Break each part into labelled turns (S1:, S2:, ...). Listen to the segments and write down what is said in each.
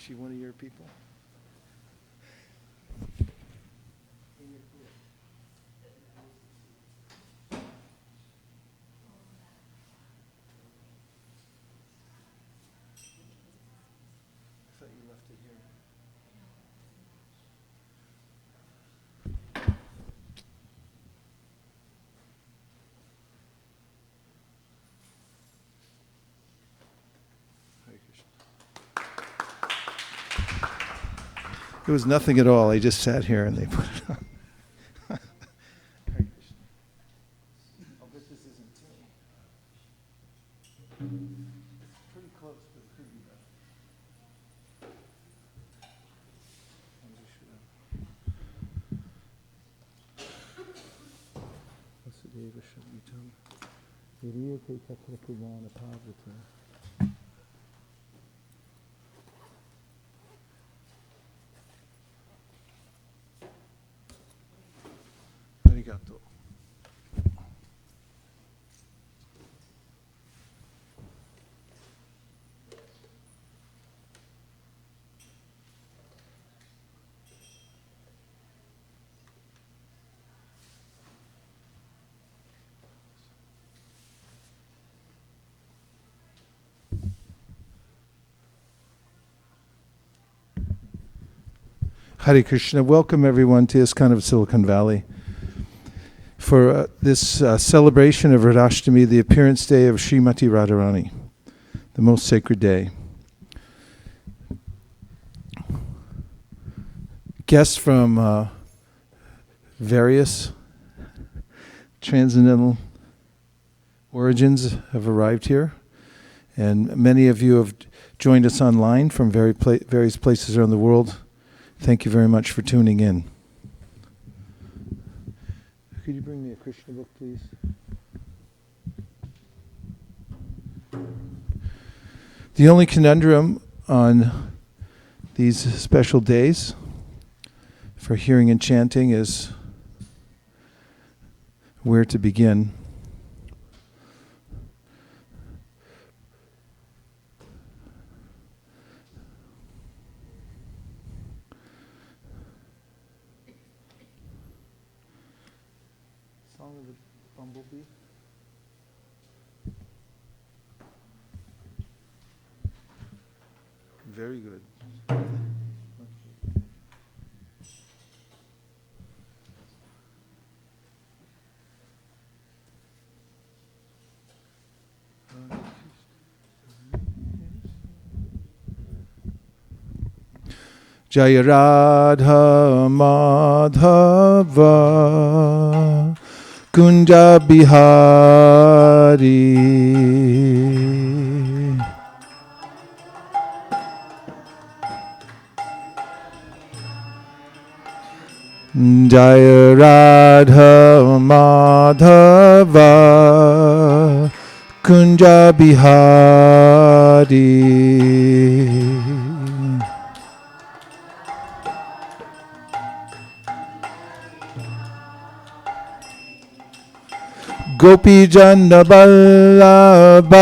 S1: she one of your people? I thought you left it here. It was nothing at all. I just sat here and they put it on. Hare Krishna. I'll bet this isn't too. It's pretty close, but it could be better. Vasudeva Shamitam. Viriyate Tatra Pumana Pavata. Arigato. Hare Krishna. Welcome everyone to ISKCON of Silicon Valley for this celebration of Radhashtami, the appearance day of Srimati Radharani, the most sacred day. Guests from various transcendental origins have arrived here, and many of you have joined us online from various places around the world. Thank you very much for tuning in. Could you bring me a Krishna book, please? The only conundrum on these special days for hearing and chanting is where to begin. Song of the Bumblebee. Very good. Jaya Radha Madhava Kunja Bihari Jaya Radha Madhava Kunja Bihari Gopi Jana Vallabha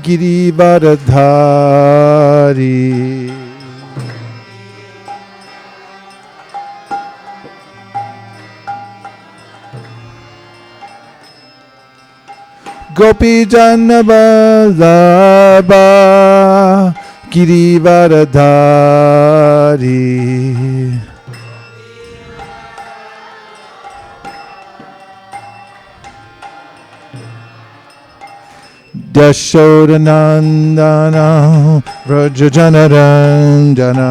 S1: Girivaradhari Gopi Jana Vallabha Girivaradhari Yashodanandana Vrajajanaranjana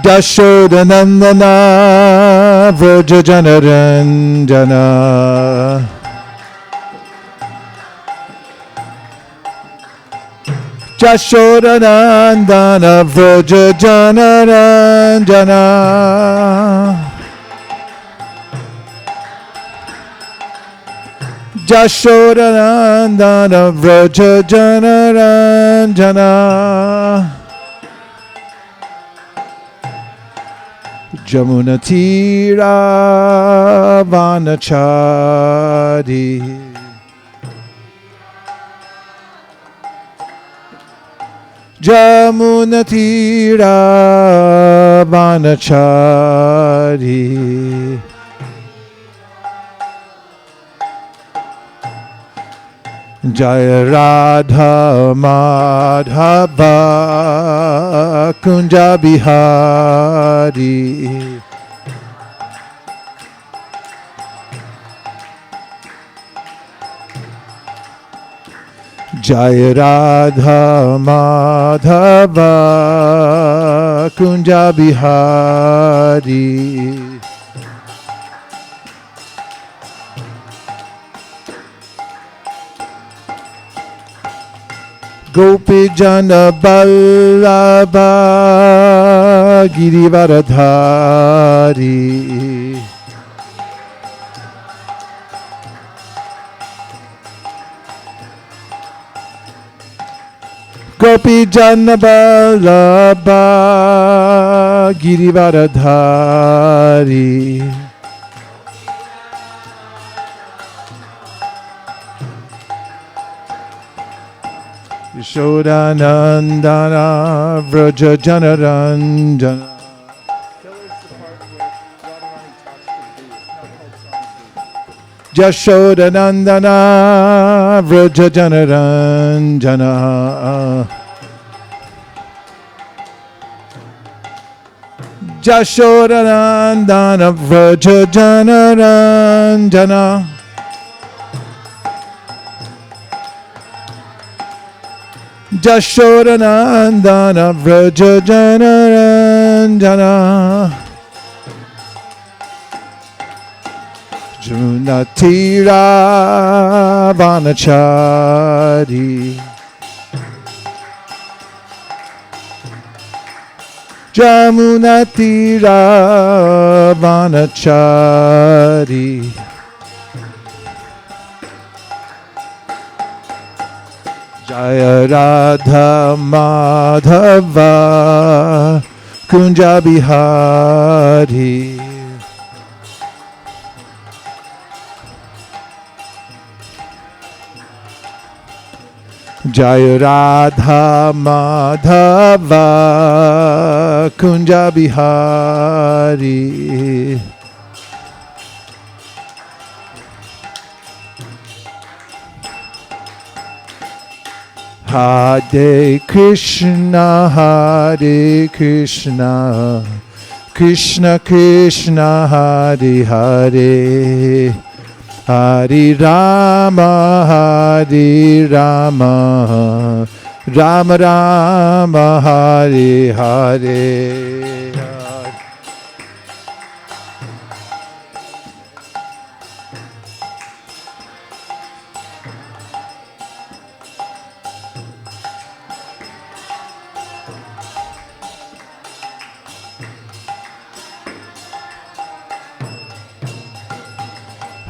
S1: Yashodanandana Vrajajanaranjana Yashodanandana Vrajajanaranjana Jashodanandana Vrajajanaranjana Jamuna Tira Vanachari Jamuna Tira Vanachari Jaya Radha Madhava Kunja Bihari Jaya Radha Madhava Kunja Bihari Gopi Jana Ballabha Girivaradhari Gopi Jana Ballabha Girivaradhari Yashodanandana Vraja Janaranjana. Yashodanandana Vraja Janaranjana. Yashodanandana Vraja Janaranjana. Jashodanandana Vraja Janaranjana Junatira Vanachari Jamunatira Vanachari Jaya Radha Madhava Kunja Bihari Jaya Radha Madhava Kunja Bihari Hare Krishna, Hare Krishna, Krishna Krishna, Hare Hare, Hare Rama, Hare Rama, Rama Rama, Hare Hare.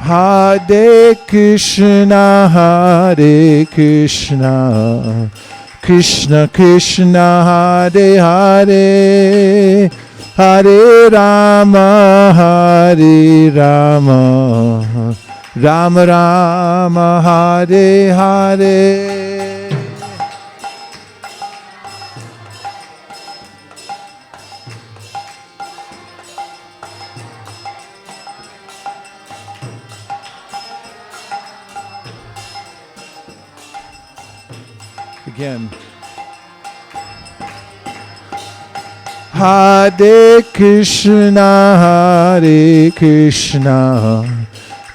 S1: Hare Krishna, Hare Krishna, Krishna Krishna, Hare Hare, Hare Rama, Hare Rama, Rama Rama, Hare Hare. Again. Hare Krishna, Hare Krishna,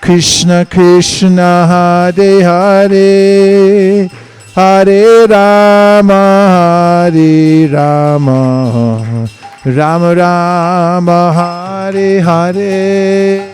S1: Krishna Krishna, Hare Hare, Hare Rama, Hare Rama, Rama Rama, Hare Hare.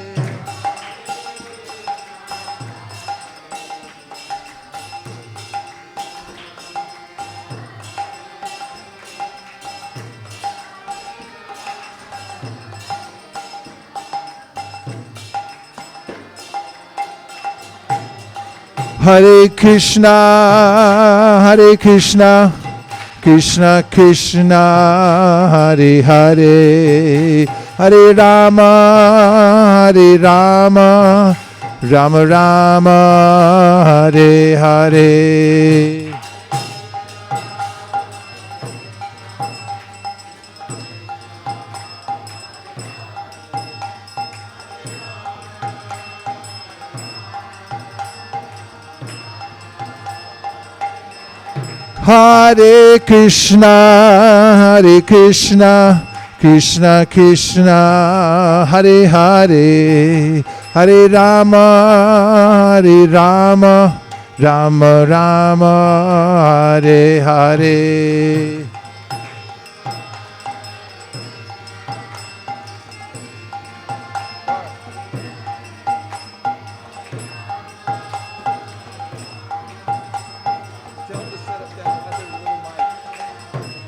S1: Hare Krishna, Hare Krishna, Krishna Krishna, Hare Hare, Hare Rama, Hare Rama, Rama Rama, Hare Hare. Hare Krishna, Hare Krishna, Krishna Krishna, Hare Hare, Hare Rama, Hare Rama, Rama Rama, Hare Hare.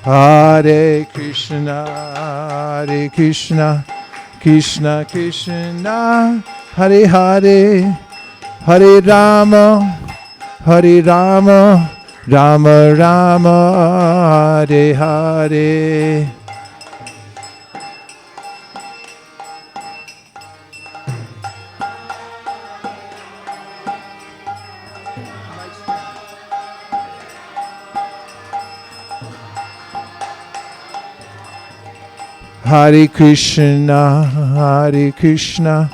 S1: Hare Krishna, Hare Krishna, Krishna Krishna, Hare Hare, Hare Rama, Hare Rama, Rama Rama, Hare Hare. Hare Krishna, Hare Krishna,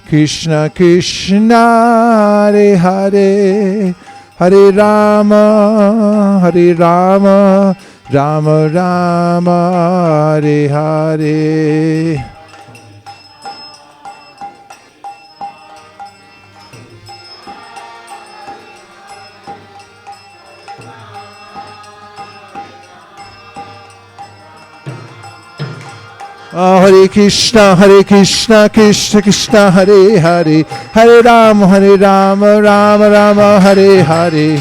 S1: Krishna Krishna, Hare Hare, Hare Rama, Hare Rama, Rama Rama, Hare Hare. Hare Krishna, Krishna Krishna, Hare Hare, Hare Rama, Rama Rama, Hare Hare.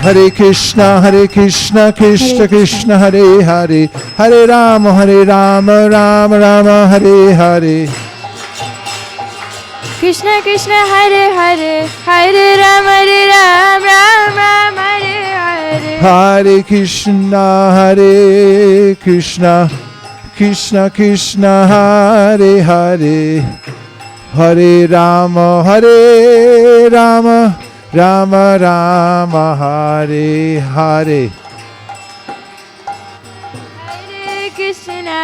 S1: Hare Krishna, Krishna Krishna, Hare Hare, Hare Rama, Rama Rama, Hare Hare.
S2: Krishna Krishna Hare Hare, Hare Ram, Ram Ram, Hare Hare.
S1: Hare Krishna, Krishna Krishna Krishna, Hare Hare, Hare Rama, Rama Rama Rama, Hare Hare.
S2: Hare Krishna,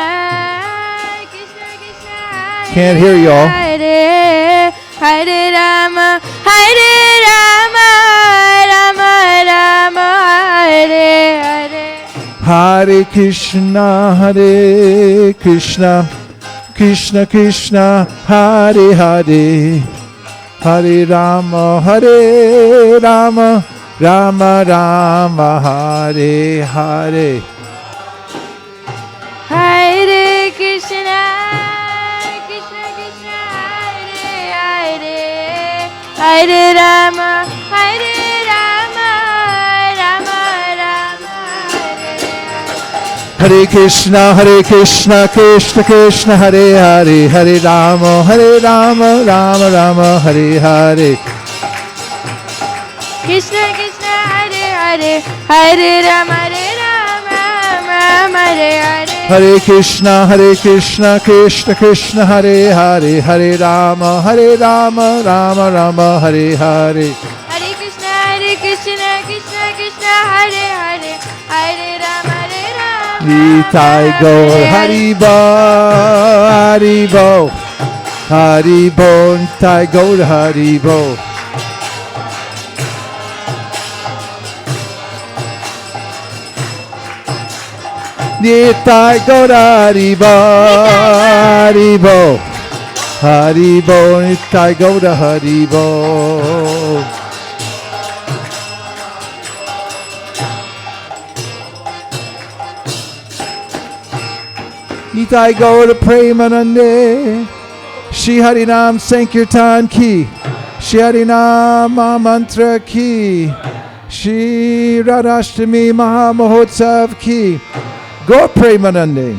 S2: Krishna Krishna, Hare
S1: Can't hear y'all.
S2: Hare, Hare Rama, Rama Rama, Hare Hare.
S1: Hare Krishna, Krishna Krishna Krishna, Hare Hare, Hare Rama, Rama Rama Rama, Hare Hare.
S2: Hare Krishna, Krishna Krishna, Hare Hare, Hare Rama, Rama Rama,
S1: Hare Krishna, Krishna Krishna, Hare Hare, Hare Rama, Rama Rama, Hare Hare.
S2: Krishna Krishna, Hare Hare, Hare Rama, Rama Hare Hare.
S1: Hare Krishna, Krishna Krishna, Hare Hare, Hare Rama, Rama Rama, Hare Hare.
S2: Hare Krishna, Krishna Krishna, Hare Hare, Hare Rama,
S1: Nitai Gaur Haribo, Haribo, Haribo, Nitai Gaur Haribo. Nitai Gaur Haribo, Haribo, Haribo, Nitai Gaur Haribo. Nitai Gaur Premanande, Shri Harinam Sankirtan Ki, Shri Harinam Mantra Ki, Shri Radhashtami Mahamahotsav Ki, Gaur Premanande,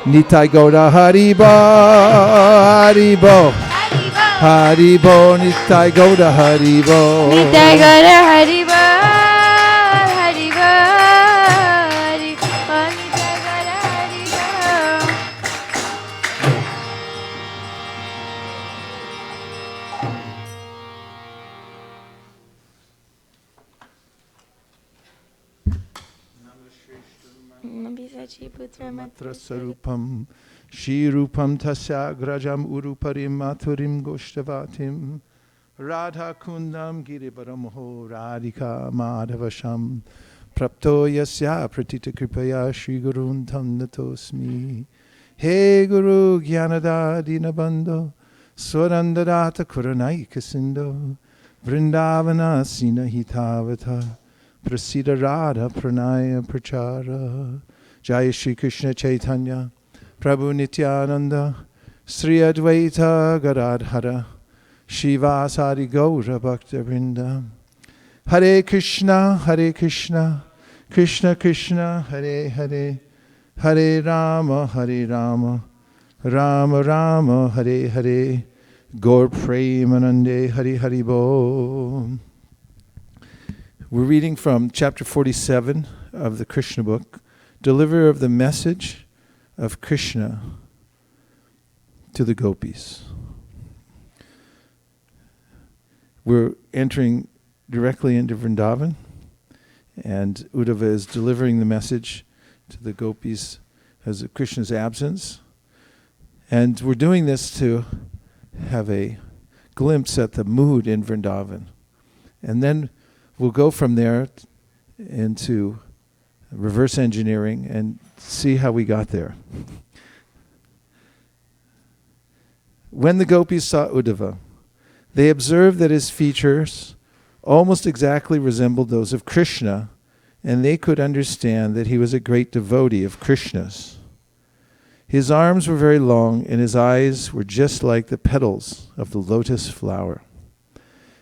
S1: Nitai Gaur Haribo, Haribo, Haribo, Nitai Gaur Haribo.
S2: Nitai Gaur Haribo, Shachiputra
S1: Matra
S2: Matra
S1: Sarupam Shri Rupam Tasya Grajam Uruparim Maturim Goshtavatim Radha Kundam Giribaramho Radhika Madhavasham Prapto Yasya Pratita Kripaya Shri Gurun Tam Natosmi He Guru Gyanada Dinabando Swarandadata Kuranaika Sindo Vrindavana Sina Hitavata Prasida Radha Pranaya Prachara Jai Shri Krishna Chaitanya Prabhu Nityananda Sri Advaita Gadadhara Shivasari Gaura Bhakta Vrinda Hare Krishna Krishna Krishna Hare Hare Hare Rama Rama Rama Hare Hare Gaur Premanande Hari Hari Bo. We're reading from chapter 47 of the Krishna book, deliverer of the message of Krishna to the gopis. We're entering directly into Vrindavan, and Uddhava is delivering the message to the gopis as of Krishna's absence. And we're doing this to have a glimpse at the mood in Vrindavan. And then we'll go from there into reverse engineering and see how we got there. When the gopis saw Uddhava, they observed that his features almost exactly resembled those of Krishna, and they could understand that he was a great devotee of Krishna's. His arms were very long, and his eyes were just like the petals of the lotus flower.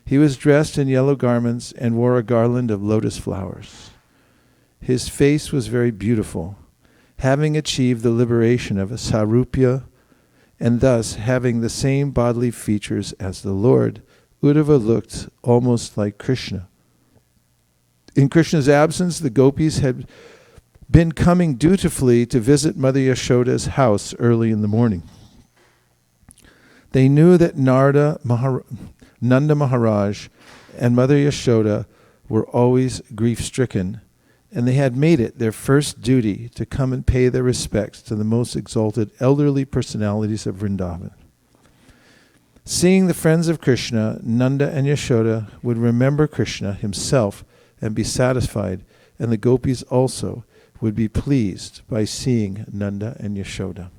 S1: He was dressed in yellow garments and wore a garland of lotus flowers. His face was very beautiful, having achieved the liberation of a sarupya, and thus having the same bodily features as the Lord. Uddhava looked almost like Krishna. In Krishna's absence, the gopis had been coming dutifully to visit Mother Yashoda's house early in the morning. They knew that Nanda Maharaj and Mother Yashoda were always grief-stricken, and they had made it their first duty to come and pay their respects to the most exalted elderly personalities of Vrindavan. Seeing the friends of Krishna, Nanda and Yashoda would remember Krishna himself and be satisfied, and the gopis also would be pleased by seeing Nanda and Yashoda.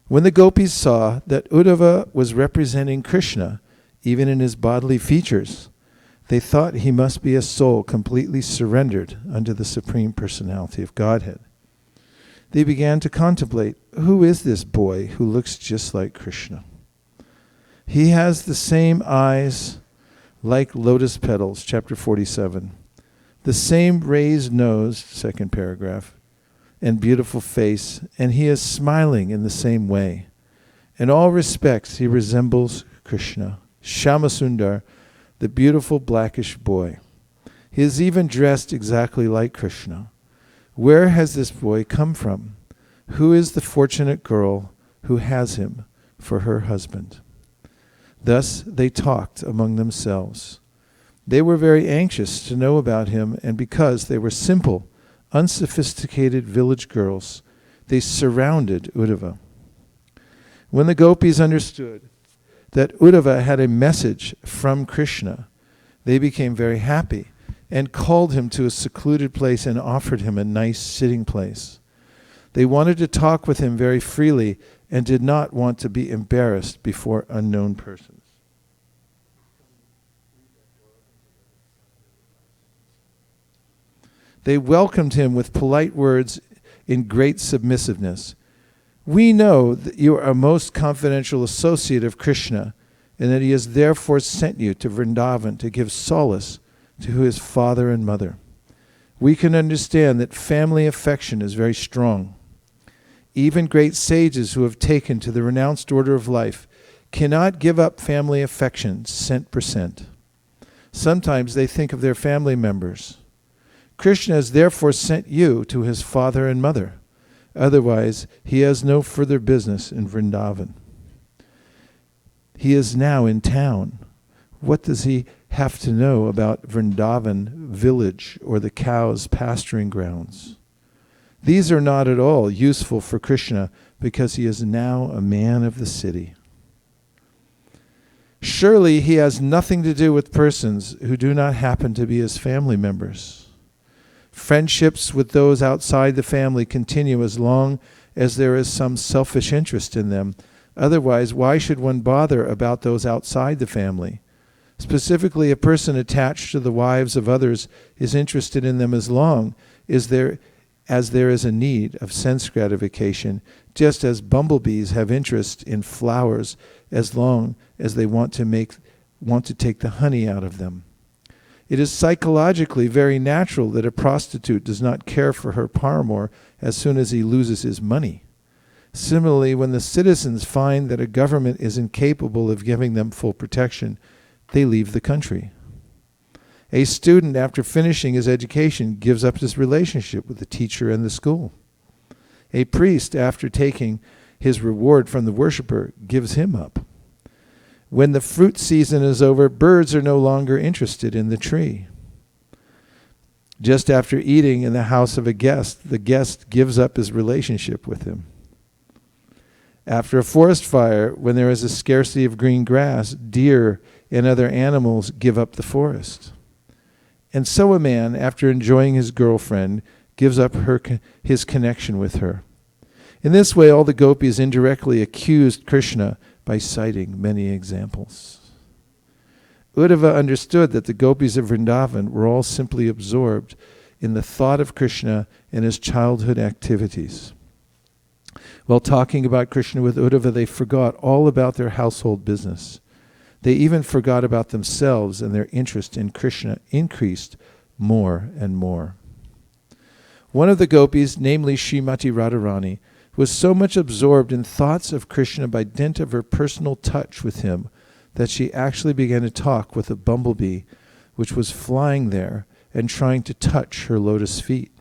S1: When the gopis saw that Uddhava was representing Krishna, even in his bodily features, they thought he must be a soul completely surrendered unto the Supreme Personality of Godhead. They began to contemplate, who is this boy who looks just like Krishna? He has the same eyes like lotus petals, chapter 47, the same raised nose, second paragraph, and beautiful face, and he is smiling in the same way. In all respects, he resembles Krishna, Shyamasundar, the beautiful blackish boy. He is even dressed exactly like Krishna. Where has this boy come from? Who is the fortunate girl who has him for her husband? Thus they talked among themselves. They were very anxious to know about him, and because they were simple, unsophisticated village girls, they surrounded Uddhava. When the gopis understood that Uddhava had a message from Krishna, they became very happy and called him to a secluded place and offered him a nice sitting place. They wanted to talk with him very freely and did not want to be embarrassed before unknown persons. They welcomed him with polite words in great submissiveness. We know that you are a most confidential associate of Krishna, and that he has therefore sent you to Vrindavan to give solace to his father and mother. We can understand that family affection is very strong. Even great sages who have taken to the renounced order of life cannot give up family affection cent per cent. Sometimes they think of their family members. Krishna has therefore sent you to his father and mother. Otherwise, he has no further business in Vrindavan. He is now in town. What does he have to know about Vrindavan village or the cows' pasturing grounds? These are not at all useful for Krishna because he is now a man of the city. Surely he has nothing to do with persons who do not happen to be his family members. Friendships with those outside the family continue as long as there is some selfish interest in them. Otherwise, why should one bother about those outside the family? Specifically, a person attached to the wives of others is interested in them as long as there is a need of sense gratification, just as bumblebees have interest in flowers as long as they want to take the honey out of them. It is psychologically very natural that a prostitute does not care for her paramour as soon as he loses his money. Similarly, when the citizens find that a government is incapable of giving them full protection, they leave the country. A student, after finishing his education, gives up his relationship with the teacher and the school. A priest, after taking his reward from the worshipper, gives him up. When the fruit season is over, birds are no longer interested in the tree. Just after eating in the house of a guest, the guest gives up his relationship with him. After a forest fire, when there is a scarcity of green grass, deer and other animals give up the forest. And so a man, after enjoying his girlfriend, gives up his connection with her. In this way, all the gopis indirectly accused Krishna by citing many examples. Uddhava understood that the gopis of Vrindavan were all simply absorbed in the thought of Krishna and his childhood activities. While talking about Krishna with Uddhava, they forgot all about their household business. They even forgot about themselves, and their interest in Krishna increased more and more. One of the gopis, namely Srimati Radharani, was so much absorbed in thoughts of Krishna by dint of her personal touch with him that she actually began to talk with a bumblebee which was flying there and trying to touch her lotus feet.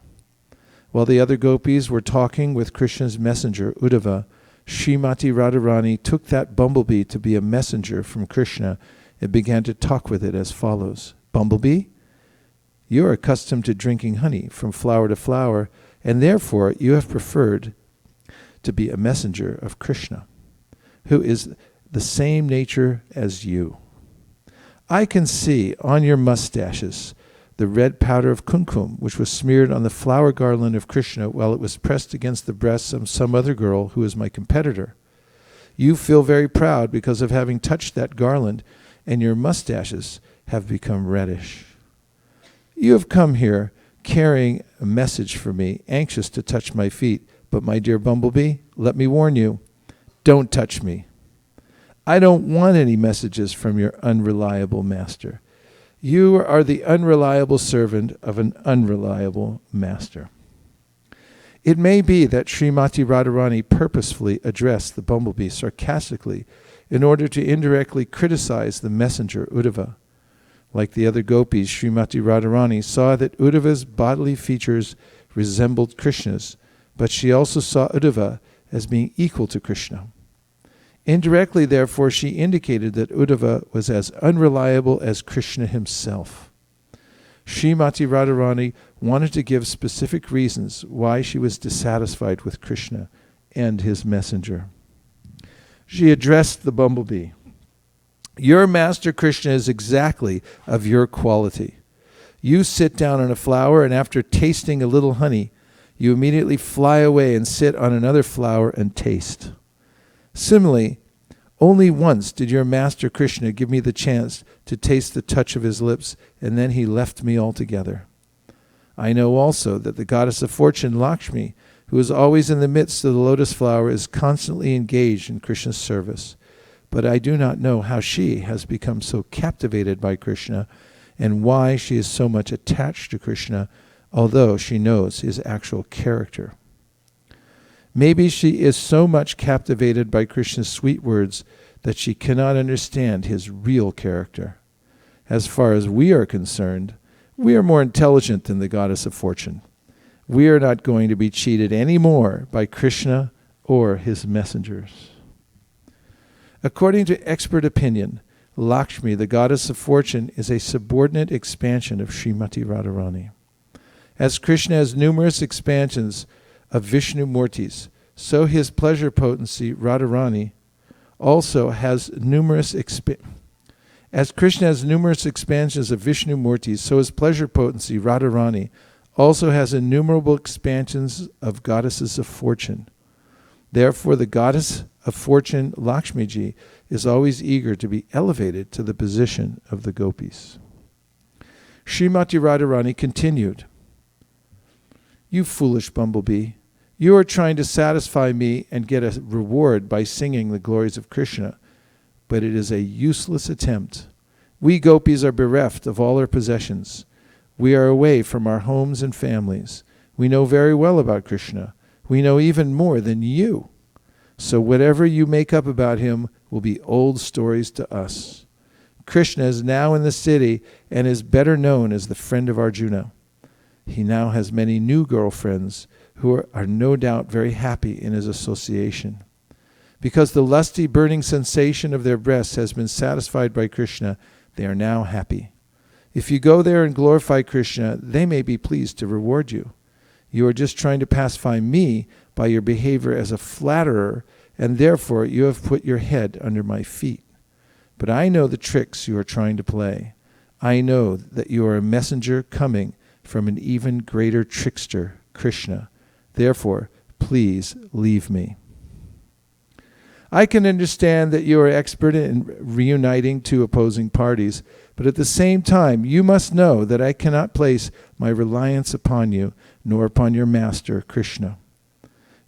S1: While the other gopis were talking with Krishna's messenger, Uddhava, Srimati Radharani took that bumblebee to be a messenger from Krishna and began to talk with it as follows. Bumblebee, you are accustomed to drinking honey from flower to flower, and therefore you have preferred to be a messenger of Krishna, who is the same nature as you. I can see on your mustaches the red powder of kumkum, which was smeared on the flower garland of Krishna while it was pressed against the breasts of some other girl who is my competitor. You feel very proud because of having touched that garland, and your mustaches have become reddish. You have come here carrying a message for me, anxious to touch my feet, but my dear bumblebee, let me warn you, don't touch me. I don't want any messages from your unreliable master. You are the unreliable servant of an unreliable master. It may be that Srimati Radharani purposefully addressed the bumblebee sarcastically in order to indirectly criticize the messenger Uddhava. Like the other gopis, Srimati Radharani saw that Uddhava's bodily features resembled Krishna's, but she also saw Uddhava as being equal to Krishna. Indirectly, therefore, she indicated that Uddhava was as unreliable as Krishna himself. Srimati Radharani wanted to give specific reasons why she was dissatisfied with Krishna and his messenger. She addressed the bumblebee. Your master Krishna is exactly of your quality. You sit down on a flower, and after tasting a little honey, you immediately fly away and sit on another flower and taste. Similarly, only once did your master Krishna give me the chance to taste the touch of his lips, and then he left me altogether. I know also that the goddess of fortune, Lakshmi, who is always in the midst of the lotus flower, is constantly engaged in Krishna's service. But I do not know how she has become so captivated by Krishna and why she is so much attached to Krishna, although she knows his actual character. Maybe she is so much captivated by Krishna's sweet words that she cannot understand his real character. As far as we are concerned, we are more intelligent than the goddess of fortune. We are not going to be cheated any more by Krishna or his messengers. According to expert opinion, Lakshmi, the goddess of fortune, is a subordinate expansion of Srimati Radharani. As Krishna has numerous expansions, of Vishnu Murtis, so his pleasure potency, Radharani, also has numerous As Krishna has numerous expansions of Vishnu Murtis, so his pleasure potency, Radharani, also has innumerable expansions of goddesses of fortune. Therefore, the goddess of fortune, Lakshmiji, is always eager to be elevated to the position of the gopis. Srimati Radharani continued, "You foolish bumblebee, you are trying to satisfy me and get a reward by singing the glories of Krishna, but it is a useless attempt. We gopis are bereft of all our possessions. We are away from our homes and families. We know very well about Krishna. We know even more than you. So whatever you make up about him will be old stories to us. Krishna is now in the city and is better known as the friend of Arjuna. He now has many new girlfriends who are no doubt very happy in his association. Because the lusty burning sensation of their breasts has been satisfied by Krishna, they are now happy. If you go there and glorify Krishna, they may be pleased to reward you. You are just trying to pacify me by your behavior as a flatterer, and therefore you have put your head under my feet. But I know the tricks you are trying to play. I know that you are a messenger coming from an even greater trickster, Krishna. Therefore, please leave me. I can understand that you are expert in reuniting two opposing parties, but at the same time, you must know that I cannot place my reliance upon you, nor upon your master, Krishna.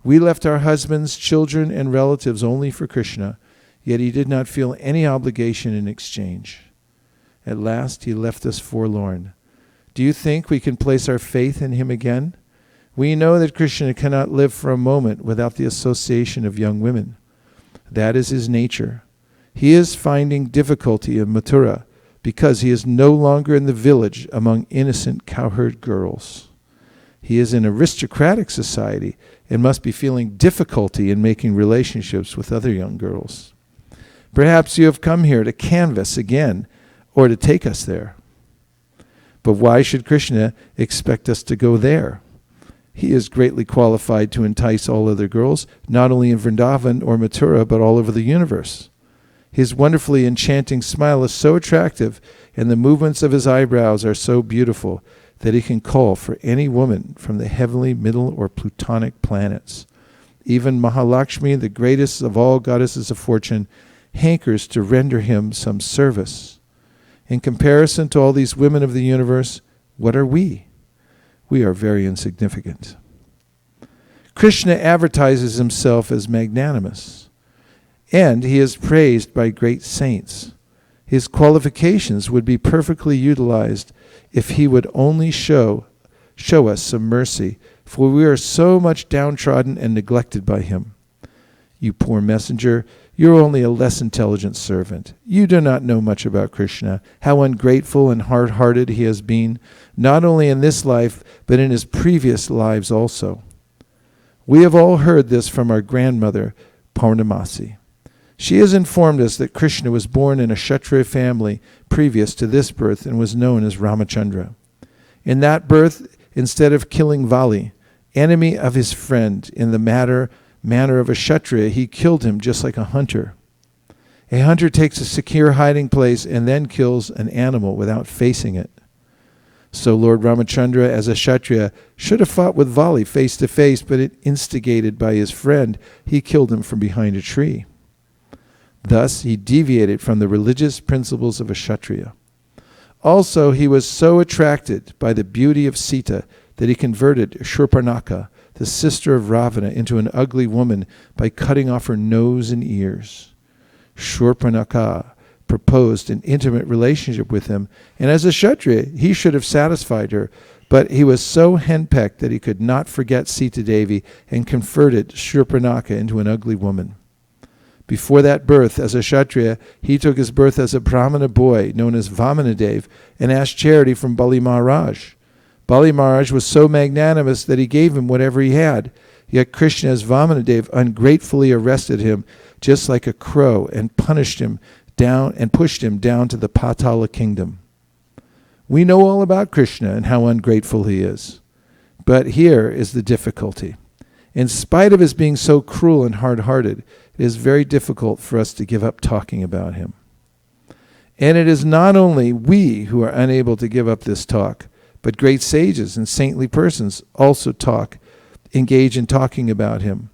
S1: We left our husbands, children, and relatives only for Krishna, yet he did not feel any obligation in exchange. At last, he left us forlorn. Do you think we can place our faith in him again? We know that Krishna cannot live for a moment without the association of young women. That is his nature. He is finding difficulty in Mathura because he is no longer in the village among innocent cowherd girls. He is in aristocratic society and must be feeling difficulty in making relationships with other young girls. Perhaps you have come here to canvass again or to take us there. But why should Krishna expect us to go there? He is greatly qualified to entice all other girls, not only in Vrindavan or Mathura, but all over the universe. His wonderfully enchanting smile is so attractive, and the movements of his eyebrows are so beautiful, that he can call for any woman from the heavenly, middle, or plutonic planets. Even Mahalakshmi, the greatest of all goddesses of fortune, hankers to render him some service. In comparison to all these women of the universe, what are we? We are very insignificant. Krishna advertises himself as magnanimous, and he is praised by great saints. His qualifications would be perfectly utilized if he would only show us some mercy, for we are so much downtrodden and neglected by him. You poor messenger, you are only a less intelligent servant. You do not know much about Krishna, how ungrateful and hard-hearted he has been, not only in this life, but in his previous lives also. We have all heard this from our grandmother, Purnamasi. She has informed us that Krishna was born in a Kshatriya family previous to this birth and was known as Ramachandra. In that birth, instead of killing Vali, enemy of his friend, in the manner of a Kshatriya, he killed him just like a hunter. A hunter takes a secure hiding place and then kills an animal without facing it. So Lord Ramachandra, as a Kshatriya, should have fought with Vali face to face, but instigated by his friend, he killed him from behind a tree. Thus, he deviated from the religious principles of a Kshatriya. Also, he was so attracted by the beauty of Sita that he converted Shurpanaka, the sister of Ravana, into an ugly woman by cutting off her nose and ears. Shurpanaka proposed an intimate relationship with him, and as a Kshatriya, he should have satisfied her, but he was so henpecked that he could not forget Sita Devi and converted Shurpanaka into an ugly woman. Before that birth, as a Kshatriya, he took his birth as a Brahmana boy known as Vamanadev and asked charity from Bali Maharaj. Bali Maharaj was so magnanimous that he gave him whatever he had, yet Krishna as Vamanadev ungratefully arrested him just like a crow and pushed him down to the Patala kingdom. We know all about Krishna and how ungrateful he is. But here is the difficulty. In spite of his being so cruel and hard-hearted, it is very difficult for us to give up talking about him. And it is not only we who are unable to give up this talk, but great sages and saintly persons also engage in talking about him.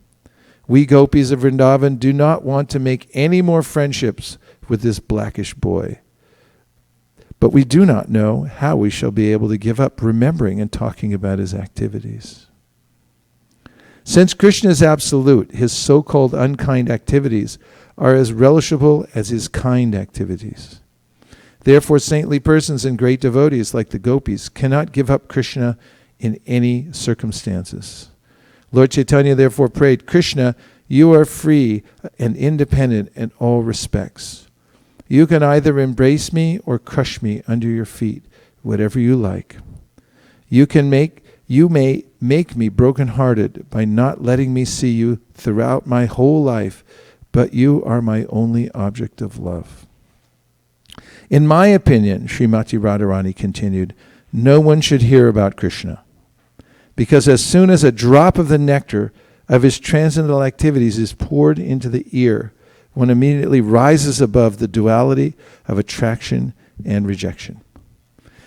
S1: We gopis of Vrindavan do not want to make any more friendships with this blackish boy. But we do not know how we shall be able to give up remembering and talking about his activities. Since Krishna is absolute, his so-called unkind activities are as relishable as his kind activities. Therefore, saintly persons and great devotees like the gopis cannot give up Krishna in any circumstances. Lord Chaitanya therefore prayed, Krishna, you are free and independent in all respects. You can either embrace me or crush me under your feet, whatever you like. You may make me broken-hearted by not letting me see you throughout my whole life, but you are my only object of love. In my opinion, Srimati Radharani continued, no one should hear about Krishna, because as soon as a drop of the nectar of his transcendental activities is poured into the ear, one immediately rises above the duality of attraction and rejection.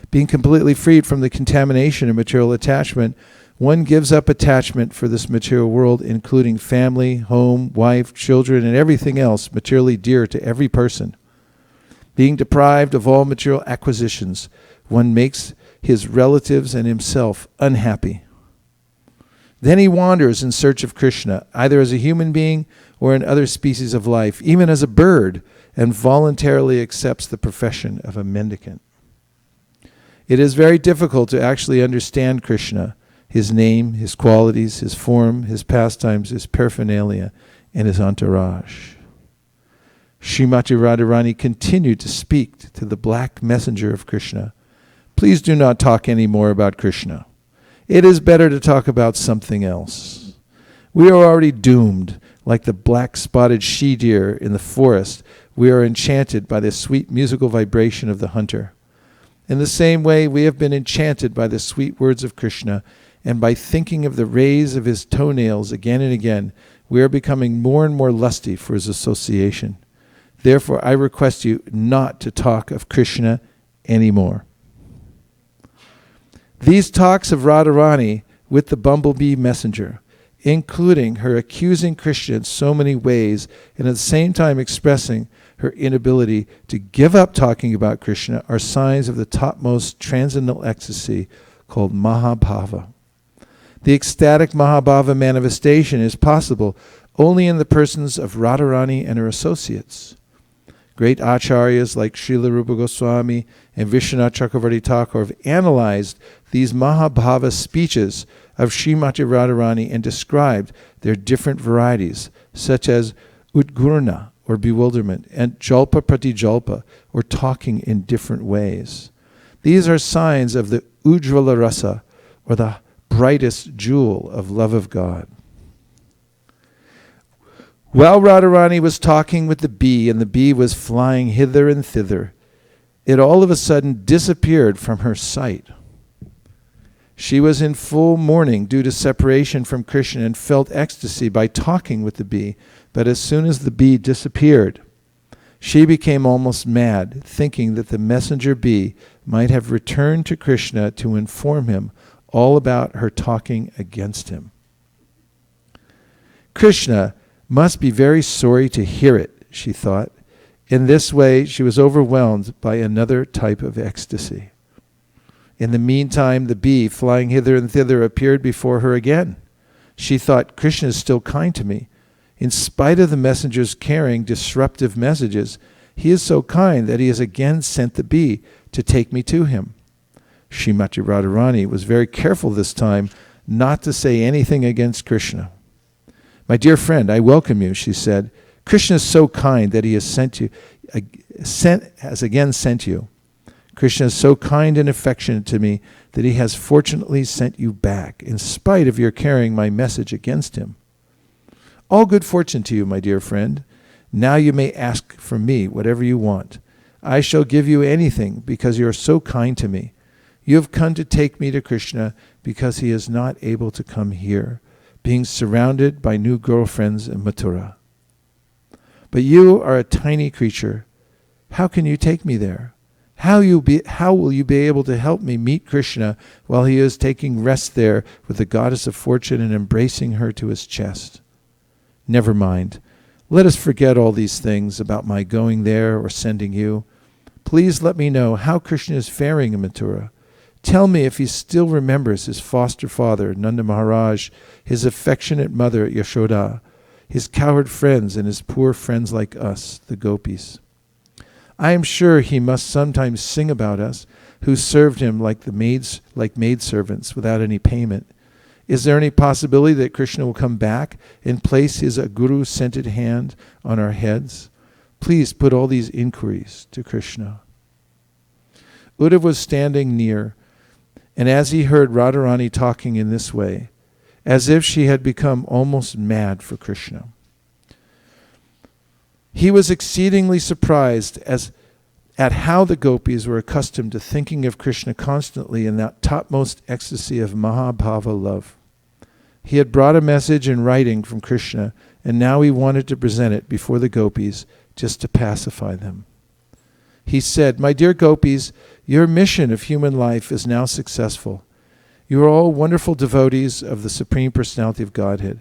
S1: Being completely freed from the contamination of material attachment, one gives up attachment for this material world, including family, home, wife, children, and everything else materially dear to every person. Being deprived of all material acquisitions, one makes his relatives and himself unhappy. Then he wanders in search of Krishna, either as a human being or in other species of life, even as a bird, and voluntarily accepts the profession of a mendicant. It is very difficult to actually understand Krishna, his name, his qualities, his form, his pastimes, his paraphernalia, and his entourage. Srimati Radharani continued to speak to the black messenger of Krishna. Please do not talk any more about Krishna. It is better to talk about something else. We are already doomed, like the black-spotted she-deer in the forest. We are enchanted by the sweet musical vibration of the hunter. In the same way, we have been enchanted by the sweet words of Krishna, and by thinking of the rays of his toenails again and again, we are becoming more and more lusty for his association. Therefore, I request you not to talk of Krishna anymore. These talks of Radharani with the bumblebee messenger, including her accusing Krishna in so many ways, and at the same time expressing her inability to give up talking about Krishna, are signs of the topmost transcendental ecstasy called Mahabhava. The ecstatic Mahabhava manifestation is possible only in the persons of Radharani and her associates. Great acharyas like Srila Rupa Goswami and Vishwanath Chakravarti Thakur have analyzed these Mahabhava speeches of Srimati Radharani and described their different varieties, such as Udgurna, or bewilderment, and Jalpa Pratijalpa, or talking in different ways. These are signs of the Ujjvala Rasa, or the brightest jewel of love of God. While Radharani was talking with the bee, and the bee was flying hither and thither, it all of a sudden disappeared from her sight. She was in full mourning due to separation from Krishna and felt ecstasy by talking with the bee, but as soon as the bee disappeared, she became almost mad, thinking that the messenger bee might have returned to Krishna to inform him all about her talking against him. Krishna must be very sorry to hear it, she thought. In this way, she was overwhelmed by another type of ecstasy. In the meantime, the bee, flying hither and thither, appeared before her again. She thought, Krishna is still kind to me. In spite of the messengers carrying disruptive messages, he is so kind that he has again sent the bee to take me to him. Srimati Radharani was very careful this time not to say anything against Krishna. My dear friend, I welcome you, she said. Krishna is so kind that he has again sent you. Krishna is so kind and affectionate to me that he has fortunately sent you back, in spite of your carrying my message against him. All good fortune to you, my dear friend. Now you may ask from me whatever you want. I shall give you anything because you are so kind to me. You have come to take me to Krishna because he is not able to come here. being surrounded by new girlfriends in Mathura. But you are a tiny creature. How can you take me there? How will you be able to help me meet Krishna while he is taking rest there with the goddess of fortune and embracing her to his chest? Never mind. Let us forget all these things about my going there or sending you. Please let me know how Krishna is faring in Mathura. Tell me if he still remembers his foster father, Nanda Maharaj, his affectionate mother, Yashoda, his cowherd friends, and his poor friends like us, the gopis. I am sure he must sometimes sing about us, who served him like maidservants without any payment. Is there any possibility that Krishna will come back and place his guru-scented hand on our heads? Please put all these inquiries to Krishna. Uddhava was standing near, and as he heard Radharani talking in this way, as if she had become almost mad for Krishna, he was exceedingly surprised at how the gopis were accustomed to thinking of Krishna constantly in that topmost ecstasy of Mahabhava love. He had brought a message in writing from Krishna, and now he wanted to present it before the gopis just to pacify them. He said, "My dear gopis, your mission of human life is now successful. You are all wonderful devotees of the Supreme Personality of Godhead.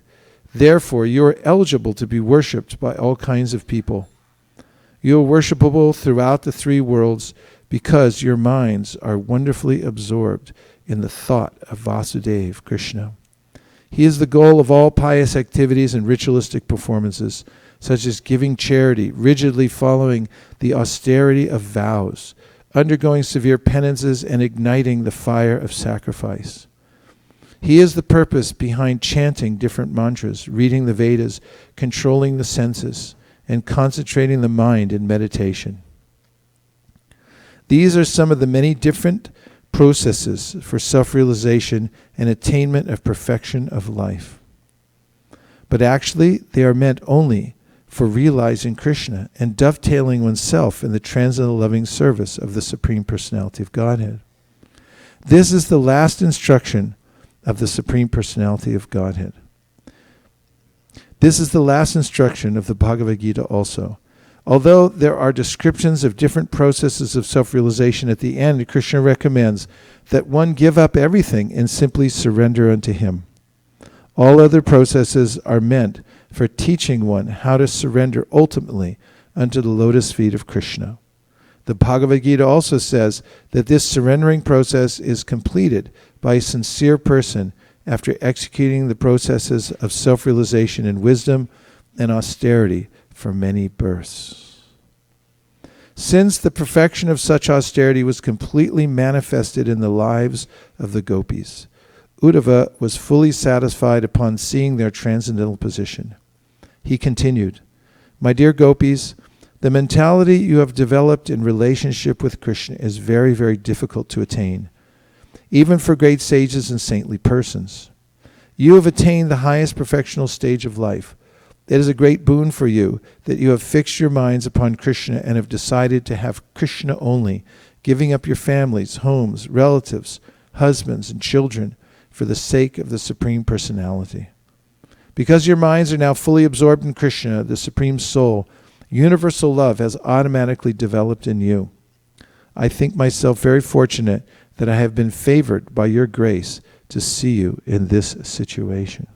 S1: Therefore, you are eligible to be worshipped by all kinds of people. You are worshipable throughout the three worlds because your minds are wonderfully absorbed in the thought of Vasudeva, Krishna. He is the goal of all pious activities and ritualistic performances, such as giving charity, rigidly following the austerity of vows, undergoing severe penances, and igniting the fire of sacrifice. He is the purpose behind chanting different mantras, reading the Vedas, controlling the senses, and concentrating the mind in meditation. These are some of the many different processes for self-realization and attainment of perfection of life. But actually, they are meant only for realizing Krishna and dovetailing oneself in the transcendental loving service of the Supreme Personality of Godhead. This is the last instruction of the Supreme Personality of Godhead. This is the last instruction of the Bhagavad Gita also. Although there are descriptions of different processes of self-realization at the end, Krishna recommends that one give up everything and simply surrender unto him. All other processes are meant for teaching one how to surrender ultimately unto the lotus feet of Krishna. The Bhagavad Gita also says that this surrendering process is completed by a sincere person after executing the processes of self-realization in wisdom and austerity for many births. Since the perfection of such austerity was completely manifested in the lives of the gopis, Uddhava was fully satisfied upon seeing their transcendental position. He continued, "My dear gopis, the mentality you have developed in relationship with Krishna is very, very difficult to attain, even for great sages and saintly persons. You have attained the highest perfectional stage of life. It is a great boon for you that you have fixed your minds upon Krishna and have decided to have Krishna only, giving up your families, homes, relatives, husbands, and children for the sake of the Supreme Personality. Because your minds are now fully absorbed in Krishna, the Supreme Soul, universal love has automatically developed in you. I think myself very fortunate that I have been favored by your grace to see you in this situation."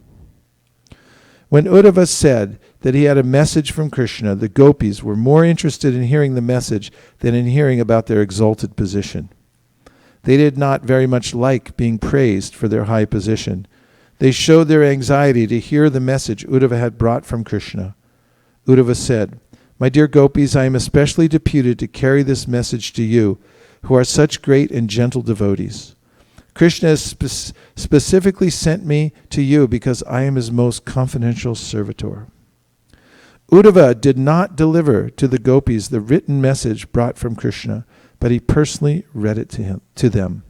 S1: When Uddhava said that he had a message from Krishna, the gopis were more interested in hearing the message than in hearing about their exalted position. They did not very much like being praised for their high position. They showed their anxiety to hear the message Uddhava had brought from Krishna. Uddhava said, "My dear gopis, I am especially deputed to carry this message to you, who are such great and gentle devotees. Krishna has specifically sent me to you because I am his most confidential servitor." Uddhava did not deliver to the gopis the written message brought from Krishna, but he personally read it to them.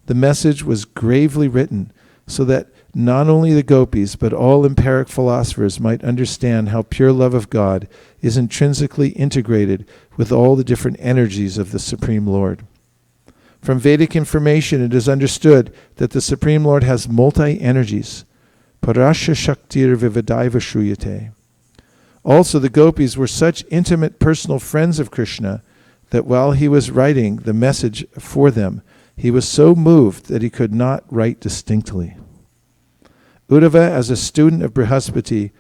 S1: The message was gravely written so that not only the gopis, but all empiric philosophers might understand how pure love of God is intrinsically integrated with all the different energies of the Supreme Lord. From Vedic information, it is understood that the Supreme Lord has multi-energies, Parasha Shaktir Vivadaiva Shruyate. Also, the gopis were such intimate personal friends of Krishna that while he was writing the message for them, he was so moved that he could not write distinctly. Uddhava, as a student of Brihaspati,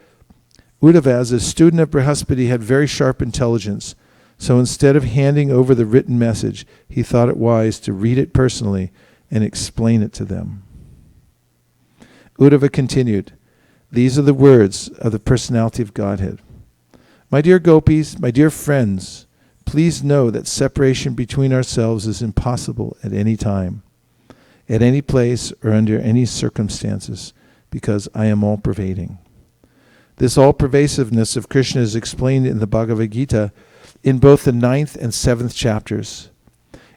S1: had very sharp intelligence. So instead of handing over the written message, he thought it wise to read it personally and explain it to them. Uddhava continued, "These are the words of the personality of Godhead. My dear gopis, my dear friends, please know that separation between ourselves is impossible at any time, at any place, or under any circumstances, because I am all-pervading." This all-pervasiveness of Krishna is explained in the Bhagavad Gita in both the 9th and 7th chapters.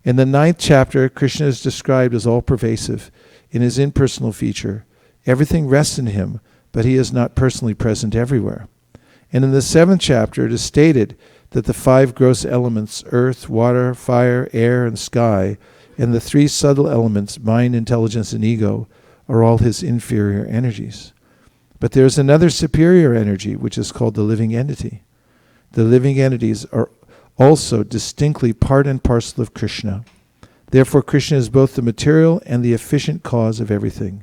S1: In the 9th chapter, Krishna is described as all-pervasive in his impersonal feature. Everything rests in him, but he is not personally present everywhere. And in the 7th chapter, it is stated that the 5 gross elements, earth, water, fire, air, and sky, and the 3 subtle elements, mind, intelligence, and ego, are all his inferior energies. But there is another superior energy, which is called the living entity. The living entities are also distinctly part and parcel of Krishna. Therefore, Krishna is both the material and the efficient cause of everything.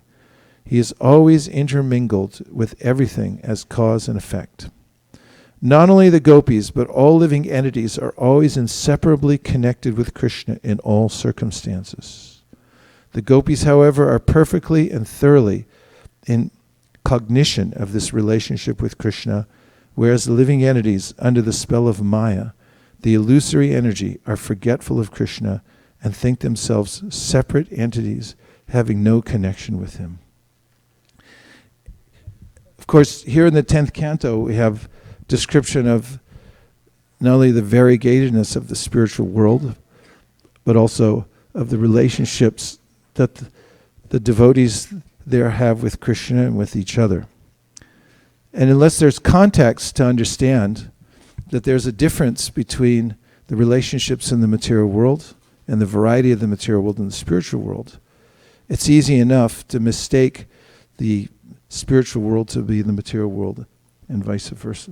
S1: He is always intermingled with everything as cause and effect. Not only the gopis, but all living entities are always inseparably connected with Krishna in all circumstances. The gopis, however, are perfectly and thoroughly in cognition of this relationship with Krishna, whereas the living entities, under the spell of Maya, the illusory energy, are forgetful of Krishna and think themselves separate entities having no connection with him. Of course, here in the 10th canto, we have description of not only the variegatedness of the spiritual world, but also of the relationships that the devotees there have with Krishna and with each other. And unless there's context to understand that there's a difference between the relationships in the material world and the variety of the material world and the spiritual world, it's easy enough to mistake the spiritual world to be the material world and vice versa.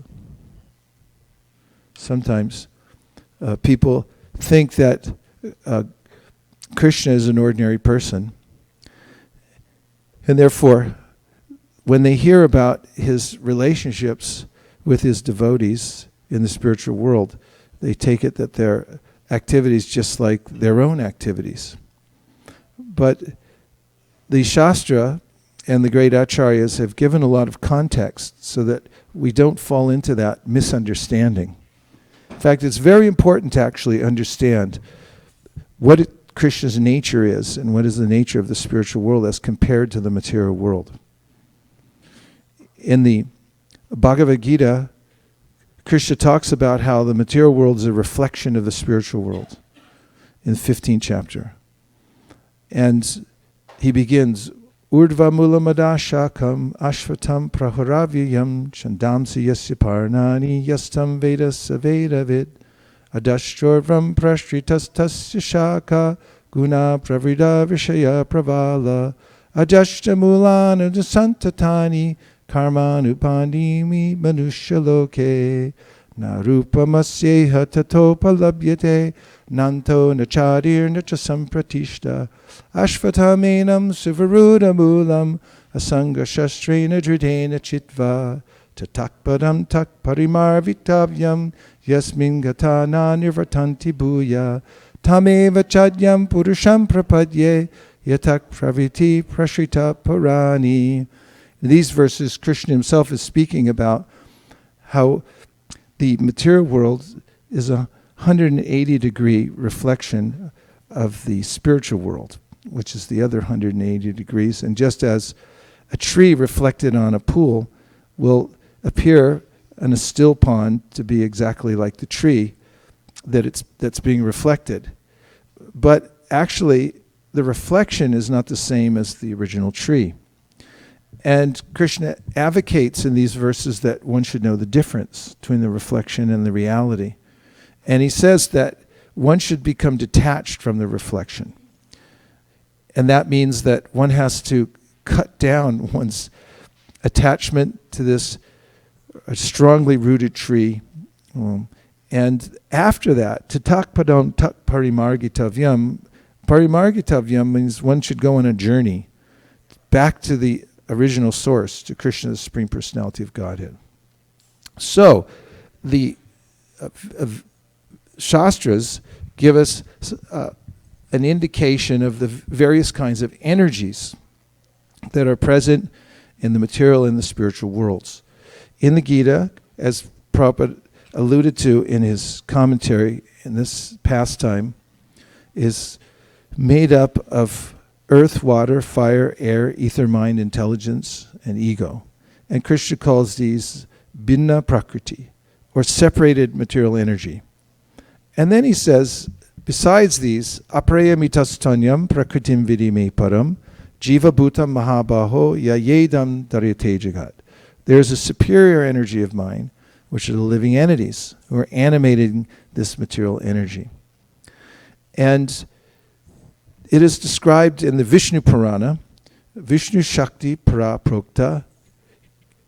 S1: Sometimes people think that Krishna is an ordinary person, and therefore when they hear about his relationships with his devotees in the spiritual world, they take it that their activities just like their own activities. But the Shastra and the great acharyas have given a lot of context so that we don't fall into that misunderstanding. In fact, it's very important to actually understand what Krishna's nature is and what is the nature of the spiritual world as compared to the material world. In the Bhagavad Gita, Krishna talks about how the material world is a reflection of the spiritual world in the 15th chapter. And he begins, Urdhva mula madashakam ashvatam praharavyam chandamsi yasya parnani yastam vedas avedavid adashtorvam prashritas tasya shaka guna pravrida vishaya pravala adashtamulana santatani karmanupandimi manushaloke narupamasyeha tatopalabhyate nanto nachadir nachasampratishta ashvatamenam suvarudamulam asanga shastrena dridena chitva tatakpadam takparimarvitavyam yasmin gatana nirvatanti bhuya tameva chadyam purusham prapadye yatak praviti prashrita parani. In these verses, Krishna himself is speaking about how the material world is a 180-degree reflection of the spiritual world, which is the other 180 degrees. And just as a tree reflected on a pool will appear in a still pond to be exactly like the tree that's being reflected, but actually the reflection is not the same as the original tree. And Krishna advocates in these verses that one should know the difference between the reflection and the reality. And he says that one should become detached from the reflection. And that means that one has to cut down one's attachment to this strongly rooted tree. And after that, tatak padam tak parimargitavyam. Parimargitavyam means one should go on a journey back to the original source, to Krishna, the Supreme Personality of Godhead. So, the Shastras give us an indication of the various kinds of energies that are present in the material and the spiritual worlds. In the Gita, as Prabhupada alluded to in his commentary in this pastime, is made up of earth, water, fire, air, ether, mind, intelligence, and ego. And Krishna calls these Binna Prakriti, or separated material energy. And then he says, besides these, Aprayamitasthanyam Prakritim Vidime Param, Jiva Bhutam Mahabaho Yayedam Daryate Jagat. There's a superior energy of mind, which are the living entities who are animating this material energy. And it is described in the Vishnu Purana, Vishnu Shakti Para Prokta,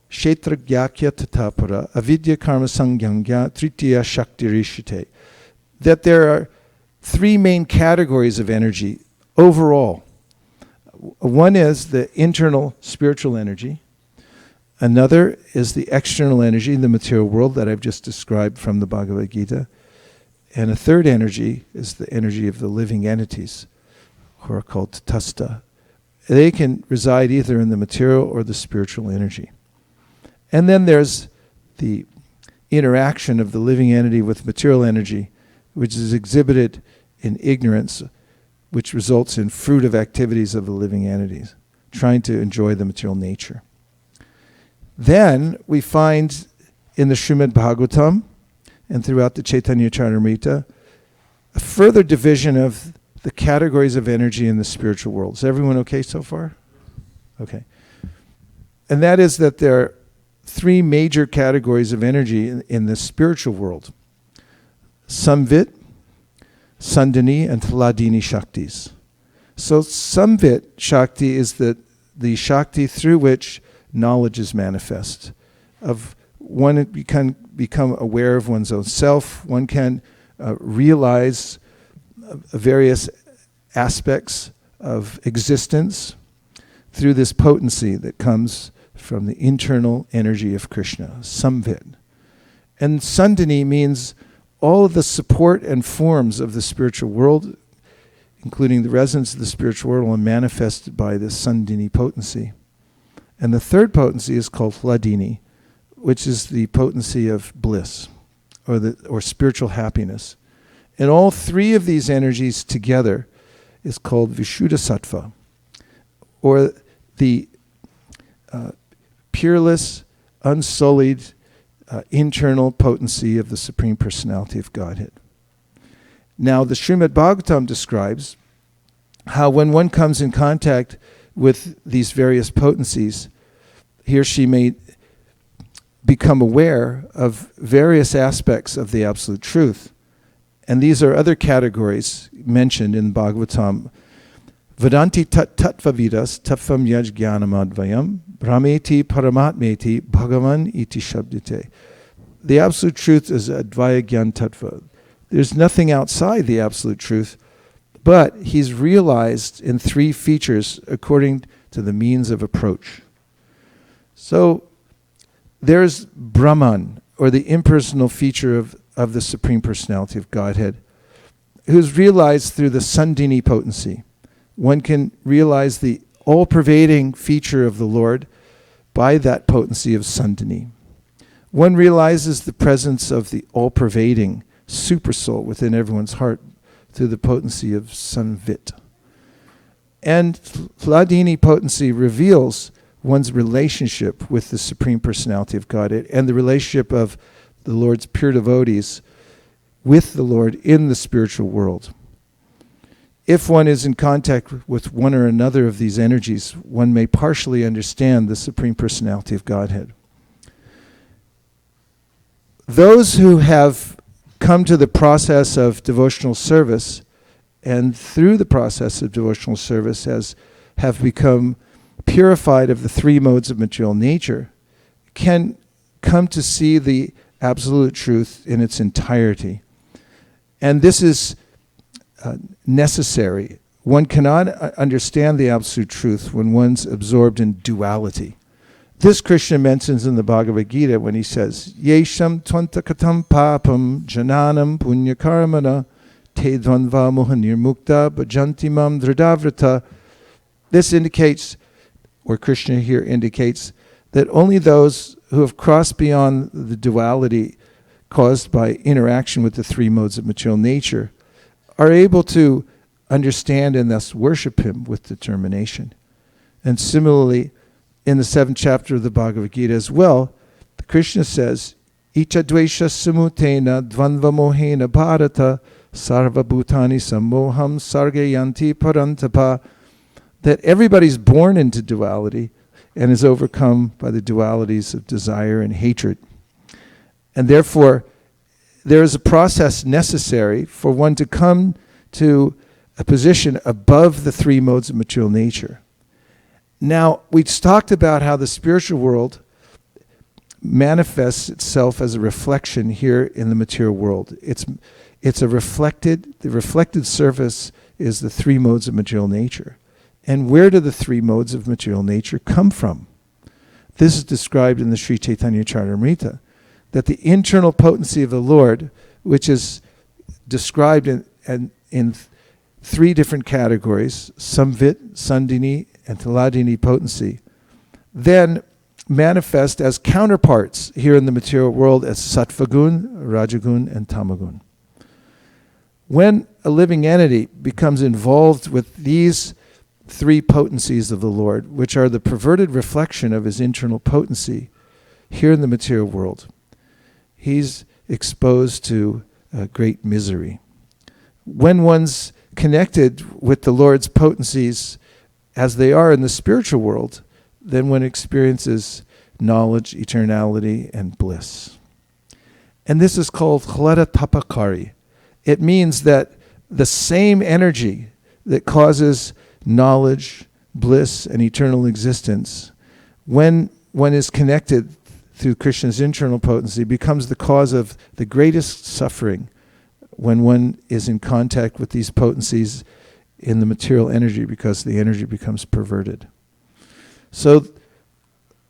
S1: Kshetra Gyakya Tatapara, Avidya Karma Sangyangya, Tritiya Shakti Rishite, that there are three main categories of energy overall. One is the internal spiritual energy. Another is the external energy in the material world that I've just described from the Bhagavad Gita. And a third energy is the energy of the living entities, who are called tatastha. They can reside either in the material or the spiritual energy. And then there's the interaction of the living entity with material energy, which is exhibited in ignorance, which results in fruitive activities of the living entities, trying to enjoy the material nature. Then we find in the Srimad-Bhagavatam and throughout the Chaitanya Charitamrita a further division of the categories of energy in the spiritual world. Is everyone okay so far? Okay. And that is that there are three major categories of energy in the spiritual world. Samvit, Sandhini, and Hladini Shaktis. So Samvit Shakti is the Shakti through which knowledge is manifest. Of one can become aware of one's own self, one can realize various aspects of existence through this potency that comes from the internal energy of Krishna, Samvit. And Sandhini means all of the support and forms of the spiritual world, including the resonance of the spiritual world, are manifested by this Sandhini potency. And the third potency is called Hladini, which is the potency of bliss, or spiritual happiness. And all three of these energies together is called Vishuddhasattva, or the pureless, unsullied, internal potency of the Supreme Personality of Godhead. Now, the Srimad-Bhagavatam describes how when one comes in contact with these various potencies, he or she may become aware of various aspects of the Absolute Truth. And these are other categories mentioned in Bhagavatam. Vedanti tattvavidas tattvam yaj jnanamadvayam brahmeti paramatmeti bhagavan iti shabdite. The Absolute Truth is advaya gyan tattva. There's nothing outside the Absolute Truth, but he's realized in three features according to the means of approach. So there's Brahman, or the impersonal feature of the Supreme Personality of Godhead, who's realized through the Sandhini potency. One can realize the all-pervading feature of the Lord by that potency of Sandhini. One realizes the presence of the all-pervading supersoul within everyone's heart through the potency of Samvit. And Hladini potency reveals one's relationship with the Supreme Personality of Godhead and the relationship of the Lord's pure devotees with the Lord in the spiritual world. If one is in contact with one or another of these energies, one may partially understand the Supreme Personality of Godhead. Those who have come to the process of devotional service, and through the process of devotional service have become purified of the three modes of material nature, can come to see the absolute truth in its entirety. And this is necessary. One cannot understand the absolute truth when one's absorbed in duality. This Krishna mentions in the Bhagavad Gita when he says, Yesham tvantakatam papam jananam punyakarmana te dvanva mohanirmukta bhajanti mam dradavrata. This indicates, or Krishna here indicates, that only those who have crossed beyond the duality caused by interaction with the three modes of material nature are able to understand and thus worship him with determination. And similarly, in the 7th chapter of the Bhagavad Gita as well, Krishna says, Icha dvesha samutena dvanva mohena bharata sarva bhutani sammoham sargayanti parantapa, that everybody's born into duality and is overcome by the dualities of desire and hatred. And therefore, there is a process necessary for one to come to a position above the three modes of material nature. Now, we talked about how the spiritual world manifests itself as a reflection here in the material world. The reflected surface is the three modes of material nature. And where do the three modes of material nature come from? This is described in the Sri Chaitanya Charitamrita, that the internal potency of the Lord, which is described in three different categories, Samvit, Sandini, and Taladini potency, then manifest as counterparts here in the material world as Sattvagun, Rajagun, and Tamagun. When a living entity becomes involved with these three potencies of the Lord, which are the perverted reflection of his internal potency here in the material world, he's exposed to great misery. When one's connected with the Lord's potencies as they are in the spiritual world, then one experiences knowledge, eternality, and bliss. And this is called Khlada Tapakari. It means that the same energy that causes knowledge, bliss, and eternal existence, when one is connected through Krishna's internal potency, becomes the cause of the greatest suffering when one is in contact with these potencies in the material energy, because the energy becomes perverted. So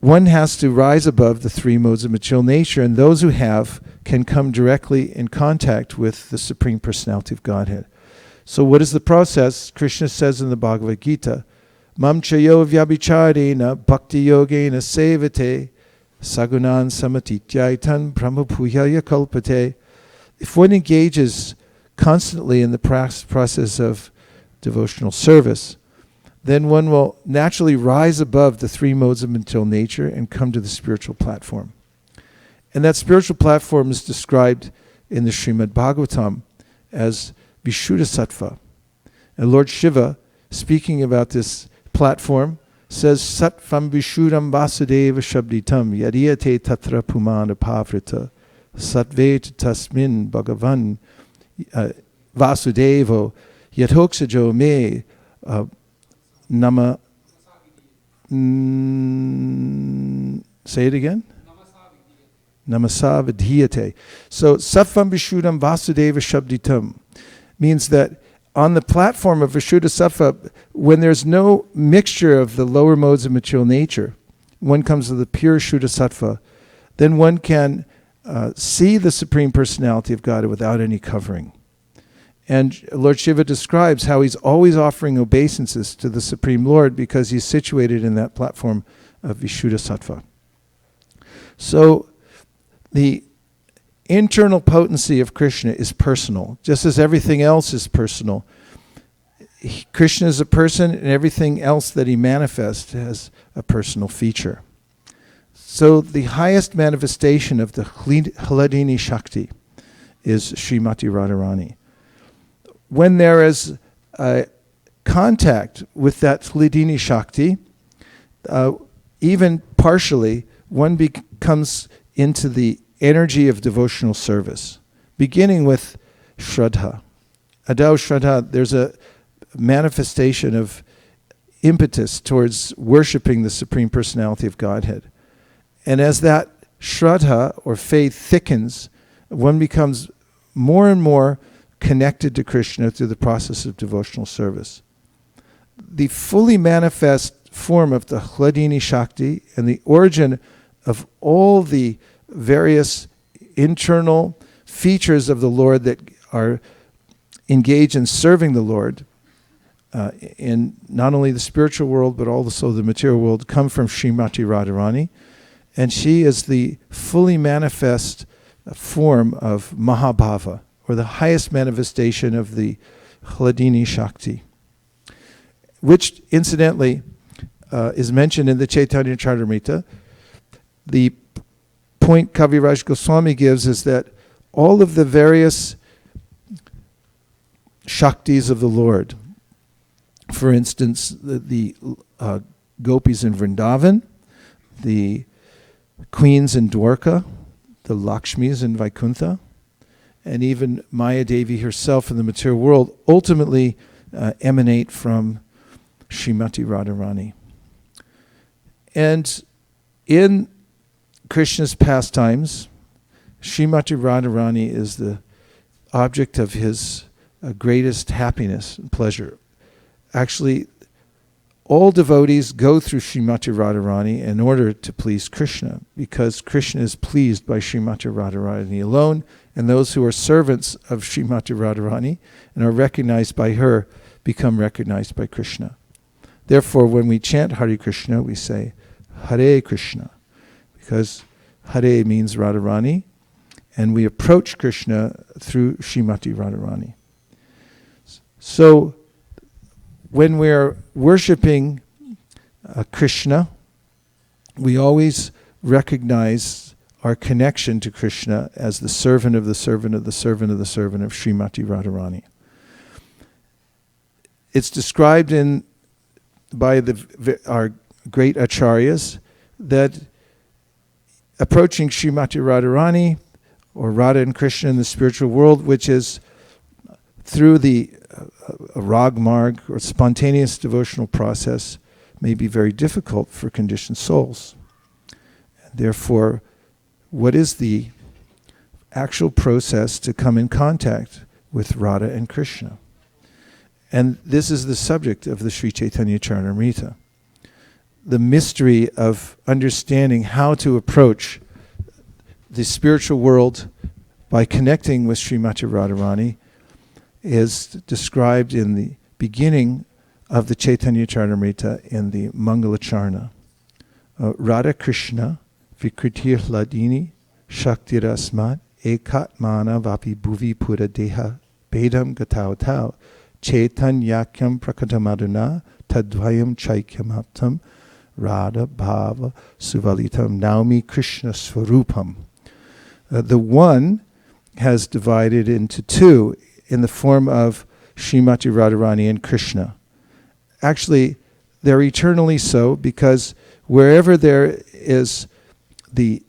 S1: one has to rise above the three modes of material nature, and those who have can come directly in contact with the Supreme Personality of Godhead. So what is the process? Krishna says in the Bhagavad Gita, Mam chayo vyabhicharena bhakti yogena sevate sagunan samatityaitan brahmabhuyaya kalpate. If one engages constantly in the process of devotional service, then one will naturally rise above the three modes of material nature and come to the spiritual platform. And that spiritual platform is described in the Srimad-Bhagavatam as Vishuddha Sattva. And Lord Shiva, speaking about this platform, says, Sattvam Vishuddham Vasudeva Shabditam Yadiyate Tatra Pumana Pavrita Sattvet Tasmin Bhagavan Vasudevo Yatoksajo Me Nama. Say it again. Namasa Vidhiyate. So Sattvam Vishuddham Vasudeva Shabditam means that on the platform of Vishuddha Sattva, when there's no mixture of the lower modes of material nature, one comes to the pure Shuddha Sattva, then one can see the Supreme Personality of God without any covering. And Lord Shiva describes how he's always offering obeisances to the Supreme Lord because he's situated in that platform of Vishuddha Sattva. So the internal potency of Krishna is personal, just as everything else is personal. Krishna is a person, and everything else that he manifests has a personal feature. So the highest manifestation of the Hladini Shakti is Srimati Radharani. When there is contact with that Hladini Shakti, even partially, one comes into the energy of devotional service, beginning with Shraddha. Adao Shraddha, there's a manifestation of impetus towards worshiping the Supreme Personality of Godhead. And as that shraddha, or faith, thickens, one becomes more and more connected to Krishna through the process of devotional service. The fully manifest form of the Hladini Shakti and the origin of all the various internal features of the Lord that are engaged in serving the Lord in not only the spiritual world but also the material world come from Srimati Radharani, and she is the fully manifest form of Mahabhava, or the highest manifestation of the Hladini Shakti, which incidentally is mentioned in the Chaitanya Charitamrita. The point Kaviraj Goswami gives is that all of the various Shaktis of the Lord, for instance, the gopis in Vrindavan, the queens in Dwarka, the Lakshmis in Vaikuntha, and even Maya Devi herself in the material world ultimately emanate from Srimati Radharani. And in Krishna's pastimes, Srimati Radharani is the object of his greatest happiness and pleasure. Actually, all devotees go through Srimati Radharani in order to please Krishna, because Krishna is pleased by Srimati Radharani alone, and those who are servants of Srimati Radharani and are recognized by her become recognized by Krishna. Therefore, when we chant Hare Krishna, we say Hare Krishna, because Hare means Radharani, and we approach Krishna through Srimati Radharani. So, when we're worshipping Krishna, we always recognize our connection to Krishna as the servant of the servant of the servant of the servant of Srimati Radharani. It's described by our great acharyas that approaching Srimati Radharani, or Radha and Krishna in the spiritual world, which is through the rag marg, or spontaneous devotional process, may be very difficult for conditioned souls. Therefore, what is the actual process to come in contact with Radha and Krishna? And this is the subject of the Sri Chaitanya Charitamrita. The mystery of understanding how to approach the spiritual world by connecting with Srimati Radharani is described in the beginning of the Chaitanya Charitamrita in the Mangalacharna. Radha Krishna Vikritir Hladini Shaktirasmat Ekatmana Vapi Bhuvi Pura Deha Bedam Gatau Tau Chaitanyakyam Prakatamaduna Tadvayam Chaikyamaptam Radha Bhava Suvalitam Naumi Krishna Swarupam. The one has divided into two in the form of Srimati Radharani and Krishna. Actually, they're eternally so, because wherever there is the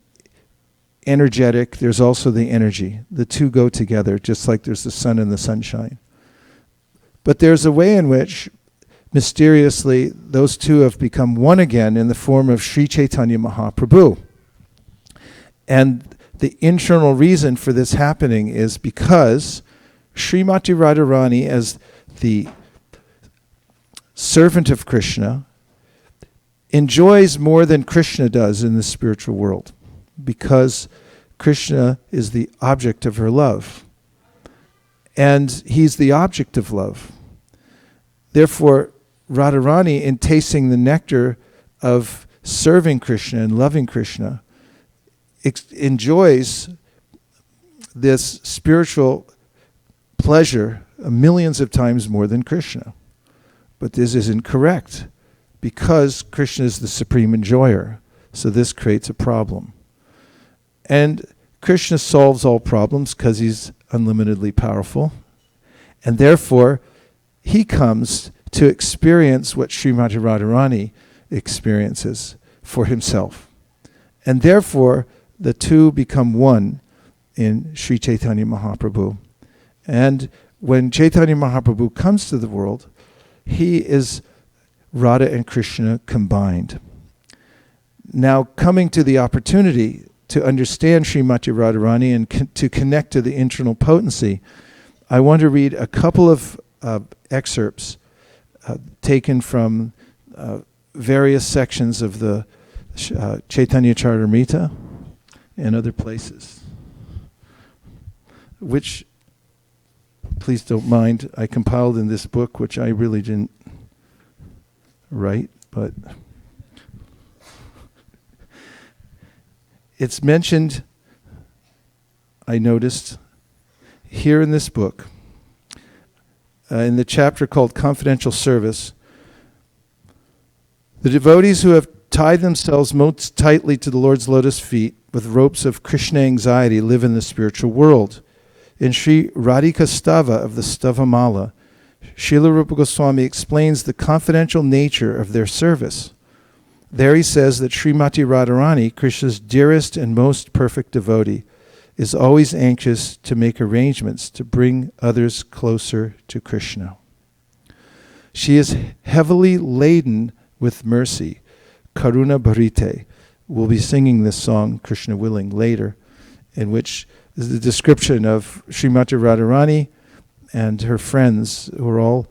S1: energetic, there's also the energy. The two go together, just like there's the sun and the sunshine. But there's a way in which, mysteriously, those two have become one again in the form of Sri Chaitanya Mahaprabhu. And the internal reason for this happening is because Srimati Radharani, as the servant of Krishna, enjoys more than Krishna does in the spiritual world, because Krishna is the object of her love, and he's the object of love. Therefore, Radharani, in tasting the nectar of serving Krishna and loving Krishna, enjoys this spiritual pleasure millions of times more than Krishna. But this is incorrect, because Krishna is the supreme enjoyer. So this creates a problem. And Krishna solves all problems because he's unlimitedly powerful. And therefore, he comes to experience what Srimati Radharani experiences for himself. And therefore, the two become one in Sri Chaitanya Mahaprabhu. And when Chaitanya Mahaprabhu comes to the world, he is Radha and Krishna combined. Now, coming to the opportunity to understand Srimati Radharani and to connect to the internal potency, I want to read a couple of excerpts taken from various sections of the Chaitanya Charitamrita and other places, which, please don't mind, I compiled in this book, which I really didn't write, but it's mentioned, I noticed, here in this book, in the chapter called Confidential Service. The devotees who have tied themselves most tightly to the Lord's lotus feet with ropes of Krishna anxiety live in the spiritual world. In Sri Radhika Stava of the Stavamala, Srila Rupa Goswami explains the confidential nature of their service. There he says that Srimati Radharani, Krishna's dearest and most perfect devotee, is always anxious to make arrangements to bring others closer to Krishna. She is heavily laden with mercy, Karuna Bharite. We'll be singing this song, Krishna willing, later, in which is the description of Srimati Radharani and her friends, who are all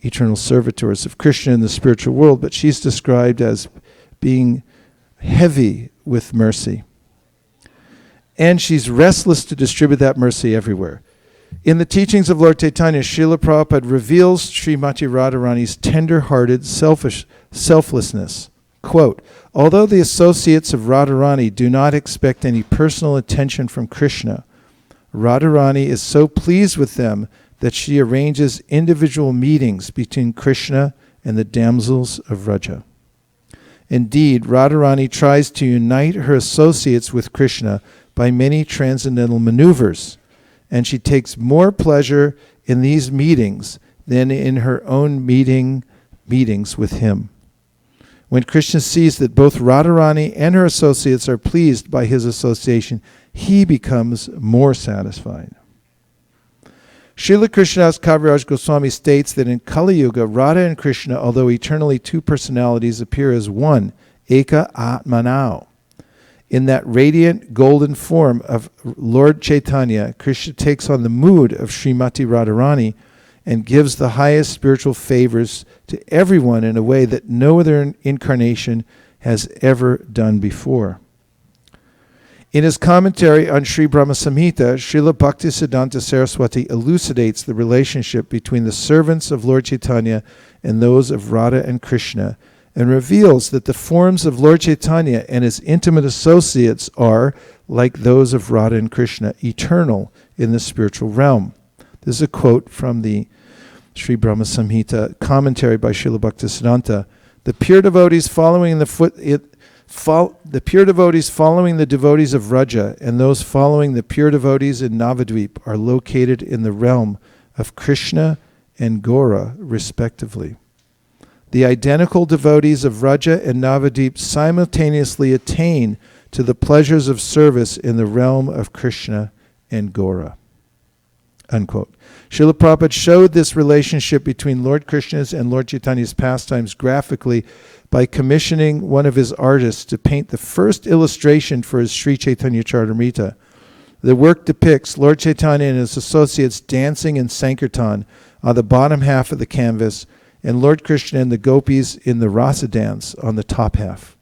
S1: eternal servitors of Krishna in the spiritual world, but she's described as being heavy with mercy. And she's restless to distribute that mercy everywhere. In the teachings of Lord Chaitanya, Srila Prabhupada reveals Srimati Radharani's tender-hearted selflessness. Quote, although the associates of Radharani do not expect any personal attention from Krishna, Radharani is so pleased with them that she arranges individual meetings between Krishna and the damsels of Vraja. Indeed, Radharani tries to unite her associates with Krishna by many transcendental maneuvers, and she takes more pleasure in these meetings than in her own meetings with him. When Krishna sees that both Radharani and her associates are pleased by his association, he becomes more satisfied. Srila Krishnadas Kaviraj Goswami states that in Kali Yuga, Radha and Krishna, although eternally two personalities, appear as one, Eka Atmanao. In that radiant golden form of Lord Chaitanya, Krishna takes on the mood of Srimati Radharani and gives the highest spiritual favors to everyone in a way that no other incarnation has ever done before. In his commentary on Sri Brahma Samhita, Srila Bhaktisiddhanta Saraswati elucidates the relationship between the servants of Lord Chaitanya and those of Radha and Krishna, and reveals that the forms of Lord Chaitanya and his intimate associates are, like those of Radha and Krishna, eternal in the spiritual realm. This is a quote from the Sri Brahma Samhita commentary by Srila Bhaktisiddhanta. The pure devotees following the devotees of Vraja and those following the pure devotees in Navadvip are located in the realm of Krishna and Gora, respectively. The identical devotees of Vraja and Navadvip simultaneously attain to the pleasures of service in the realm of Krishna and Gora. Unquote. Srila Prabhupada showed this relationship between Lord Krishna's and Lord Chaitanya's pastimes graphically by commissioning one of his artists to paint the first illustration for his Sri Chaitanya Charitamrita. The work depicts Lord Chaitanya and his associates dancing in Sankirtan on the bottom half of the canvas, and Lord Krishna and the gopis in the rasa dance on the top half.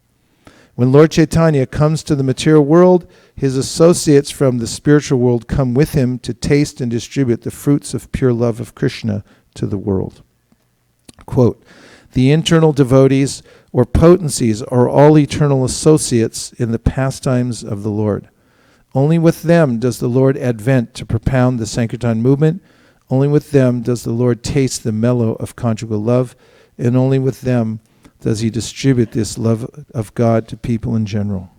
S1: When Lord Chaitanya comes to the material world, his associates from the spiritual world come with him to taste and distribute the fruits of pure love of Krishna to the world. Quote, the internal devotees or potencies are all eternal associates in the pastimes of the Lord. Only with them does the Lord advent to propound the Sankirtan movement. Only with them does the Lord taste the mellow of conjugal love, and only with them does he distribute this love of God to people in general.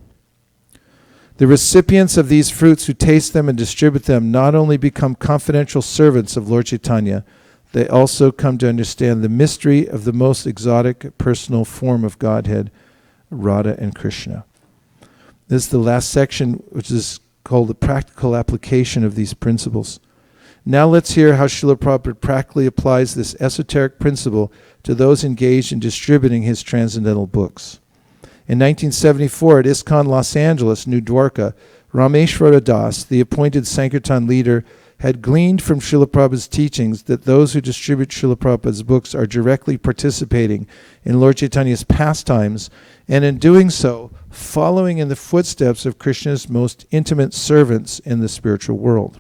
S1: The recipients of these fruits who taste them and distribute them not only become confidential servants of Lord Chaitanya, they also come to understand the mystery of the most exotic personal form of Godhead, Radha and Krishna. This is the last section, which is called the practical application of these principles. Now let's hear how Srila Prabhupada practically applies this esoteric principle to those engaged in distributing his transcendental books. In 1974 at ISKCON Los Angeles, New Dwarka, Rameshwara Das, the appointed Sankirtan leader, had gleaned from Srila Prabhupada's teachings that those who distribute Srila Prabhupada's books are directly participating in Lord Chaitanya's pastimes, and in doing so, following in the footsteps of Krishna's most intimate servants in the spiritual world.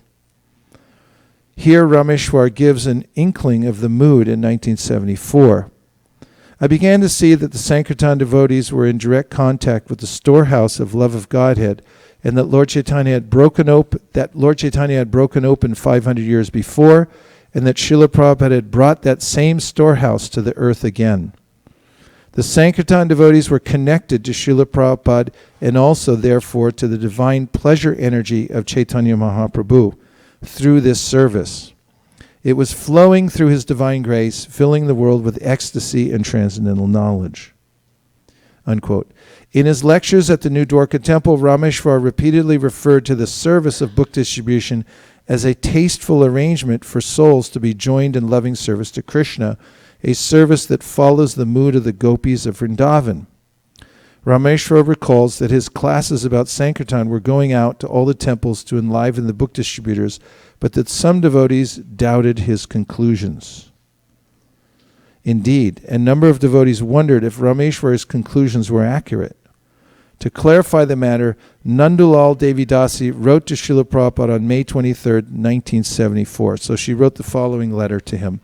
S1: Here Rameshwar gives an inkling of the mood in 1974. I began to see that the Sankirtan devotees were in direct contact with the storehouse of love of Godhead, and that Lord Chaitanya had broken open 500 years before, and that Srila Prabhupada had brought that same storehouse to the earth again. The Sankirtan devotees were connected to Srila Prabhupada and also, therefore, to the divine pleasure energy of Chaitanya Mahaprabhu through this service. It was flowing through his divine grace, filling the world with ecstasy and transcendental knowledge. Unquote. In his lectures at the New Dwarka Temple, Rameshwar repeatedly referred to the service of book distribution as a tasteful arrangement for souls to be joined in loving service to Krishna, a service that follows the mood of the gopis of Vrindavan. Rameshwar recalls that his classes about Sankirtan were going out to all the temples to enliven the book distributors, but that some devotees doubted his conclusions. Indeed, a number of devotees wondered if Rameshwar's conclusions were accurate. To clarify the matter, Nandulal Devidasi wrote to Srila Prabhupada on May 23, 1974. So she wrote the following letter to him,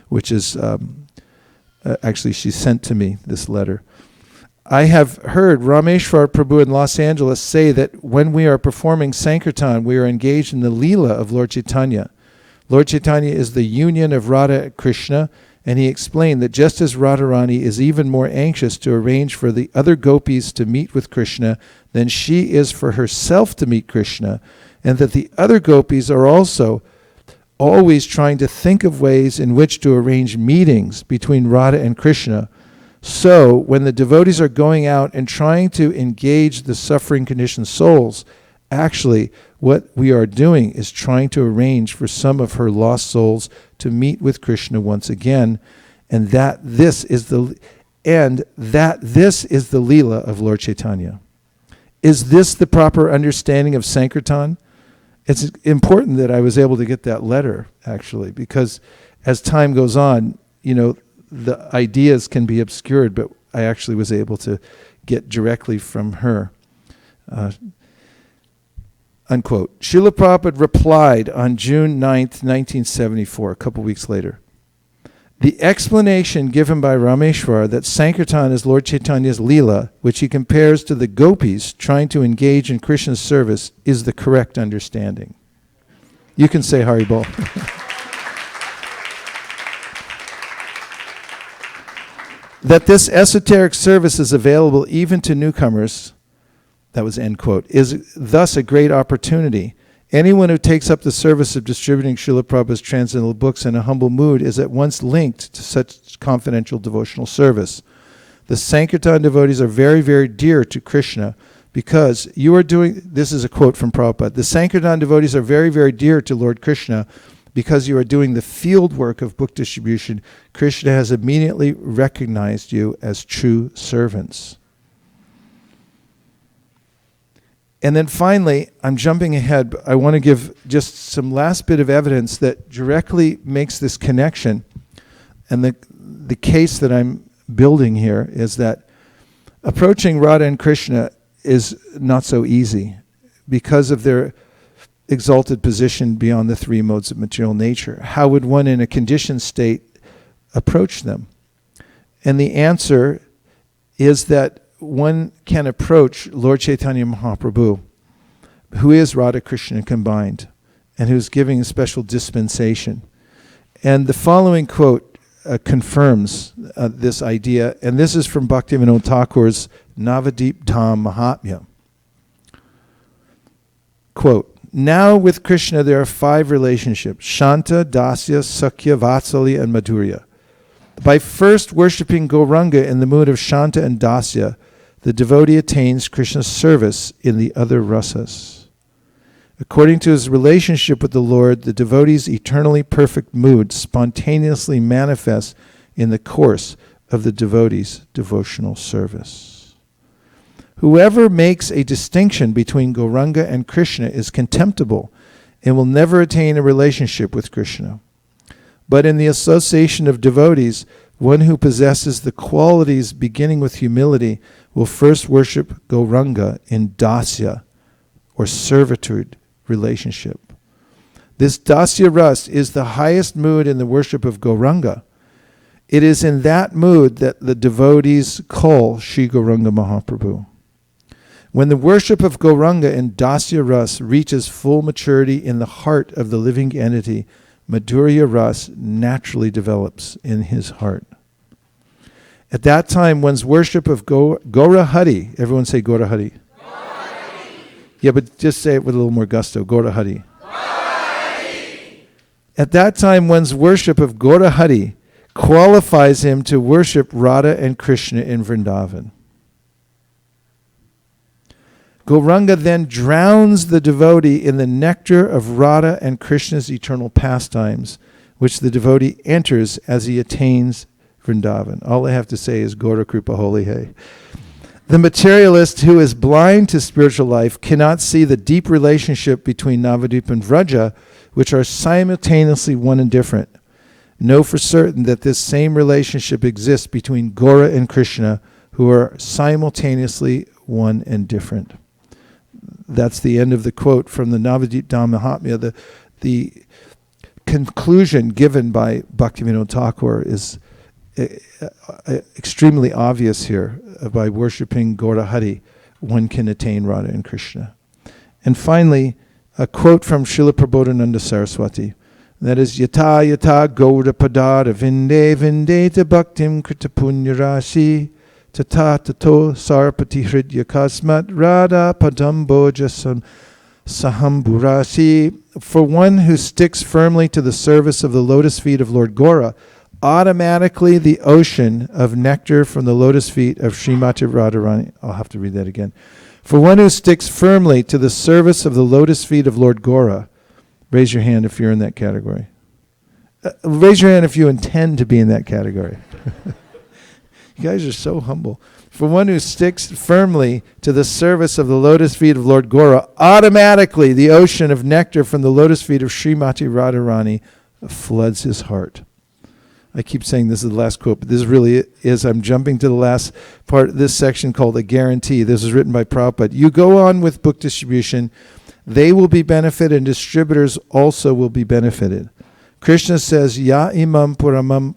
S1: which is, actually she sent to me this letter. I have heard Rameshwar Prabhu in Los Angeles say that when we are performing Sankirtan, we are engaged in the Leela of Lord Chaitanya. Lord Chaitanya is the union of Radha and Krishna, and he explained that just as Radharani is even more anxious to arrange for the other gopis to meet with Krishna than she is for herself to meet Krishna, and that the other gopis are also always trying to think of ways in which to arrange meetings between Radha and Krishna, so when the devotees are going out and trying to engage the suffering conditioned souls, actually what we are doing is trying to arrange for some of her lost souls to meet with Krishna once again, and that this is the Leela of Lord Chaitanya. Is this the proper understanding of Sankirtan? It's important that I was able to get that letter, actually, because as time goes on, the ideas can be obscured, but I actually was able to get directly from her. Unquote. Srila Prabhupada replied on June 9th, 1974, a couple weeks later. The explanation given by Rameshwar that Sankirtan is Lord Chaitanya's Leela, which he compares to the gopis trying to engage in Krishna's service, is the correct understanding. You can say Haribol. That this esoteric service is available even to newcomers, that was end quote, is thus a great opportunity. Anyone who takes up the service of distributing Srila Prabhupada's transcendental books in a humble mood is at once linked to such confidential devotional service. The Sankirtan devotees are very, very dear to Krishna because you are doing, this is a quote from Prabhupada, the Sankirtan devotees are very, very dear to Lord Krishna because you are doing the field work of book distribution. Krishna has immediately recognized you as true servants. And then finally, I'm jumping ahead, but I want to give just some last bit of evidence that directly makes this connection. And the case that I'm building here is that approaching Radha and Krishna is not so easy because of their exalted position beyond the three modes of material nature. How would one in a conditioned state approach them? And the answer is that one can approach Lord Chaitanya Mahaprabhu, who is Radha Krishna combined, and who's giving a special dispensation. And the following quote confirms this idea, and this is from Bhaktivinoda Thakur's Navadip Dham Mahatmya. Quote, now with Krishna there are 5 relationships, Shanta, Dasya, Sakhya, Vatsalya, and Madhurya. By first worshipping Gauranga in the mood of Shanta and Dasya, the devotee attains Krishna's service in the other rasas. According to his relationship with the Lord, the devotee's eternally perfect mood spontaneously manifests in the course of the devotee's devotional service. Whoever makes a distinction between Gauranga and Krishna is contemptible and will never attain a relationship with Krishna. But in the association of devotees, one who possesses the qualities beginning with humility will first worship Gauranga in dasya, or servitude relationship. This dasya ras is the highest mood in the worship of Gauranga. It is in that mood that the devotees call Shri Gauranga Mahaprabhu. When the worship of Gauranga in dasya ras reaches full maturity in the heart of the living entity, Madhurya ras naturally develops in his heart. At that time, one's worship of Gaura Hari, everyone say Gaura Hari. Yeah, but just say it with a little more gusto. Gaura Hari. At that time, one's worship of Gaura Hari qualifies him to worship Radha and Krishna in Vrindavan. Gauranga then drowns the devotee in the nectar of Radha and Krishna's eternal pastimes, which the devotee enters as he attains Vrindavan. All I have to say is Gaura Kripa Holi Hai. The materialist who is blind to spiritual life cannot see the deep relationship between Navadvip and Vraja, which are simultaneously one and different. Know for certain that this same relationship exists between Gaura and Krishna, who are simultaneously one and different. That's the end of the quote from the Navadvip Mahatmya. The conclusion given by Bhaktivinoda Thakur is extremely obvious here. By worshipping Gaura Hari, one can attain Radha and Krishna. And finally, a quote from Srila Prabodhananda Saraswati. That is, Yata yata Gaura padara vinde vindeta bhaktim krita punya rashi tata tato sarpati hridya kasmat radha padam bhoja sahamburasi. For one who sticks firmly to the service of the lotus feet of Lord Gaura, automatically the ocean of nectar from the lotus feet of Srimati Radharani. I'll have to read that again. For one who sticks firmly to the service of the lotus feet of Lord Gaura, raise your hand if you're in that category. Raise your hand if you intend to be in that category. You guys are so humble. For one who sticks firmly to the service of the lotus feet of Lord Gaura, automatically the ocean of nectar from the lotus feet of Srimati Radharani floods his heart. I keep saying this is the last quote, but this really is. I'm jumping to the last part of this section called a guarantee. This was written by Prabhupada. You go on with book distribution. They will be benefited and distributors also will be benefited. Krishna says, Ya imam paramam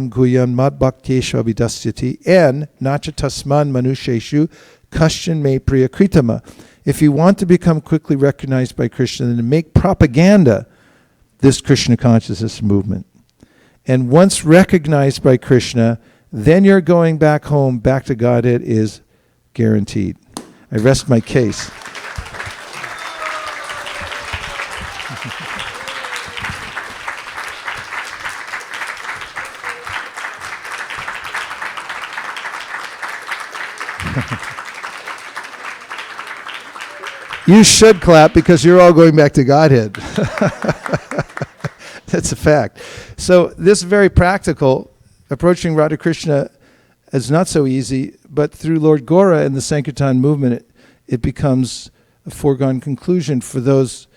S1: guyan mad bhaktesha vidasyati and nacha tasman manusheshu kashyan me priya kritama. If you want to become quickly recognized by Krishna, then make propaganda this Krishna consciousness movement. And once recognized by Krishna, then you're going back home, back to Godhead is guaranteed. I rest my case. You should clap because you're all going back to Godhead. That's a fact. So this is very practical. Approaching Radha Krishna is not so easy, but through Lord Gaura and the Sankirtan movement, it becomes a foregone conclusion for those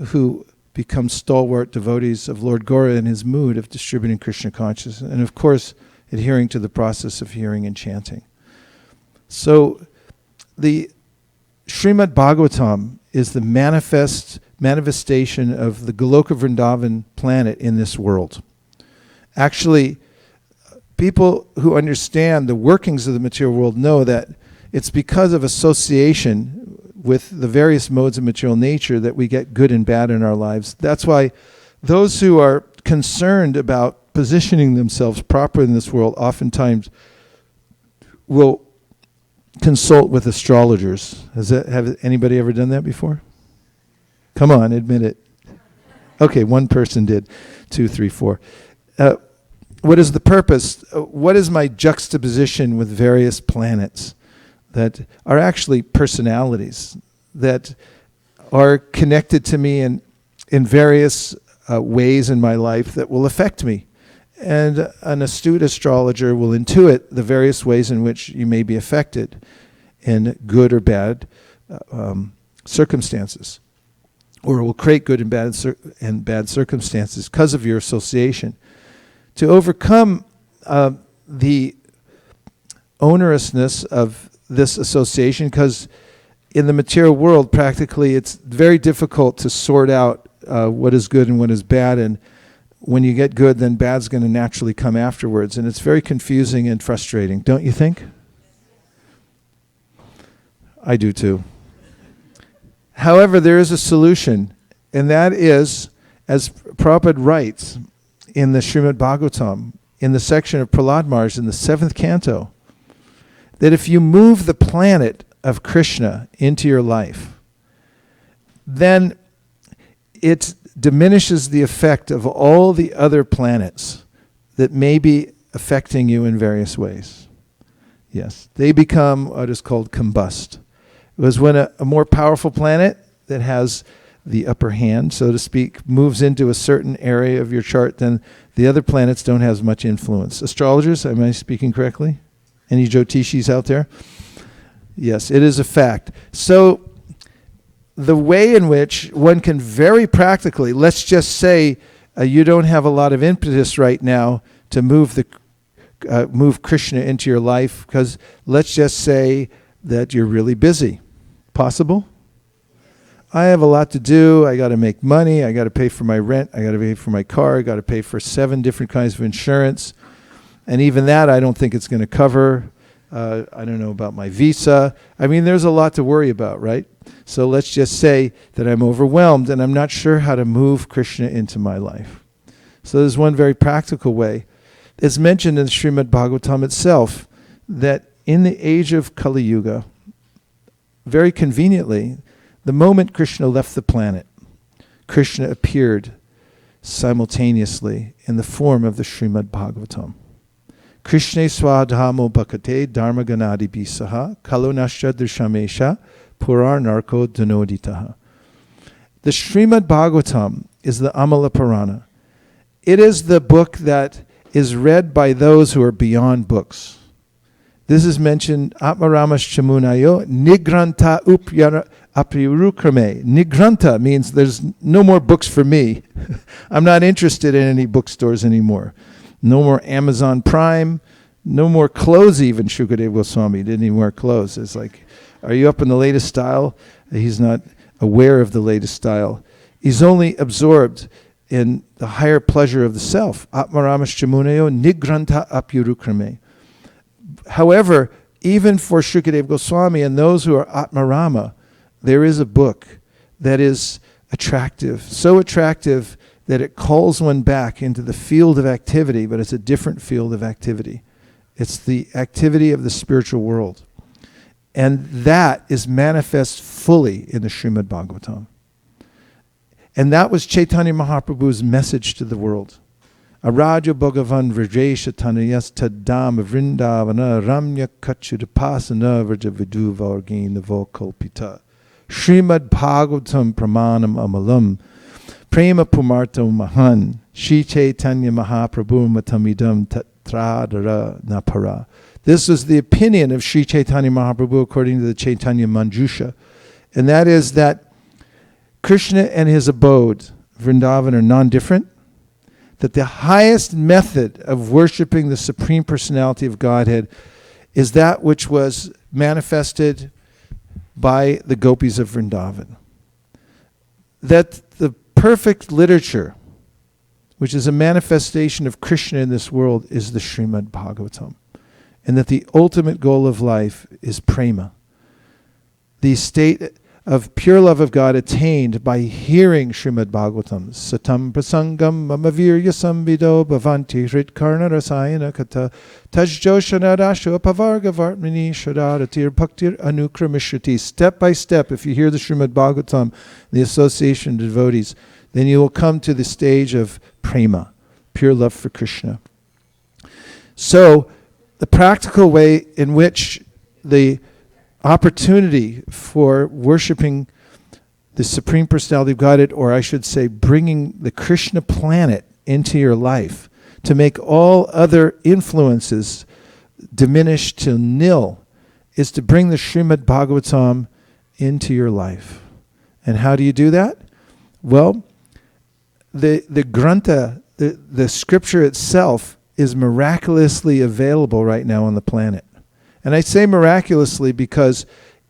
S1: who become stalwart devotees of Lord Gaura in his mood of distributing Krishna consciousness, and of course, adhering to the process of hearing and chanting. So the Srimad-Bhagavatam is the manifestation of the Goloka Vrindavan planet in this world. Actually, people who understand the workings of the material world know that it's because of association with the various modes of material nature that we get good and bad in our lives. That's why those who are concerned about positioning themselves properly in this world oftentimes will consult with astrologers. Have anybody ever done that before? Come on, admit it. Okay, one person did. 2, 3, 4. What is the purpose? What is my juxtaposition with various planets that are actually personalities that are connected to me in various ways in my life that will affect me. And an astute astrologer will intuit the various ways in which you may be affected in good or bad circumstances, or it will create good and bad circumstances because of your association. To overcome the onerousness of this association, because in the material world, practically, it's very difficult to sort out what is good and what is bad, and when you get good, then bad's going to naturally come afterwards, and it's very confusing and frustrating, don't you think? I do too. However, there is a solution, and that is, as Prabhupada writes in the Srimad-Bhagavatam, in the section of Prahlad Maharaj in the 7th canto, that if you move the planet of Krishna into your life, then it diminishes the effect of all the other planets that may be affecting you in various ways. Yes, they become what is called combust. It was when a more powerful planet that has the upper hand, so to speak, moves into a certain area of your chart, then the other planets don't have as much influence. Astrologers, am I speaking correctly? Any Jyotishis out there? Yes, it is a fact. So the way in which one can very practically, let's just say you don't have a lot of impetus right now to move Krishna into your life, because let's just say that you're really busy. Possible? I have a lot to do. I got to make money. I got to pay for my rent. I got to pay for my car. I got to pay for 7 different kinds of insurance. And even that, I don't think it's going to cover. I don't know about my visa. I mean, there's a lot to worry about, right? So let's just say that I'm overwhelmed and I'm not sure how to move Krishna into my life. So there's one very practical way. It's mentioned in the Srimad-Bhagavatam itself that in the age of Kali Yuga, very conveniently, the moment Krishna left the planet, Krishna appeared simultaneously in the form of the Srimad-Bhagavatam. Krishna swadhamo bhakate dharma ganadi bisaha kalonascha drishamesha purar narko dhanoditaha. The Srimad-Bhagavatam is the Amala Purana. It is the book that is read by those who are beyond books. This is mentioned, Atmaramash Chamunayo, Nigranta Apirukrame. Nigranta means there's no more books for me. I'm not interested in any bookstores anymore. No more Amazon Prime, no more clothes even. Shukadeva Goswami didn't even wear clothes. It's like, are you up in the latest style? He's not aware of the latest style. He's only absorbed in the higher pleasure of the self. Atmaramash Chamunayo, Nigranta Apirukrame. However, even for Shukadeva Goswami and those who are Atmarama, there is a book that is attractive, so attractive that it calls one back into the field of activity, but it's a different field of activity. It's the activity of the spiritual world. And that is manifest fully in the Srimad-Bhagavatam. And that was Chaitanya Mahaprabhu's message to the world. Araja Bhagavan Vrajesha Tanayas Tadam Vrindavana Ramya Kachudapasana Vraja Viduva Orgain Navokalpita Srimad Bhagavatam Pramanam Amalam Prema Pumarto Mahan Shri Chaitanya Mahaprabhu Matamidam Tatradara Napara. This was the opinion of Sri Chaitanya Mahaprabhu according to the Chaitanya Manjusha. And that is that Krishna and his abode, Vrindavan, are non-different. That the highest method of worshiping the Supreme Personality of Godhead is that which was manifested by the gopis of Vrindavan. That the perfect literature, which is a manifestation of Krishna in this world, is the Srimad-Bhagavatam. And that the ultimate goal of life is prema. The state of pure love of God attained by hearing Srimad-Bhagavatam. Satam prasangam mamavirya samvido bhavanti hritkarna rasayana kata tajjo shanadasho pavarga vartmini shadaratir bhaktir anukramishati. Step by step, if you hear the Srimad-Bhagavatam, the association of devotees, then you will come to the stage of prema, pure love for Krishna. So, the practical way in which the opportunity for worshiping the Supreme Personality of Godhead, or I should say bringing the Krishna planet into your life to make all other influences diminish to nil, is to bring the Srimad-Bhagavatam into your life. And how do you do that? Well, the grantha, the scripture itself, is miraculously available right now on the planet. And I say miraculously because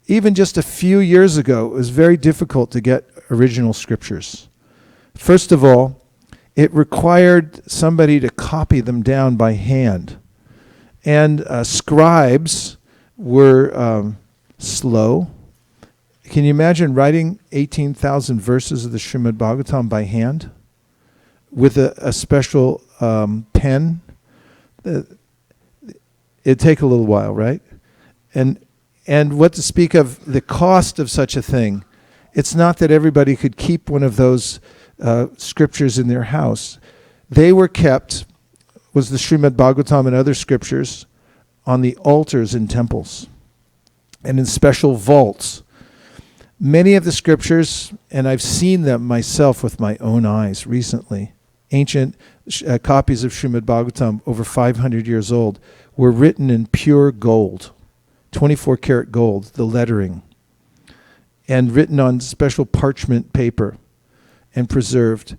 S1: even just a few years ago, it was very difficult to get original scriptures. First of all, it required somebody to copy them down by hand. And scribes were slow. Can you imagine writing 18,000 verses of the Srimad-Bhagavatam by hand with a special pen? It'd take a little while, right? And what to speak of the cost of such a thing. It's not that everybody could keep one of those scriptures in their house. They were kept, was the Srimad-Bhagavatam and other scriptures, on the altars in temples and in special vaults. Many of the scriptures, and I've seen them myself with my own eyes recently, ancient copies of Srimad-Bhagavatam, over 500 years old, were written in pure gold, 24 karat gold, the lettering, and written on special parchment paper and preserved.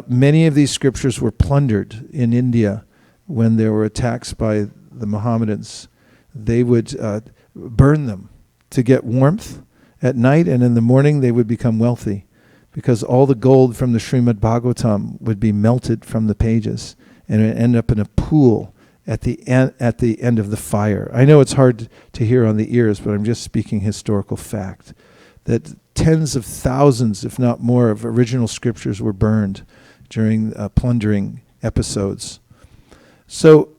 S1: Many of these scriptures were plundered in India when there were attacks by the Mohammedans. They would burn them to get warmth at night, and in the morning they would become wealthy because all the gold from the Srimad-Bhagavatam would be melted from the pages and it would end up in a pool at the end of the fire. I know it's hard to hear on the ears, but I'm just speaking historical fact, that tens of thousands, if not more, of original scriptures were burned during plundering episodes. So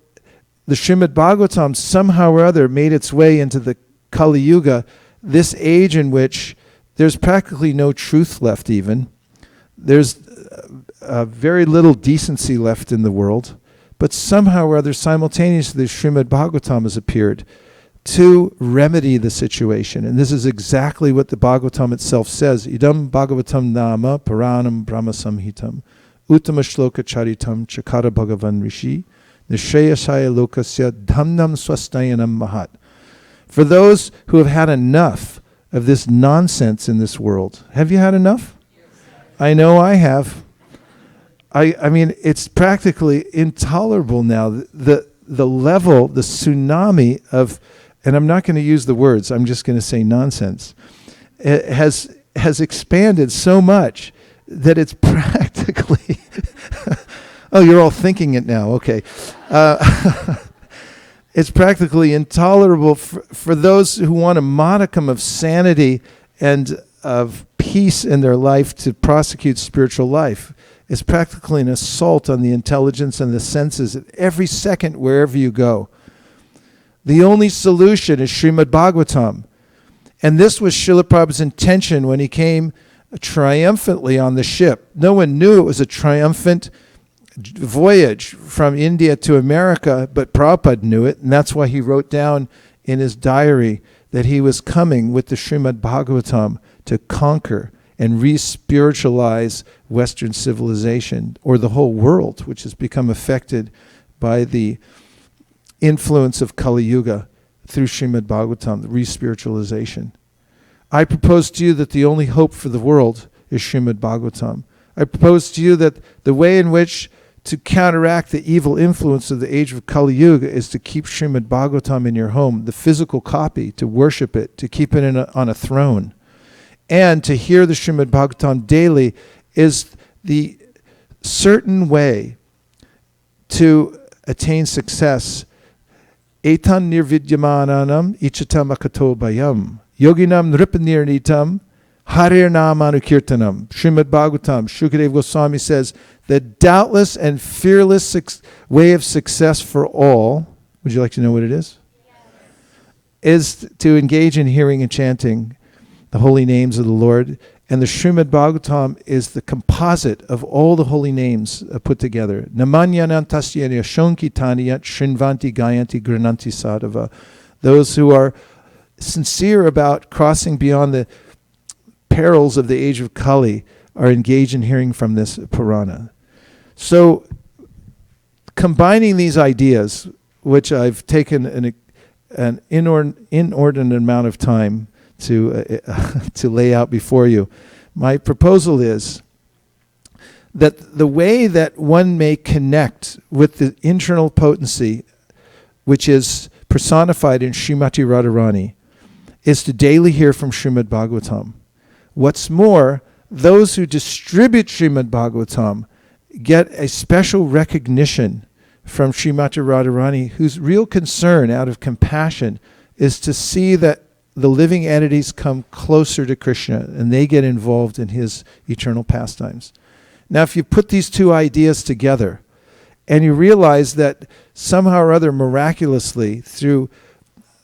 S1: the Srimad-Bhagavatam somehow or other made its way into the Kali Yuga, this age in which there's practically no truth left even. There's very little decency left in the world. But somehow or other, simultaneously, the Srimad-Bhagavatam has appeared to remedy the situation. And this is exactly what the Bhagavatam itself says. Idam Bhagavatam nama Puranam Brahma Samhitam Uttama Shloka Charitam Chakara Bhagavan Rishi Nishayasaya Lokasya Dhamnam Swastayanam Mahat. For those who have had enough of this nonsense in this world. Have you had enough? Yes. I know I have. I mean, it's practically intolerable now. The level, the tsunami of, and I'm not going to use the words, I'm just going to say nonsense, it has expanded so much that it's practically, oh, you're all thinking it now, okay. It's practically intolerable for those who want a modicum of sanity and of peace in their life to prosecute spiritual life. It's practically an assault on the intelligence and the senses at every second wherever you go. The only solution is Srimad-Bhagavatam. And this was Srila Prabhupada's intention when he came triumphantly on the ship. No one knew it was a triumphant voyage from India to America, but Prabhupada knew it, and that's why he wrote down in his diary that he was coming with the Srimad-Bhagavatam to conquer and re-spiritualize Western civilization, or the whole world, which has become affected by the influence of Kali Yuga through Srimad-Bhagavatam, the re-spiritualization. I propose to you that the only hope for the world is Srimad-Bhagavatam. I propose to you that the way in which to counteract the evil influence of the age of Kali Yuga is to keep Srimad-Bhagavatam in your home, the physical copy, to worship it, to keep it on a throne. And to hear the Srimad-Bhagavatam daily is the certain way to attain success. Etan nirvidyamananam ichatam akato bayam. Yoginam nripanirnitam harir namanu kirtanam. Srimad-Bhagavatam, Shukadeva Goswami says, the doubtless and fearless way of success for all, would you like to know what it is? Yes. Is to engage in hearing and chanting the holy names of the Lord. And the Srimad-Bhagavatam is the composite of all the holy names put together. Namanyanantasyanya shonkitanyat shrinvanti gayanti grananti sadhava. Those who are sincere about crossing beyond perils of the age of Kali are engaged in hearing from this Purana. So, combining these ideas, which I've taken an inordinate amount of time to lay out before you, my proposal is that the way that one may connect with the internal potency, which is personified in Srimati Radharani, is to daily hear from Srimad-Bhagavatam. What's more, those who distribute Srimad-Bhagavatam get a special recognition from Srimati Radharani, whose real concern out of compassion is to see that the living entities come closer to Krishna and they get involved in his eternal pastimes. Now, if you put these two ideas together and you realize that somehow or other miraculously through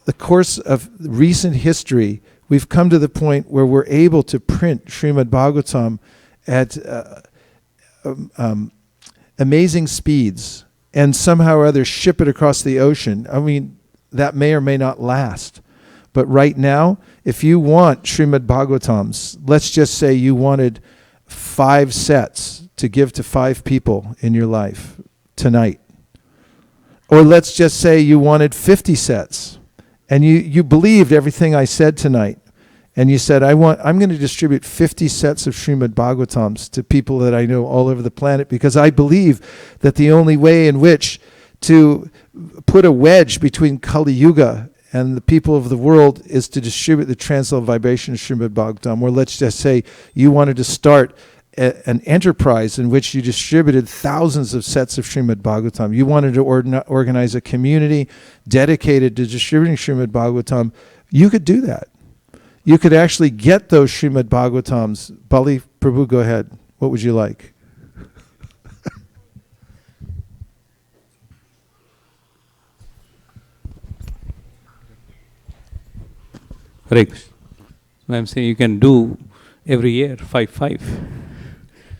S1: the course of recent history, we've come to the point where we're able to print Srimad-Bhagavatam at amazing speeds and somehow or other ship it across the ocean. I mean, that may or may not last. But right now, if you want Srimad-Bhagavatams, let's just say you wanted 5 sets to give to 5 people in your life tonight. Or let's just say you wanted 50 sets and you believed everything I said tonight. And you said, I'm going to distribute 50 sets of Srimad-Bhagavatams to people that I know all over the planet because I believe that the only way in which to put a wedge between Kali Yuga and the people of the world is to distribute the transcendental vibration of Srimad-Bhagavatam. Or let's just say you wanted to start an enterprise in which you distributed thousands of sets of Srimad-Bhagavatam. You wanted to organize a community dedicated to distributing Srimad-Bhagavatam. You could do that. You could actually get those Srimad-Bhagavatams. Bali Prabhu, go ahead. What would you like?
S3: Hare Krishna. I'm saying you can do every year 5-5,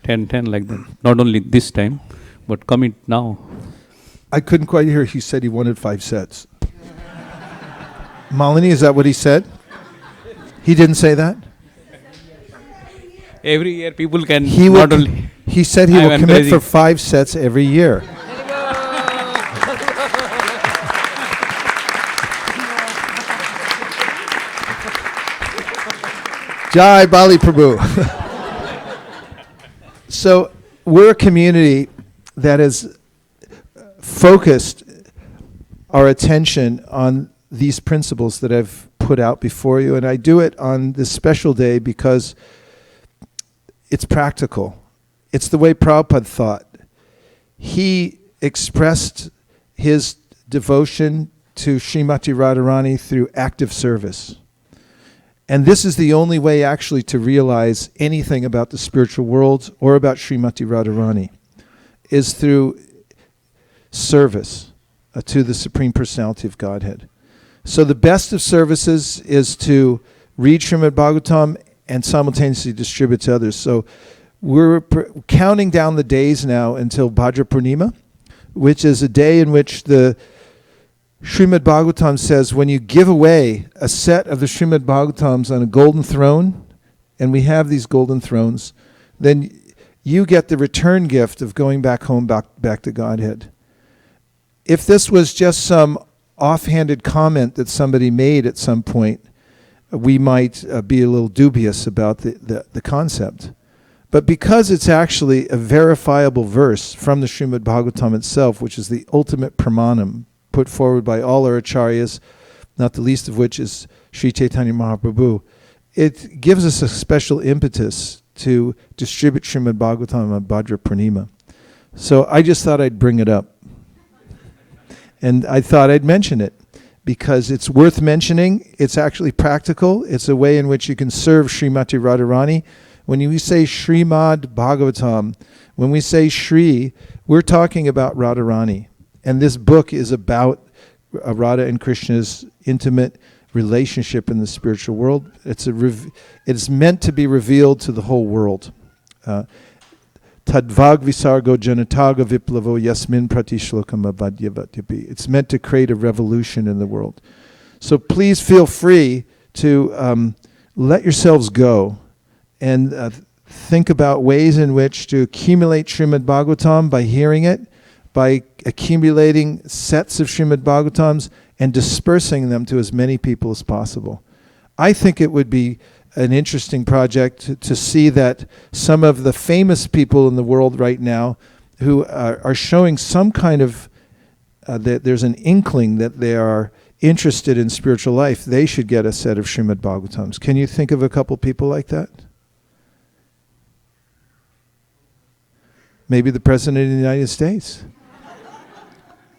S3: 10-10 like that. Not only this time, but commit now.
S1: I couldn't quite hear. He said he wanted 5 sets. Malini, is that what he said? He didn't say that?
S3: Every year people can
S1: He said he will commit for 5 sets every year. Jai Bali Prabhu. So we're a community that has focused our attention on these principles that I've put out before you, and I do it on this special day because it's practical. It's the way Prabhupada thought. He expressed his devotion to Srimati Radharani through active service. And this is the only way actually to realize anything about the spiritual world or about Srimati Radharani, is through service to the Supreme Personality of Godhead. So the best of services is to read Srimad-Bhagavatam and simultaneously distribute to others. So we're counting down the days now until Bhadra Purnima, which is a day in which the Srimad-Bhagavatam says when you give away a set of the Srimad-Bhagavatams on a golden throne, and we have these golden thrones, then you get the return gift of going back home, back to Godhead. If this was just some offhanded comment that somebody made at some point, we might be a little dubious about the concept. But because it's actually a verifiable verse from the Srimad-Bhagavatam itself, which is the ultimate pramanam put forward by all our acharyas, not the least of which is Sri Chaitanya Mahaprabhu, it gives us a special impetus to distribute Srimad-Bhagavatam on Bhadra Purnima. So I just thought I'd bring it up. And I thought I'd mention it because it's worth mentioning. It's actually practical. It's a way in which you can serve Srimati Radharani. When we say Srimad-Bhagavatam, when we say Shri, we're talking about Radharani. And this book is about Radha and Krishna's intimate relationship in the spiritual world. It's meant to be revealed to the whole world. Tadvag visargo janataga viplavo yasmin pratishlokam avadyavadyapi. It's meant to create a revolution in the world. So please feel free to let yourselves go and think about ways in which to accumulate Srimad-Bhagavatam by hearing it, by accumulating sets of Srimad-Bhagavatams and dispersing them to as many people as possible. I think it would be an interesting project to see that some of the famous people in the world right now who are showing some kind of, that there's an inkling that they are interested in spiritual life, they should get a set of Srimad-Bhagavatams. Can you think of a couple people like that? Maybe the President of the United States.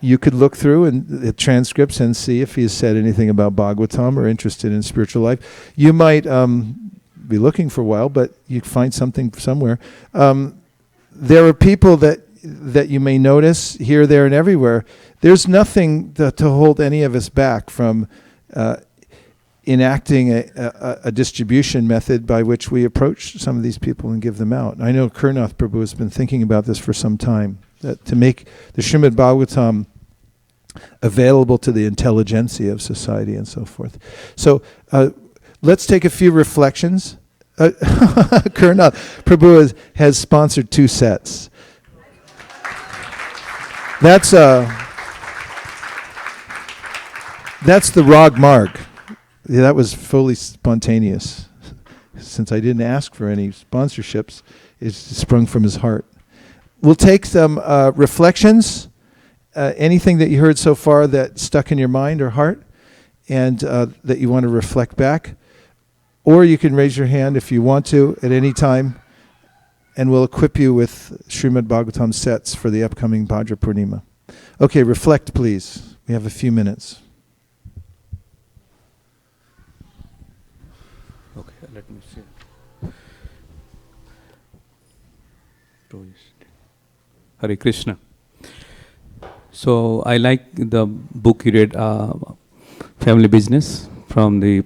S1: You could look through the transcripts and see if he has said anything about Bhagavatam or interested in spiritual life. You might be looking for a while, but you'd find something somewhere. There are people that you may notice here, there, and everywhere. There's nothing to hold any of us back from enacting a distribution method by which we approach some of these people and give them out. I know Kurnath Prabhu has been thinking about this for some time, that to make the Srimad-Bhagavatam available to the intelligentsia of society and so forth. So let's take a few reflections. Kurnath Prabhu has sponsored 2 sets. That's the Rag Marg. Yeah, that was fully spontaneous. Since I didn't ask for any sponsorships, it's sprung from his heart. We'll take some reflections, anything that you heard so far that stuck in your mind or heart, and that you want to reflect back. Or you can raise your hand if you want to at any time, and we'll equip you with Srimad-Bhagavatam sets for the upcoming Bhadra Purnima. Okay, reflect please. We have a few minutes.
S3: Okay, let me see. Hare Krishna. So I like the book you read, Family Business, from the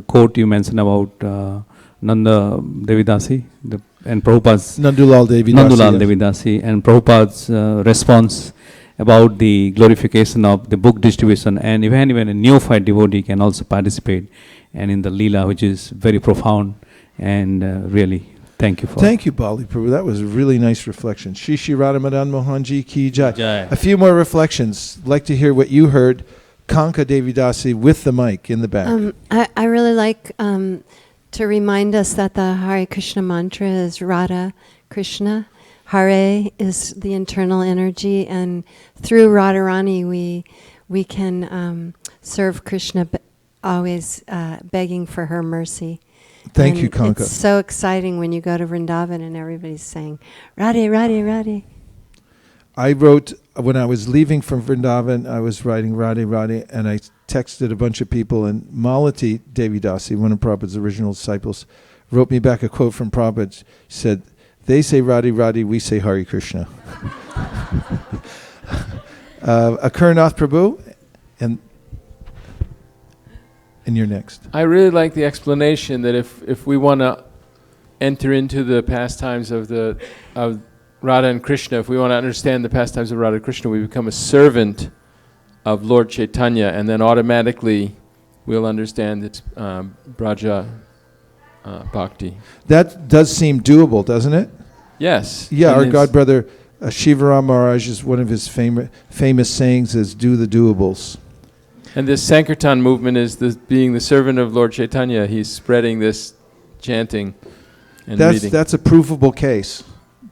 S3: quote you mentioned about Nanda Devidasi and Prabhupada's
S1: Nandulal
S3: Devidasi and Prabhupada's response about the glorification of the book distribution, and even a neophyte devotee can also participate, and in the Leela, which is very profound, and really thank you for.
S1: Thank you, Bali Prabhu. That was a really nice reflection. Shri Shri Radha Madan Mohanji Ki Jai.
S3: Jai.
S1: A few more reflections. I'd like to hear what you heard. Kanka Devidasi with the mic in the back.
S4: I really like to remind us that the Hare Krishna mantra is Radha Krishna. Hare is the internal energy, and through Radharani we can serve Krishna, always begging for her mercy.
S1: Thank
S4: and
S1: you, Kanka.
S4: It's so exciting when you go to Vrindavan and everybody's saying, Radhe, Radhe, Radhe.
S1: I wrote, when I was leaving from Vrindavan, I was writing Radhe Radhe, and I texted a bunch of people, and Malati Devidasi, one of Prabhupada's original disciples, wrote me back a quote from Prabhupada. She said, they say Radhe Radhe, we say Hare Krishna. Akarnath Prabhu, and you're next.
S5: I really like the explanation that if we want to enter into the pastimes of Radha and Krishna, if we want to understand the pastimes of Radha and Krishna, we become a servant of Lord Chaitanya, and then automatically we'll understand its Braja Bhakti.
S1: That does seem doable, doesn't it?
S5: Yes.
S1: Yeah, our godbrother Shivaram Maharaj, is one of his famous sayings is, do the doables.
S5: And this Sankirtan movement is being the servant of Lord Chaitanya. He's spreading this chanting and reading.
S1: That's a provable case.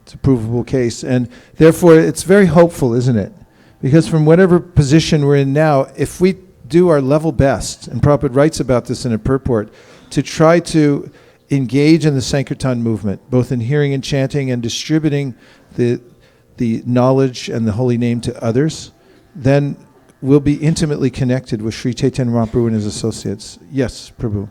S1: It's a provable case. And therefore, it's very hopeful, isn't it? Because from whatever position we're in now, if we do our level best, and Prabhupada writes about this in a purport, to try to engage in the Sankirtan movement, both in hearing and chanting and distributing the knowledge and the holy name to others, then we'll be intimately connected with Sri Chaitanya Mahaprabhu and his associates. Yes, Prabhu.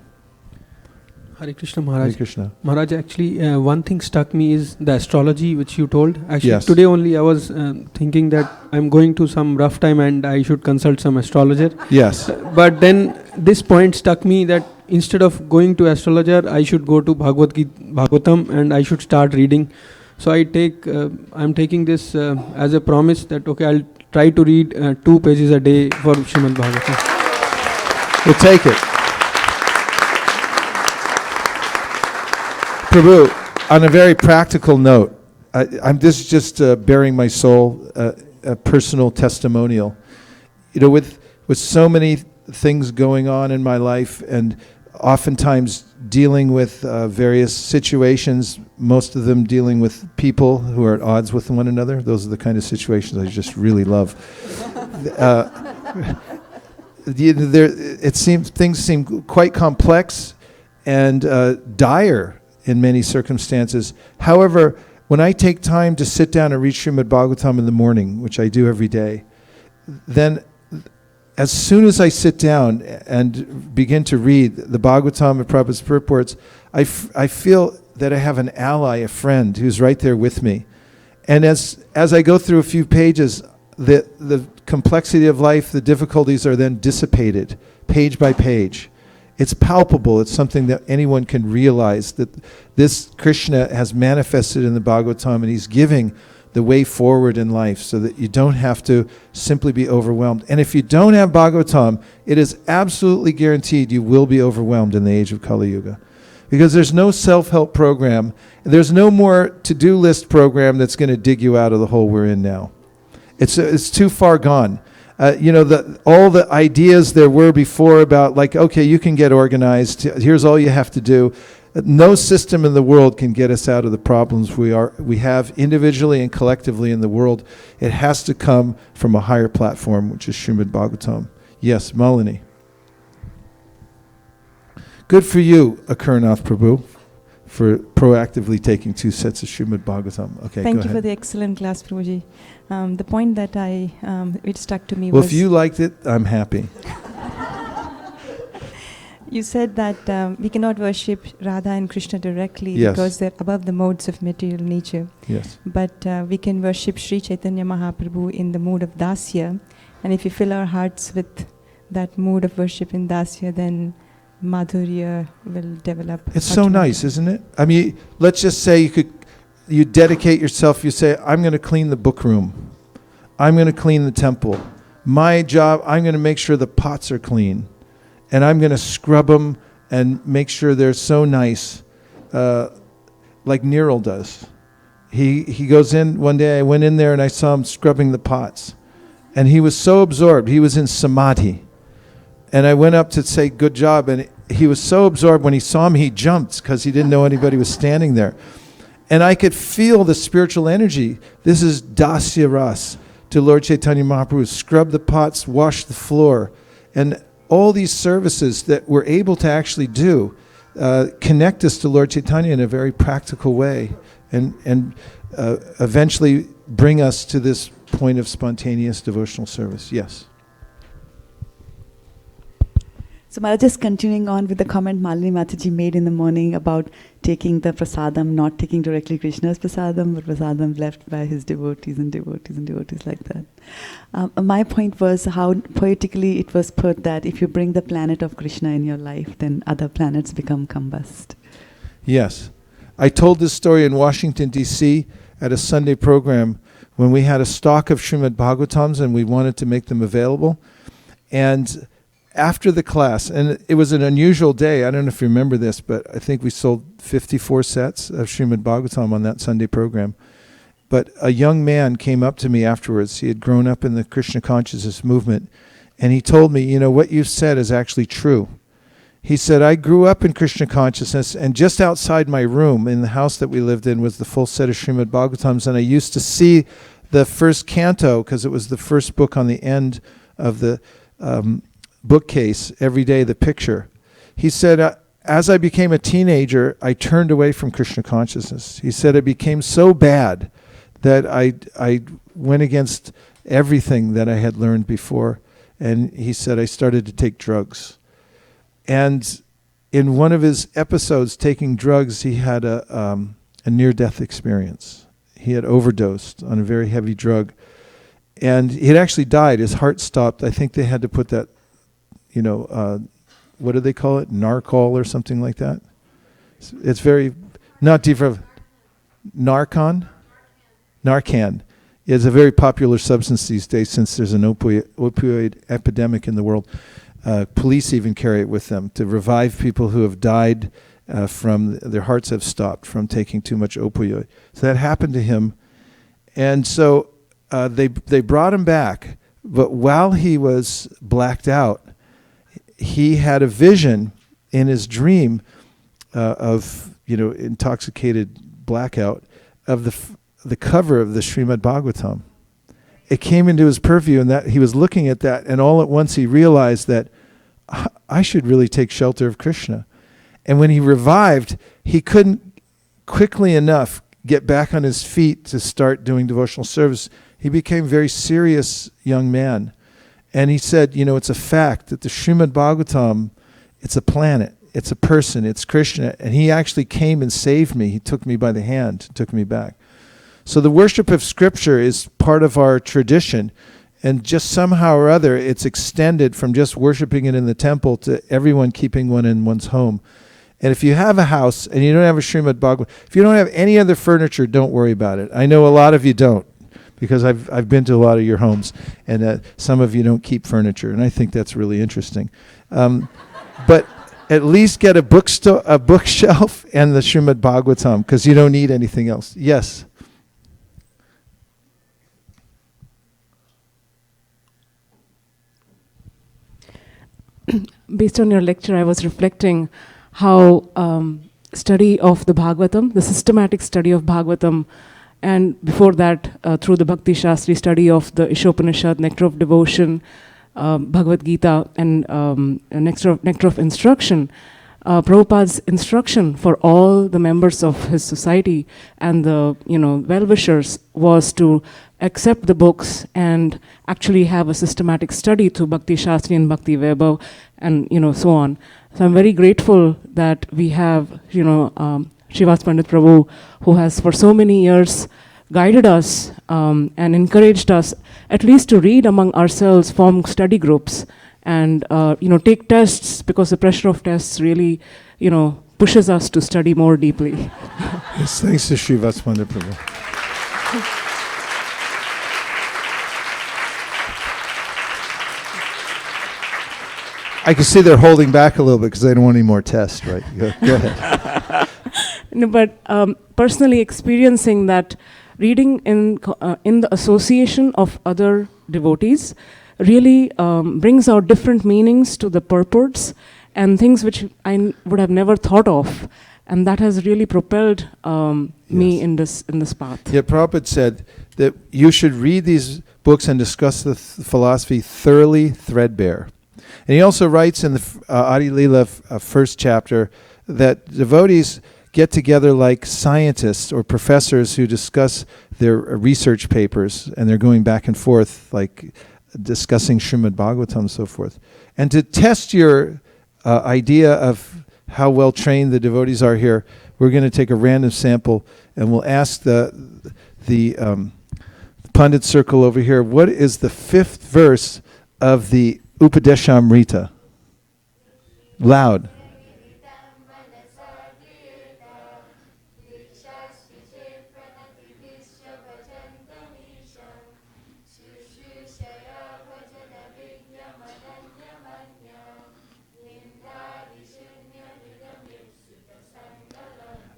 S6: Hare Krishna Maharaj.
S1: Hare Krishna.
S6: Maharaj, actually, one thing struck me is the astrology which you told. Actually,
S1: yes.
S6: Today only I was thinking that I'm going to some rough time and I should consult some astrologer.
S1: Yes.
S6: But then this point struck me that instead of going to astrologer, I should go to Bhagavatam and I should start reading. So I'm taking this as a promise that, okay, I'll try to read 2 pages a day for Srimad-Bhagavatam.
S1: We'll take it. Prabhu, on a very practical note, I'm just bearing my soul, a personal testimonial. With so many things going on in my life, and oftentimes dealing with various situations, most of them dealing with people who are at odds with one another. Those are the kind of situations I just really love. Things seem quite complex and dire in many circumstances. However, when I take time to sit down and read Srimad-Bhagavatam in the morning, which I do every day, then as soon as I sit down and begin to read the Bhagavatam and Prabhupada's purports, I feel that I have an ally, a friend who's right there with me. And as I go through a few pages, the complexity of life, the difficulties are then dissipated, page by page. It's palpable. It's something that anyone can realize, that this Krishna has manifested in the Bhagavatam, and he's giving the way forward in life so that you don't have to simply be overwhelmed. And if you don't have Bhagavatam, it is absolutely guaranteed you will be overwhelmed in the age of Kali Yuga. Because there's no self-help program, there's no more to-do list program that's going to dig you out of the hole we're in now. It's too far gone. All the ideas there were before about okay, you can get organized, here's all you have to do. No system in the world can get us out of the problems we have individually and collectively in the world. It has to come from a higher platform, which is Srimad-Bhagavatam. Yes, Malini. Good for you, Akarnath Prabhu, for proactively taking 2 sets of Srimad-Bhagavatam. Okay,
S7: Thank
S1: go
S7: you
S1: ahead.
S7: for the excellent class, Prabhuji. The point that it stuck to me
S1: Well,
S7: was...
S1: if you liked it, I'm happy.
S7: You said that we cannot worship Radha and Krishna directly
S1: Yes.
S7: because they're above the modes of material nature.
S1: Yes.
S7: But we can worship Sri Chaitanya Mahaprabhu in the mood of Dasya. And if we fill our hearts with that mood of worship in Dasya, then Madhurya will develop.
S1: It's so nice, isn't it? I mean, let's just say you dedicate yourself, you say, I'm going to clean the book room. I'm going to clean the temple. My job, I'm going to make sure the pots are clean. And I'm going to scrub them and make sure they're so nice, like Niril does. He goes in, one day I went in there and I saw him scrubbing the pots. And he was so absorbed, he was in samadhi. And I went up to say, good job. And he was so absorbed, when he saw me, he jumped because he didn't know anybody was standing there. And I could feel the spiritual energy. This is Dasya Ras to Lord Chaitanya Mahaprabhu. Scrub the pots, wash the floor. And all these services that we're able to actually do connect us to Lord Chaitanya in a very practical way, and eventually bring us to this point of spontaneous devotional service. Yes.
S8: So Maharaj, just continuing on with the comment Malini Mataji made in the morning about taking the prasadam, not taking directly Krishna's prasadam, but prasadam left by his devotees and devotees and devotees like that. My point was how poetically it was put that if you bring the planet of Krishna in your life, then other planets become combust.
S1: Yes. I told this story in Washington, D.C. at a Sunday program when we had a stock of Srimad-Bhagavatams and we wanted to make them available. And after the class, and it was an unusual day, I don't know if you remember this, but I think we sold 54 sets of Srimad-Bhagavatam on that Sunday program. But a young man came up to me afterwards. He had grown up in the Krishna consciousness movement, and he told me, what you've said is actually true. He said, I grew up in Krishna consciousness, and just outside my room in the house that we lived in was the full set of Srimad-Bhagavatams, and I used to see the first canto, because it was the first book on the end of the bookcase every day, the picture. He said, as I became a teenager, I turned away from Krishna consciousness. He said, it became so bad that I went against everything that I had learned before. And he said, I started to take drugs. And in one of his episodes taking drugs, he had a near-death experience. He had overdosed on a very heavy drug. And he had actually died. His heart stopped. I think they had to put that, what do they call it? Narcol or something like that. It's very, not deep. Narcan? Narcan. It's a very popular substance these days since there's an opioid epidemic in the world. Police even carry it with them to revive people who have died from their hearts have stopped from taking too much opioid. So that happened to him, and so they brought him back. But while he was blacked out, he had a vision in his dream of intoxicated blackout of the cover of the Srimad-Bhagavatam. It came into his purview, and that he was looking at that, and all at once he realized that I should really take shelter of Krishna. And when he revived, he couldn't quickly enough get back on his feet to start doing devotional service. He became a very serious young man. And he said, it's a fact that the Srimad-Bhagavatam, it's a planet, it's a person, it's Krishna. And he actually came and saved me. He took me by the hand, took me back. So the worship of Scripture is part of our tradition. And just somehow or other, it's extended from just worshiping it in the temple to everyone keeping one in one's home. And if you have a house and you don't have a Srimad-Bhagavatam, if you don't have any other furniture, don't worry about it. I know a lot of you don't, because I've been to a lot of your homes, and some of you don't keep furniture, and I think that's really interesting. But at least get a bookshelf and the Srimad-Bhagavatam, because you don't need anything else. Yes?
S9: Based on your lecture, I was reflecting how study of the Bhagavatam, the systematic study of Bhagavatam, and before that, through the Bhakti Shastri study of the Ishopanishad, Nectar of Devotion, Bhagavad Gita, and Nectar of Instruction, Prabhupada's instruction for all the members of his society and the well-wishers was to accept the books and actually have a systematic study through Bhakti Shastri and Bhakti Vaibhav and so on. So I'm very grateful that we have Srivas Pandit Prabhu, who has for so many years guided us and encouraged us at least to read among ourselves, form study groups, and take tests, because the pressure of tests really pushes us to study more deeply.
S1: Yes, thanks to Srivas Pandit Prabhu. I can see they're holding back a little bit because they don't want any more tests, right? Go ahead.
S9: No, but personally experiencing that reading in the association of other devotees really brings out different meanings to the purports and things which I would have never thought of, and that has really propelled me in this path.
S1: Yeah, Prabhupada said that you should read these books and discuss the philosophy thoroughly, threadbare. And he also writes in the Adi Leela first chapter that devotees get together like scientists or professors who discuss their research papers, and they're going back and forth like discussing Srimad-Bhagavatam and so forth. And to test your idea of how well trained the devotees are here, we're going to take a random sample and we'll ask the Pandit circle over here, what is the 5th verse of the Upadeshamrita? Loud.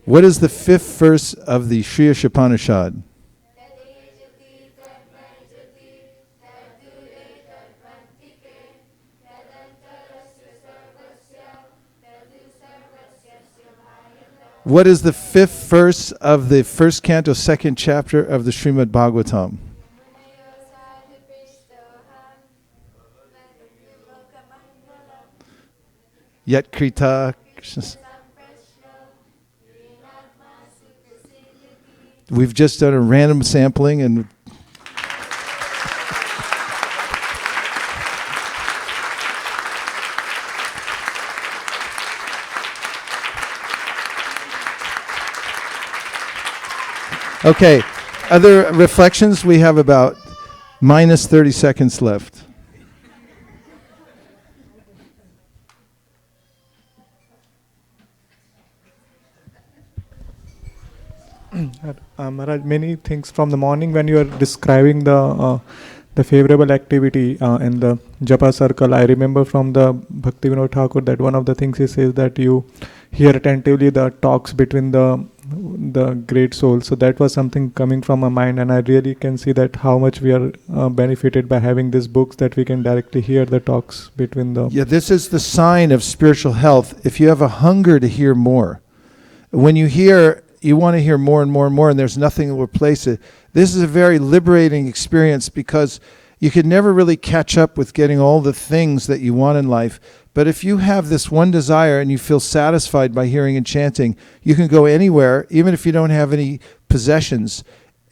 S1: What is the 5th verse of the Shri Ishopanishad? What is the 5th verse of the 1st canto, 2nd chapter of the Srimad-Bhagavatam? Yat Krita. We've just done a random sampling and okay, other reflections? We have about minus 30 seconds left.
S10: Maharaj, many things from the morning when you are describing the favorable activity in the Japa circle. I remember from the Bhakti Vinod Thakur that one of the things he says that you hear attentively the talks between the great souls. So that was something coming from my mind, and I really can see that how much we are benefited by having these books, that we can directly hear the talks between the...
S1: Yeah, this is the sign of spiritual health. If you have a hunger to hear more, when you hear, you want to hear more and more and more, and there's nothing to replace it. This is a very liberating experience, because you can never really catch up with getting all the things that you want in life. But if you have this one desire and you feel satisfied by hearing and chanting, you can go anywhere, even if you don't have any possessions,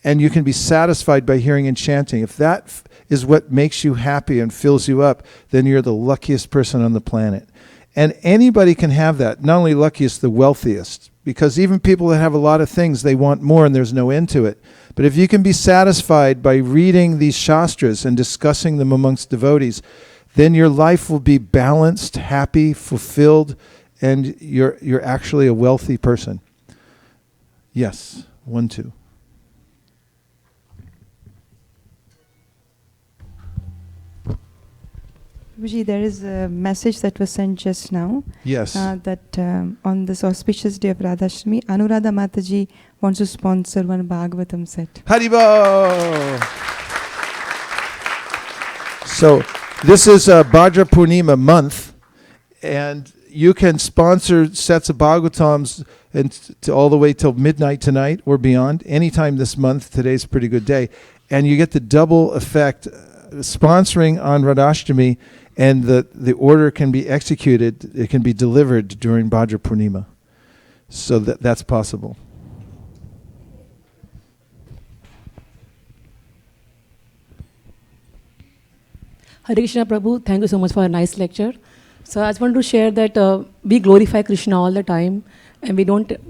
S1: and you can be satisfied by hearing and chanting. If that is what makes you happy and fills you up, then you're the luckiest person on the planet. And anybody can have that. Not only luckiest, the wealthiest. Because even people that have a lot of things, they want more and there's no end to it. But if you can be satisfied by reading these shastras and discussing them amongst devotees, then your life will be balanced, happy, fulfilled, and you're actually a wealthy person. Yes, 1, 2.
S7: Prabhuji, there is a message that was sent just now.
S1: Yes.
S7: That on this auspicious day of Radhashtami, Anuradha Mataji wants to sponsor one Bhagavatam set.
S1: Haribo! So, this is Bhadra Purnima month, and you can sponsor sets of Bhagavatams all the way till midnight tonight or beyond, anytime this month. Today's a pretty good day. And you get the double effect, sponsoring on Radhashtami, and the order can be executed, it can be delivered during Bhadra Purnima. So that's possible.
S9: Hare Krishna Prabhu, thank you so much for a nice lecture. So I just want to share that we glorify Krishna all the time, and we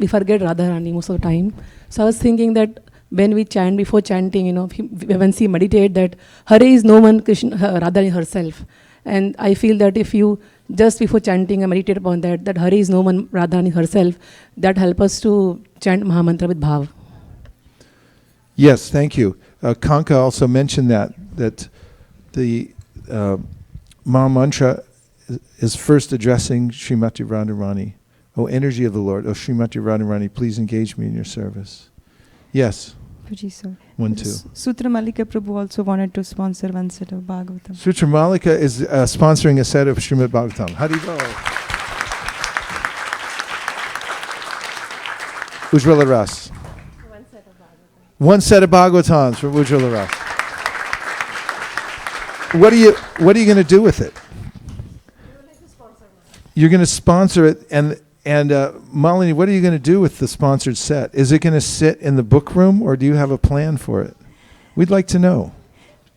S9: forget Radharani most of the time. So I was thinking that when we chant, before chanting, when we meditate, that Hare is no one, Krishna, Radharani herself. And I feel that if you just before chanting and meditate upon that Hare is no one, Radharani herself, that help us to chant Mahamantra with bhav.
S1: Yes, thank you. Kanka also mentioned that the Maha Mantra is first addressing Srimati Radharani. O energy of the Lord, O Srimati Radharani, please engage me in your service. Yes.
S7: Puji sir.
S1: 1, 2.
S7: Sutra Malika Prabhu also wanted to sponsor one set of Bhagavatam.
S1: Sutra Malika is sponsoring a set of Srimad-Bhagavatam. Haribo. Ujjwala Ras. One set of Bhagavatams from Ujjwala Ras. What are you going to do with it? You're going to sponsor it, and Malini, what are you going to do with the sponsored set? Is it going to sit in the book room, or do you have a plan for it? We'd like to know.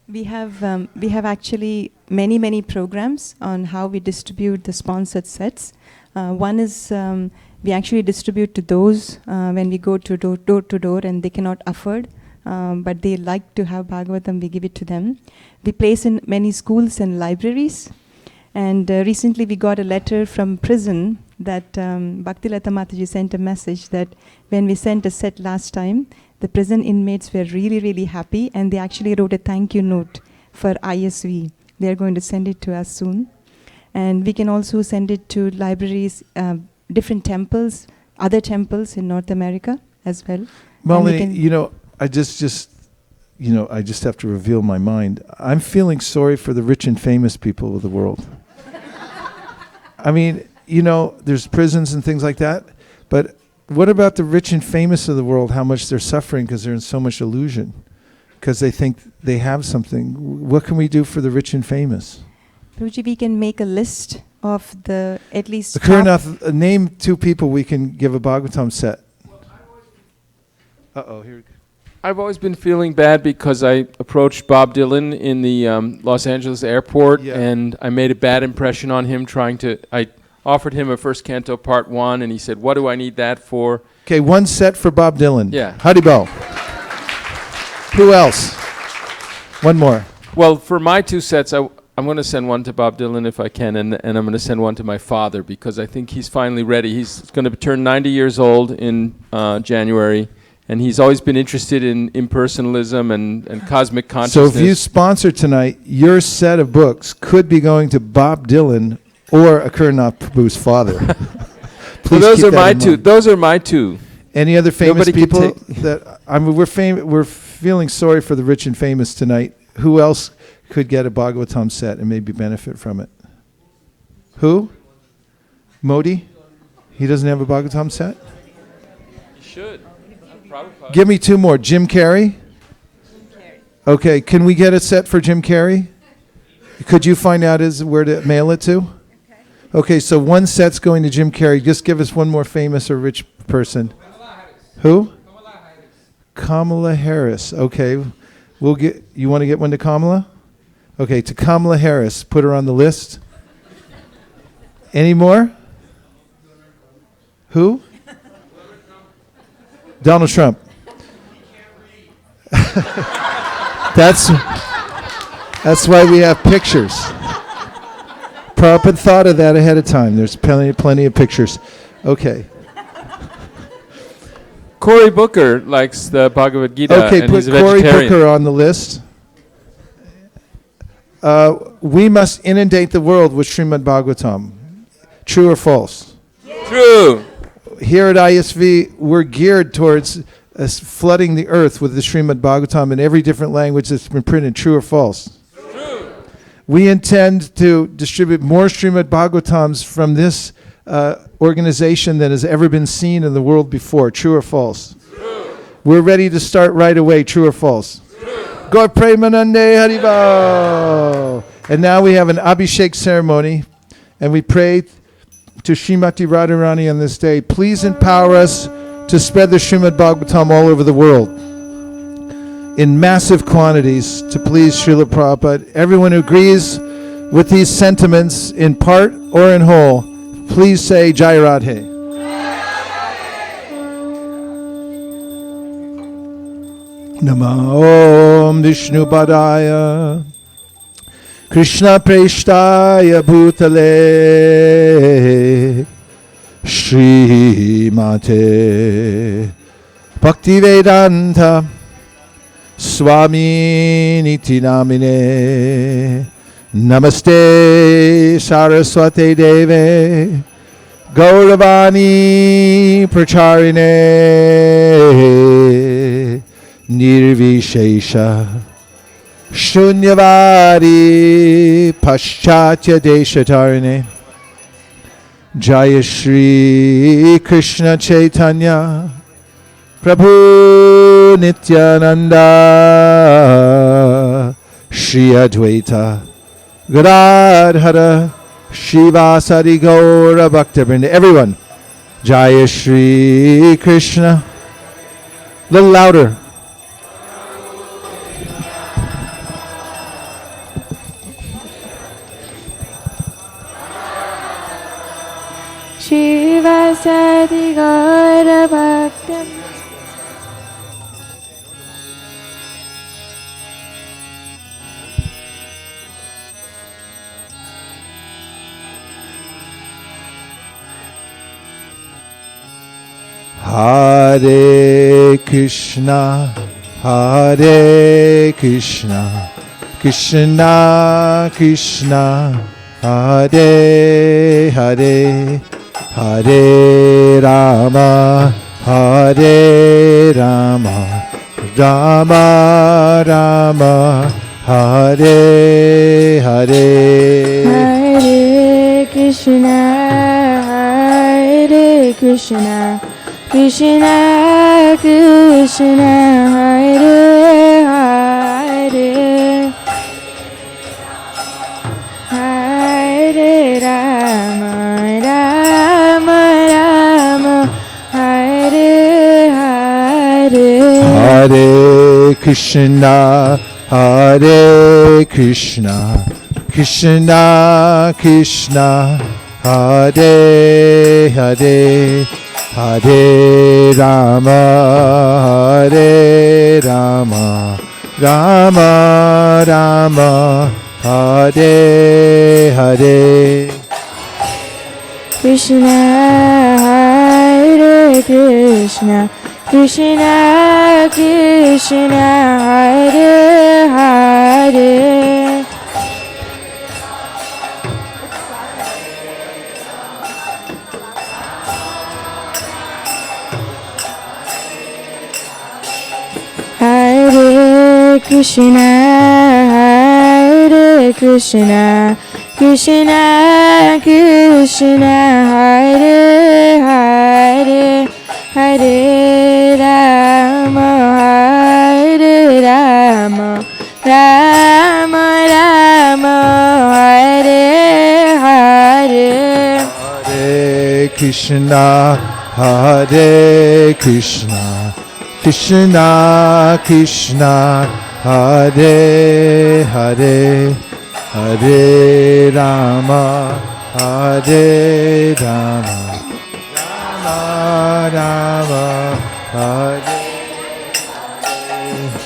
S7: We have actually many programs on how we distribute the sponsored sets. One is we actually distribute to those when we go to door to door and they cannot afford, but they like to have Bhagavatam, we give it to them. We place in many schools and libraries. And recently we got a letter from prison that Bhaktilata Mataji sent a message that when we sent a set last time, the prison inmates were really happy, and they actually wrote a thank you note for ISV. They are going to send it to us soon. And we can also send it to libraries, different temples, other temples in North America as well.
S1: Malini, I just have to reveal my mind. I'm feeling sorry for the rich and famous people of the world. I mean, there's prisons and things like that, but what about the rich and famous of the world, how much they're suffering because they're in so much illusion, because they think they have something? What can we do for the rich and famous?
S7: Prabhuji, we can make a list of at least...
S1: Kurnath, name 2 people we can give a Bhagavatam set. Uh-oh, here we go.
S5: I've always been feeling bad because I approached Bob Dylan in the Los Angeles airport, and I made a bad impression on him I offered him a first canto part 1, and he said, what do I need that for?
S1: Okay, 1 set for Bob Dylan.
S5: Yeah.
S1: Haribo. Who else? 1 more.
S5: Well, for my 2 sets, I'm going to send one to Bob Dylan if I can, and I'm going to send one to my father because I think he's finally ready. He's going to turn 90 years old in January. And he's always been interested in impersonalism and cosmic consciousness.
S1: So if you sponsor tonight, your set of books could be going to Bob Dylan or Akurnath Prabhu's father. Please
S5: those
S1: keep
S5: are
S1: that
S5: my
S1: in
S5: two.
S1: mind.
S5: Those are my two.
S1: Any other famous
S5: Nobody could
S1: people
S5: take-
S1: that we're feeling sorry for the rich and famous tonight. Who else could get a Bhagavatam set and maybe benefit from it? Who? Modi? He doesn't have a Bhagavatam set?
S5: You should. Prabhupada.
S1: Give me two more. Jim Carrey? Okay, can we get a set for Jim Carrey? Could you find out where to mail it to? Okay, so one set's going to Jim Carrey. Just give us one more famous or rich person. Who? Kamala Harris. Okay, we'll get. You want to get one to Kamala? Okay, to Kamala Harris. Put her on the list. Any more? Who? Donald Trump. That's why we have pictures. Prabhupada thought of that ahead of time. There's plenty of pictures. Okay.
S5: Cory Booker likes the Bhagavad Gita.
S1: Okay,
S5: and
S1: put
S5: he's a
S1: Cory
S5: vegetarian.
S1: Booker on the list. We must inundate the world with Srimad-Bhagavatam. True or false?
S5: True.
S1: Here at ISV, we're geared towards flooding the earth with the Srimad-Bhagavatam in every different language that's been printed. True or false?
S5: True.
S1: We intend to distribute more Srimad-Bhagavatams from this organization than has ever been seen in the world before. True or false?
S5: True.
S1: We're ready to start right away. True or false? Gaur Premanande Haribo. And now we have an Abhishek ceremony, and we pray to Srimati Radharani on this day. Please empower us to spread the Srimad Bhagavatam all over the world in massive quantities to please Srila Prabhupada. Everyone who agrees with these sentiments in part or in whole, please say Jai Radhe. Namo Om Vishnu Padaya Krishna Preshtaya Bhutale Srimate Bhaktivedanta Swami Niti Namine Namaste Saraswate Deve Gauravani Pracharine Nirvishesha Shunyavadi Paschatya Deshatarine Jaya Shri Krishna Chaitanya Prabhu Nityananda Shri Advaita Gadadhara Shivasari Gaura Bhaktivinoda. Everyone, Jaya Shri Krishna. A little louder.
S2: Shivasati Gaura Bhaktam.
S1: Hare Krishna, Hare Krishna, Krishna Krishna, Hare Hare, Hare Rama, Hare Rama, Rama Rama, Hare Hare.
S2: Hare Krishna, Hare Krishna, Krishna Krishna, Hare Hare, Hare Rama, Rama Rama, Hare Hare.
S1: Hare Krishna, Hare Krishna, Krishna Krishna, Hare Hare, Hare Rama, Hare Rama, Rama Rama, Hare Hare.
S2: Krishna, Hare Krishna, Krishna Krishna, Hare Hare. Krishna, Hare Krishna, Krishna Krishna, Hare Hare, Hare Rama, Hare Rama, Rama Rama, Hare Hare.
S1: Hare Krishna, Hare Krishna, Krishna Krishna, Hare Hare, Hare Rama, Hare Rama, Rama Rama, Hare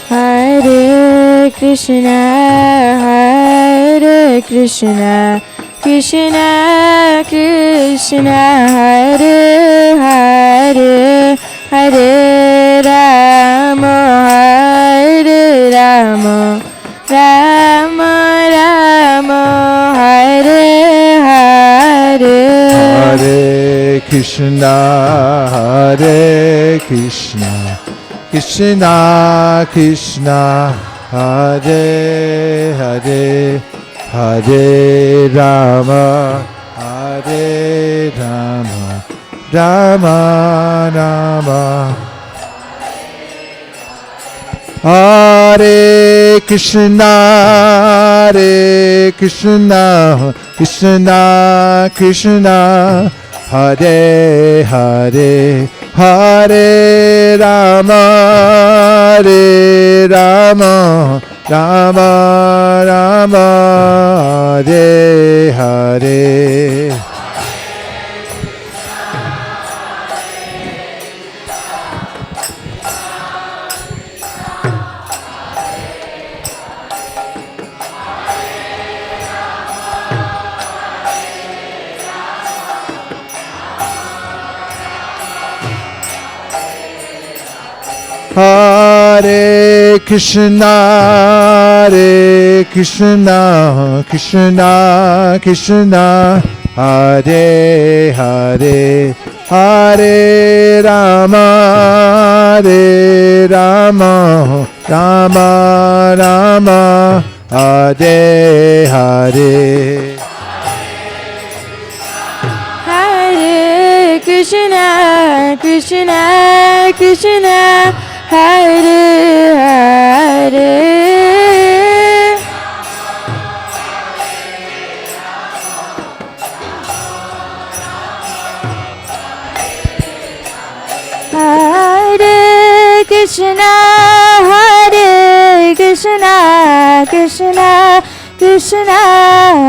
S2: Hare Krishna, Hare Krishna, Krishna Krishna, Hare Hare, Hare Rama, Hare Rama, Rama Rama, Hare Hare.
S1: Hare Krishna, Hare Krishna, Krishna Krishna, Hare Hare, Hare Rama, Hare Rama, Rama Rama. Hare Krishna, Hare Krishna, Krishna Krishna, Hare Hare, Hare Rama, Hare Rama, Rama Rama, Hare Hare. Hare Krishna, Hare Krishna, Krishna Krishna, Hare Hare, Hare Rama, Hare Rama, Rama Rama, Hare Hare.
S2: Hare Krishna, Krishna Krishna, Hare Hare. Hare Krishna, Hare Krishna, Krishna Krishna,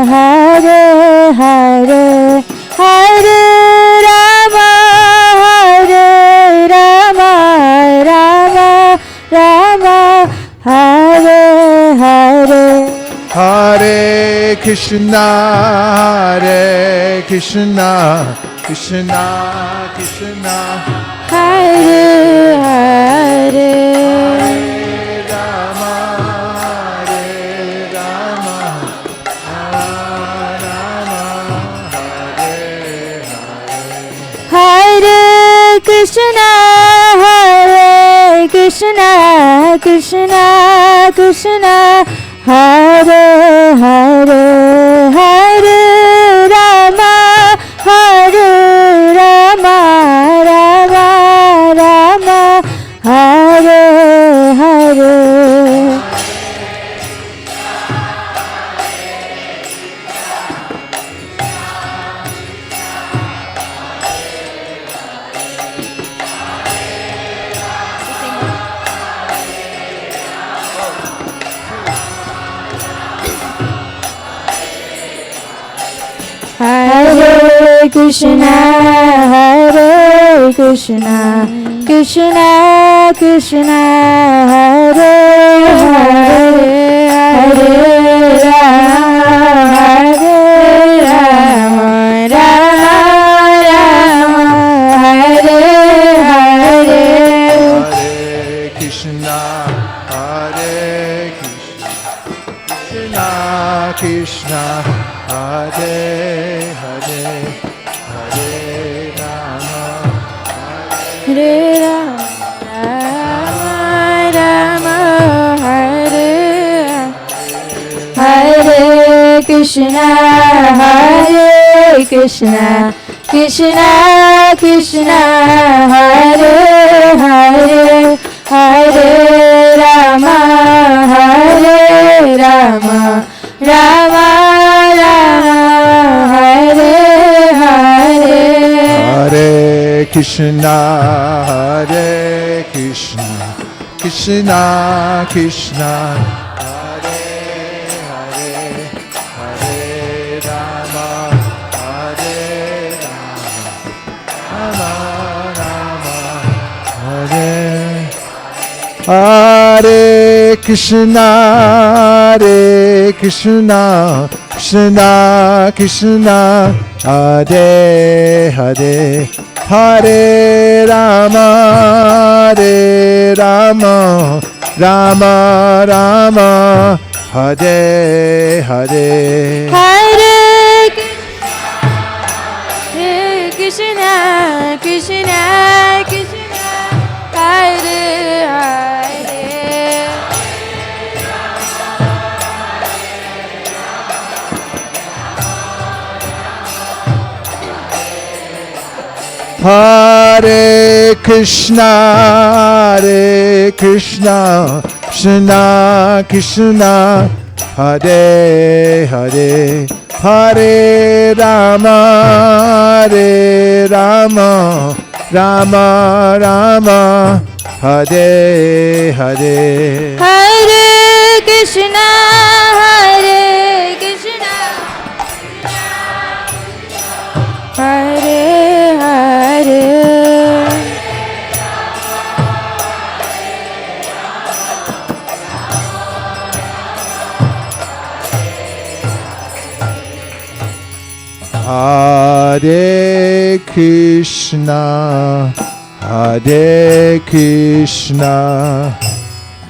S2: Hare Hare, Hare Rama, Hare Rama, Rama Rama, Hare Hare.
S1: Hare Krishna, Hare Krishna, Krishna Krishna,
S2: Hare Hare.
S1: Rama, Hare Rama, Rama Hare Hare.
S2: Hare Krishna, Hare Krishna, Krishna Krishna, Hare Hare, Hare Rama, Hare Rama, Rama Rama, Hare Hare. Hare Krishna, Hare Krishna, Krishna Krishna, Hare Hare, Hare Rama, Hare Rama, Rama Rama, Hare Hare.
S1: Hare Krishna, Hare Krishna, Krishna Krishna, Hare Hare, Hare Rama,
S2: Hare Rama, Rama Rama, Hare Krishna, Hare Krishna, Krishna Krishna, Hare Hare, Hare Rama, Hare Rama, Rama Rama, Hare Hare.
S1: Hare Krishna, Hare Krishna, Krishna Krishna, Hare Hare, Hare Rama, Hare Rama, Rama Rama, Hare Krishna, Hare Krishna, Krishna Krishna, Hare Hare, Hare Rama, Hare Rama, Rama Rama, Hare Hare.
S2: Hare Krishna, Krishna Krishna, Hare Hare.
S1: Hare Krishna, Hare Krishna, Krishna Krishna, Hare Hare, Hare Rama, Hare Rama, Rama Rama, Hare Hare.
S2: Hare Krishna, Hare Krishna, Hare Hare.
S1: Hare Krishna, Hare Krishna,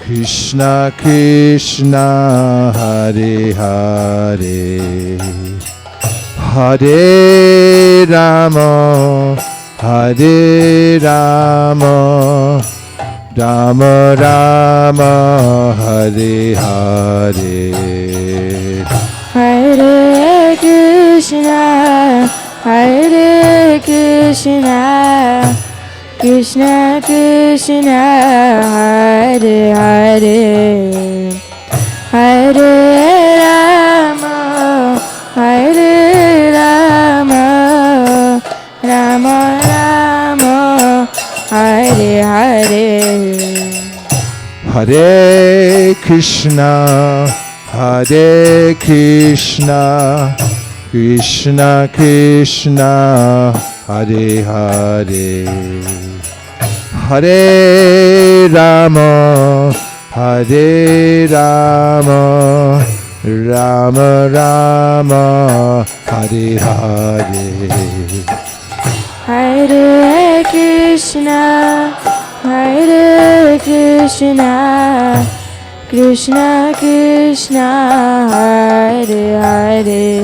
S1: Krishna Krishna, Hare Hare, Hare Rama, Hare Rama, Rama Rama, Hare Hare.
S2: Hare Krishna, Hare Krishna, Krishna Krishna, Hare Hare, Hare Rama, Hare Rama, Rama Rama, Hare Hare.
S1: Hare Krishna, Hare Krishna, Krishna Krishna, Hare Hare, Hare Rama, Hare Rama, Rama Rama, Hare Hare.
S2: Hare Krishna, Hare Krishna, Krishna Krishna, Hare Hare.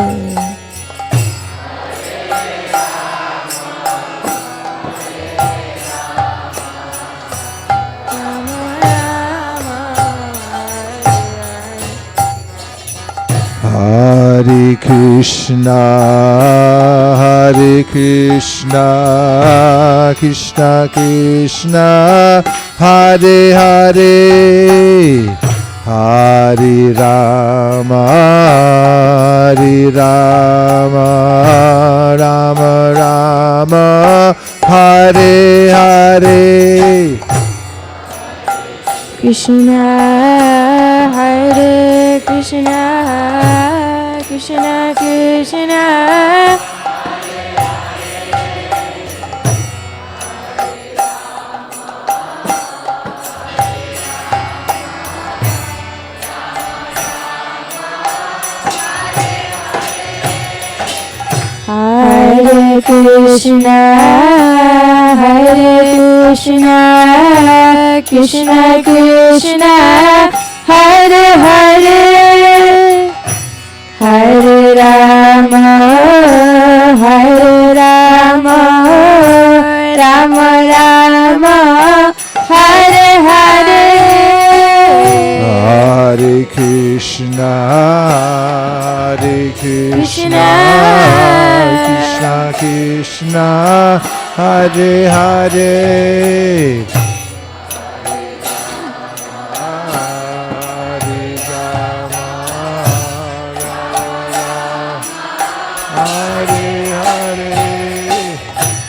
S1: Hare Krishna, Hare Krishna, Krishna Krishna, Hare Hare, Hare Rama, Hare Rama, Rama Rama, Hare Hare.
S2: Krishna, Hare Krishna, Krishna Krishna, Hare Krishna, Hare Krishna, Krishna Krishna, Hare Hare, Hare Rama, Hare Rama, Rama Rama, Hare Hare.
S1: Hare Krishna, Hare Krishna, Hare Hare,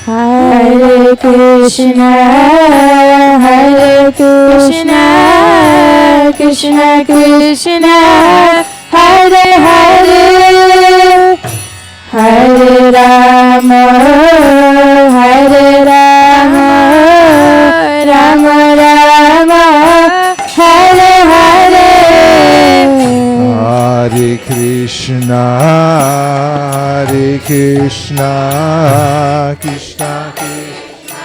S2: Hare Krishna, Hare Krishna, Krishna Krishna, Hare Hare, Hare Rama, Hare Rama, Rama Rama, Hare Hare.
S1: Hare Krishna, Hare Krishna, Krishna Krishna,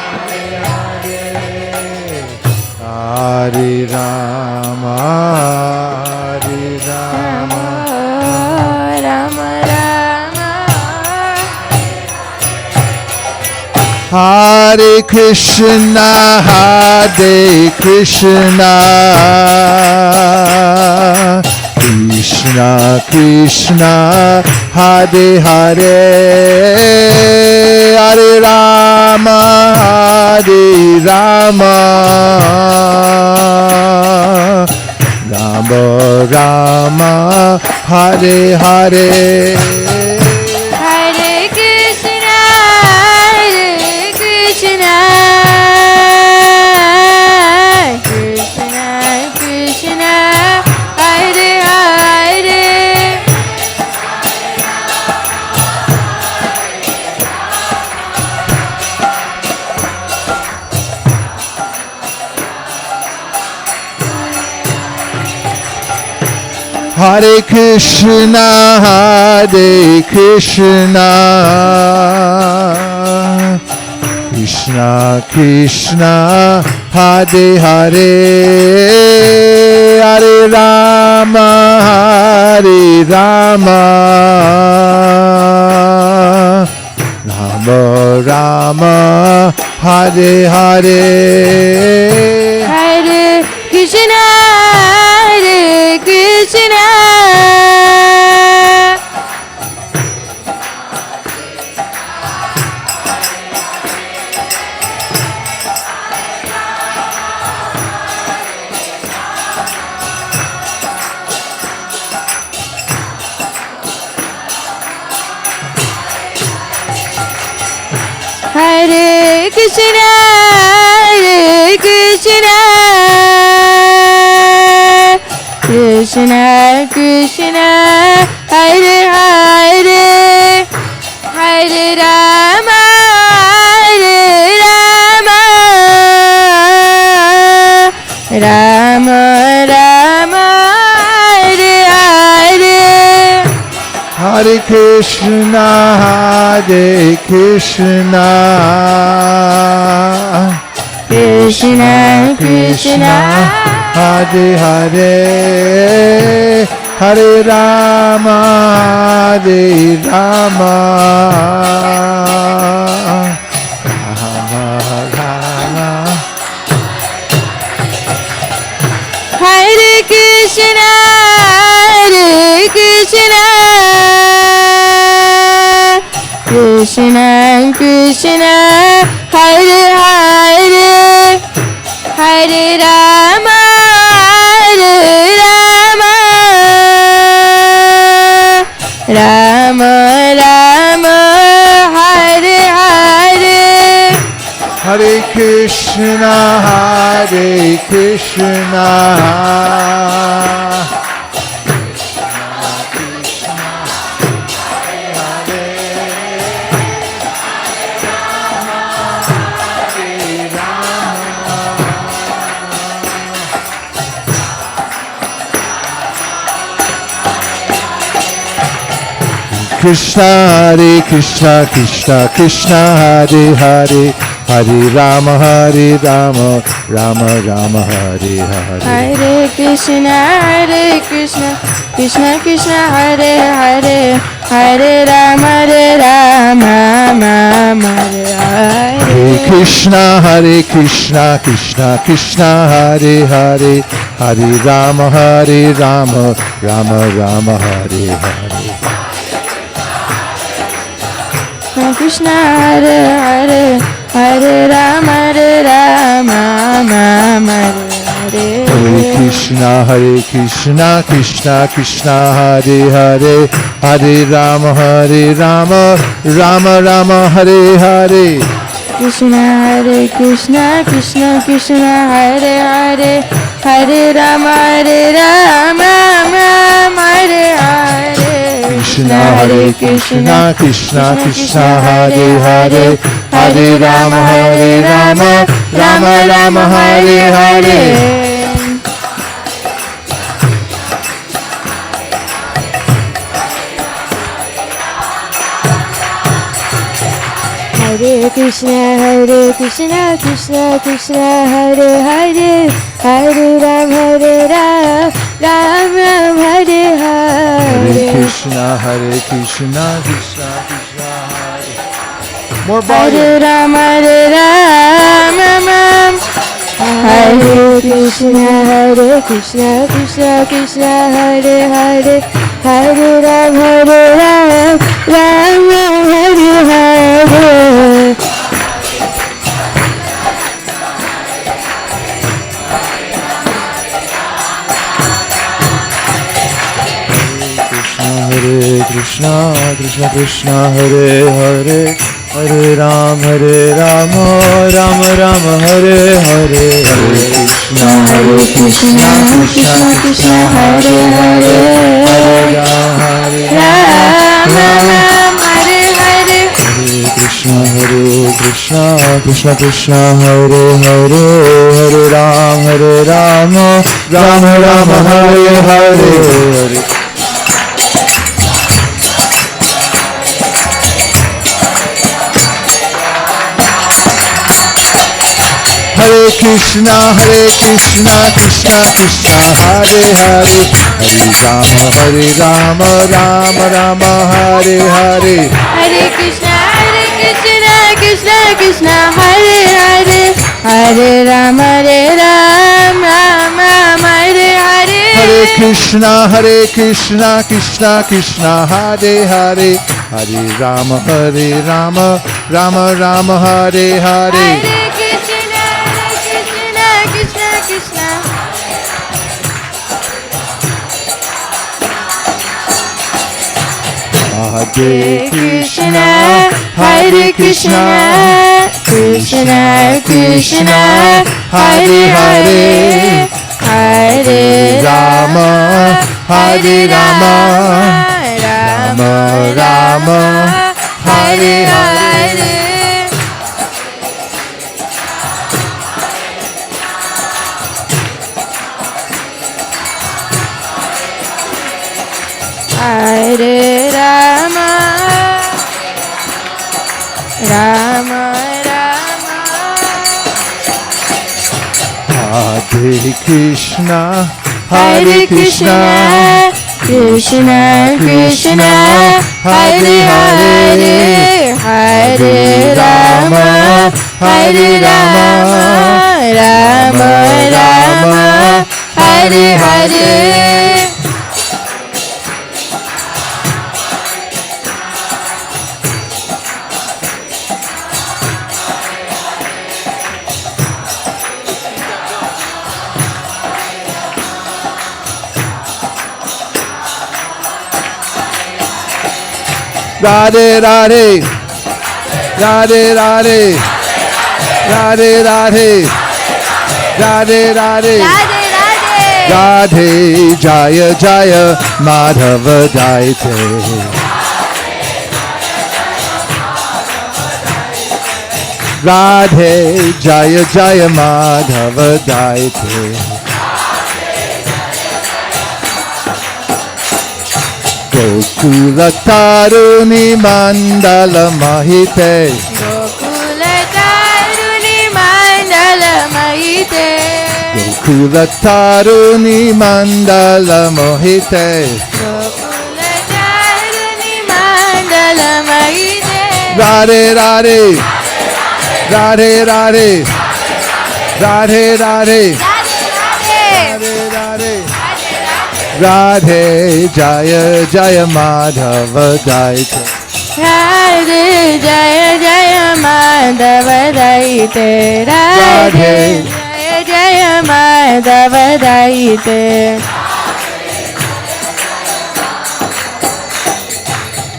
S1: Hare Hare, Hare Rama, Hare Rama,
S2: Rama Rama.
S1: Hare Krishna, Hare Krishna, Krishna Krishna, Hare Hare, Hare Rama, Hare Rama, Rama Rama, Hare Hare.
S2: Hare Krishna, Hare Krishna, Krishna Krishna, Hare Hare.
S1: Hare Krishna, Hare Krishna, Krishna Krishna, Hare Hare, Hare Rama, Hare Rama, Rama Rama, Hare Hare.
S2: Hare Krishna, Hare Krishna, Hare Krishna, Hare Krishna, Krishna Krishna, Hare Hare, Hare Rama, Hare Rama, Rama Rama, Hare Hare.
S1: Hare Krishna, Hare Krishna,
S2: Krishna Krishna,
S1: Hare Hare, Hare Rama, Hare Rama, Rama Rama.
S2: Hare Krishna, Hare Krishna, Krishna Krishna, Hare Hare, Hare Rama, Hare Rama, Rama Rama, Hare Hare.
S1: Hare Krishna, Hare Krishna, Krishna Hare Krishna, Krishna Krishna Hare Hare, Hare Rama, Rama Rama, Hare Hare.
S2: Hare Krishna, Krishna Krishna, Hare Hare, Hare Rama, Rama Hare Hare.
S1: Hare Krishna, Krishna Krishna, Hare Hare, Hare Rama, Rama Rama, Hare Hare.
S2: Krishna Hare Hare Hare Rama Rama Rama Hare
S1: Hare Krishna Krishna Krishna Hare Hare Hare Rama Rama Rama Hare Hare
S2: Krishna Hare Krishna Krishna Krishna Hare Hare Hare Rama Rama Rama Hare Hare
S1: Krishna Krishna Krishna Hare Hare Hare Rama Rama Rama Hare Hare
S2: Hare Krishna Krishna Krishna Hare Hare Hare Rama Rama Hare Hare
S1: Hare Krishna Krishna Krishna Hare more volume
S2: Hare Rama Rama Hare Krishna Krishna Krishna Hare Hare Hare Rama Rama Hare Hare
S1: Hare Krishna Krishna Krishna Hare Hare Hare Rama Rama Hare Hare Hare Krishna Krishna Krishna Hare Hare Hare Rama Hare Hare Hare Krishna Krishna Krishna Hare Hare Hare Rama Rama Hare Hare Hare Krishna Krishna Krishna Hare Hare Hare Rama Rama Hare Hare
S2: Hare Krishna Krishna Krishna Hare Hare Hare Rama Rama Hare Hare
S1: Hare Krishna Krishna Krishna Hare Hare Hare Rama Rama Hare Hare Hare Krishna Krishna Krishna Hare Hare Hare Rama Rama Hare Hare
S2: Hare Rama Rama
S1: Hare Krishna
S2: Krishna Krishna Hare Hare Hare Rama Rama Hare Hare
S1: Radhe Radhe Radhe Radhe Radhe Radhe Radhe Radhe Radhe Jaya Jaya Madhava Daite Radhe Jaya Jaya Madhava Daite Gokula Taruni Mandala Mahite
S2: Gokula Taruni Mandala Mahite
S1: Gokula Taruni Mandala Mohite
S2: Gokula Taruni Mandala Mahite
S1: Radhe Radhe Radhe Radhe Radhe Radhe Radhe Jaya Jaya Madhava Daita
S2: Radhe Jaya Jaya Madhava Daite Radhe Jaya Jaya Madhava Daite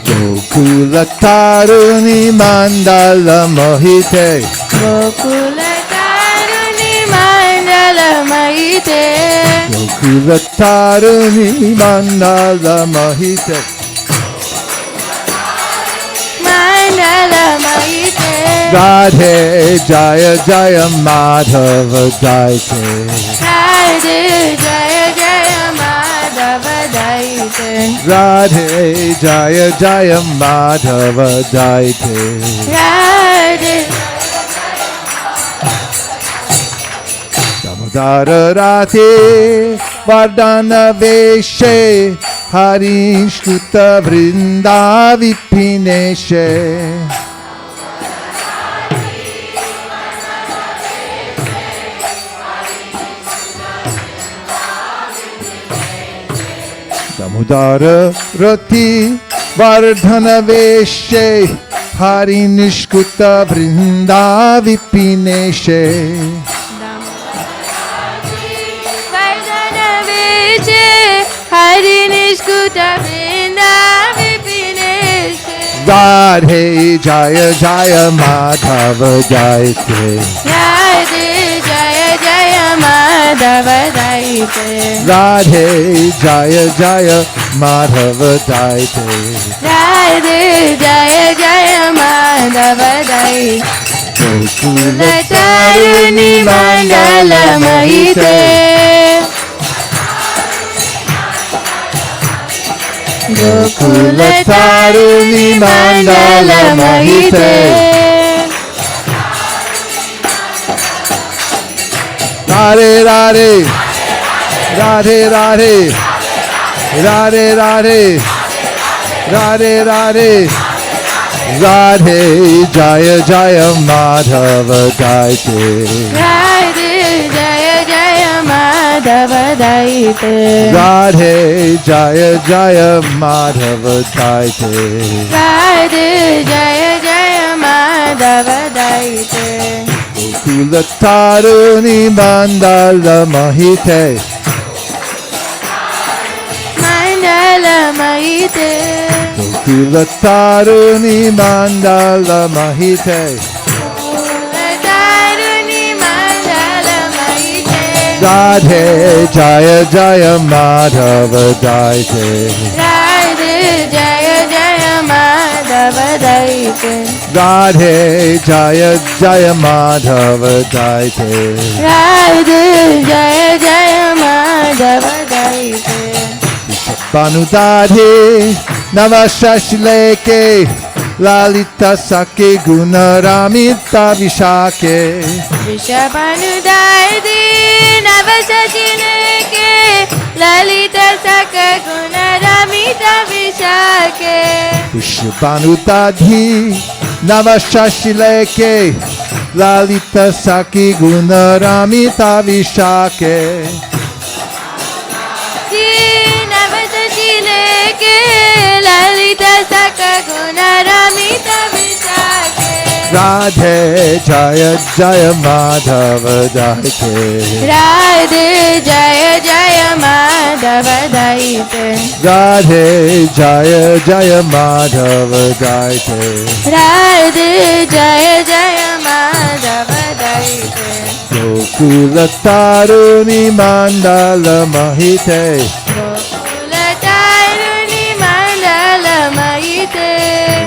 S1: Gokula Taruni Mandala Mohite
S2: Gokula Taruni Mandala Mahite
S1: Gokula Taruni Mandala Mohite
S2: Mandala Mahite
S1: Radhe Jaya Jaya Madhava Daite
S2: Radhe Jaya Jaya Madhava Daite
S1: Radhe Jaya Jaya Madhava Daite
S2: Radhe
S1: Damodara Radhe Vardhana Veshe Harishkuta Vrinda Vipineshe Damodara Rati Vardhana Veshe Harinishkuta Vrinda Vipineshe
S2: Vardhana Veshe Hari Nishkuta Vrinda Vipineshe
S1: Radhe Jaya Jaya Madhava Daite
S2: Radhe Jaya Jaya Madhava Daite
S1: Radhe Jaya Jaya Madhava Daite
S2: Radhe Jaya Jaya Madhava Daite
S1: Gokula
S2: Taruni Mandala Mahite Gokula Taruni Mandala Mahite
S1: Radhe Radhe Radhe Radhe Radhe Radhe Radhe Radhe Radhe Jaya Jaya Madhava Daite
S2: Radhe Jaya Jaya Madhava Daite
S1: Radhe Jaya Jaya Madhava Daite
S2: Radhe Jaya Jaya Madhava Daite
S1: Gokula Taruni Mandala Mahite
S2: Mandala Mahite
S1: Gokula Taruni Mandala Mahite
S2: Taruni Mandala Mahite
S1: Radhe Jaya Jaya Madhava Daite
S2: Radhe Jaya Jaya Madhava Daite
S1: Radhe Jaya Jaya Madhava Daite
S2: Radhe Jaya Jaya Madhava Daite
S1: Banudadhi Navashashileke Lalita Sake Gunaramita Vishake
S2: Vishabhanudadi Navasajineke Lalita Saka Gunaramita Vishake
S1: Pushpanudadhi Navashashileke Lalita Sake Gunaramita Vishake
S2: Navasajineke Lalita Saka Gunaramita Vishake
S1: Radhe Jaya Jaya Madhava Daite
S2: Radhe Jaya Jaya Madhava Daite
S1: Radhe Jaya Jaya Madhava Daite
S2: Radhe Jaya Jaya Madhava Daite
S1: Gokula Taruni Mandala Mahite
S2: Gokula Taruni Mandala Mahite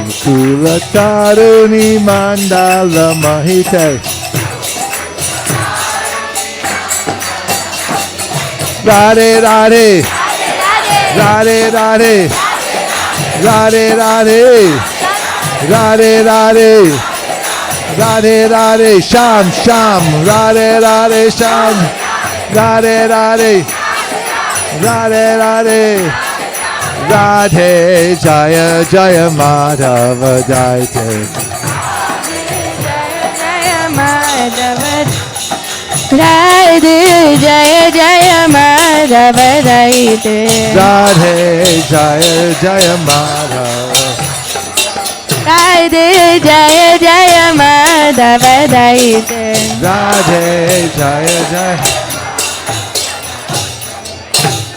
S1: Gokula Taruni Mandala Mahite Radhe Radhe Radhe Radhe Radhe Radhe Radhe Radhe Radhe Radhe Sham Sham Radhe Radhe Sham Radhe Radhe Radhe Radhe Radhe Jaya Jaya Madhava Daite
S2: Jaya Madhava Radhe Jaya Jaya Madhava Daite
S1: Radhe Jaya Jaya Madhava
S2: Radhe Jaya Jaya Madhava Daite.
S1: Radhe Jaya Jaya.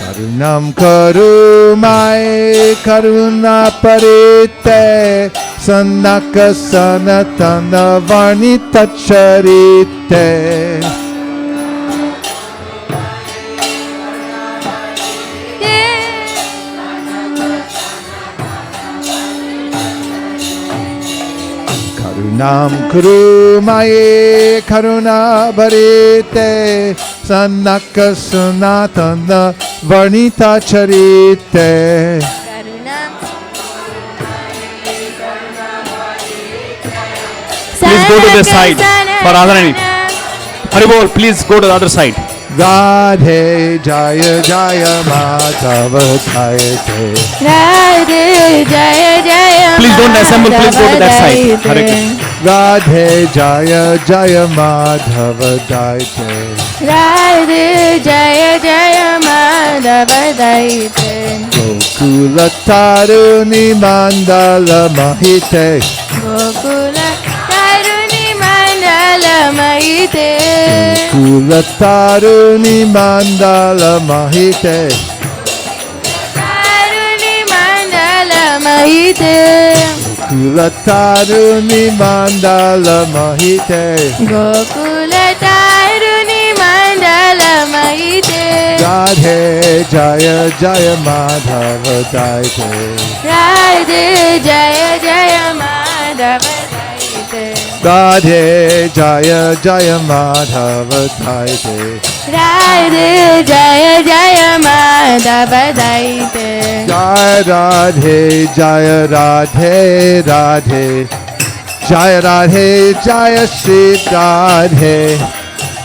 S1: Karunam Karumai Karuna Parite Sanaka Sanatana Varnita Charite. Karunam Kurumaye Karuna Bharite Sanaka Sanatana Varnita Charite.
S3: Please go to the side for Radharani. Haribol, please go to the other side.
S1: Radhe Jaya Jaya Madhava Daite.
S2: Radhe Jaya Jaya.
S3: Please don't assemble, please go to that side. Hare Krishna.
S1: Radhe Jaya Jaya Madhava Daite.
S2: Radhe Jaya Jaya Madhava Daite.
S1: Gokula Taruni Mandala Mahite.
S2: Gokula Taruni Mandala Mahite.
S1: Gokula Taruni Mandala Mahite.
S2: Taruni Mandala Mahite.
S1: Gokula Taruni Mandala Mahite.
S2: Gokula Taruni Mandala Mahite.
S1: Radhe Jaya Jaya Madhava Daite.
S2: Radhe Jaya Jaya Madhava Daite.
S1: Radhe Jaya Jaya Madhava Daite.
S2: Radhe Jaya Jaya Madhava Daite.
S1: Jaya Radhe Jaya Radhe Radhe. Jaya Radhe Jaya Shri Radhe.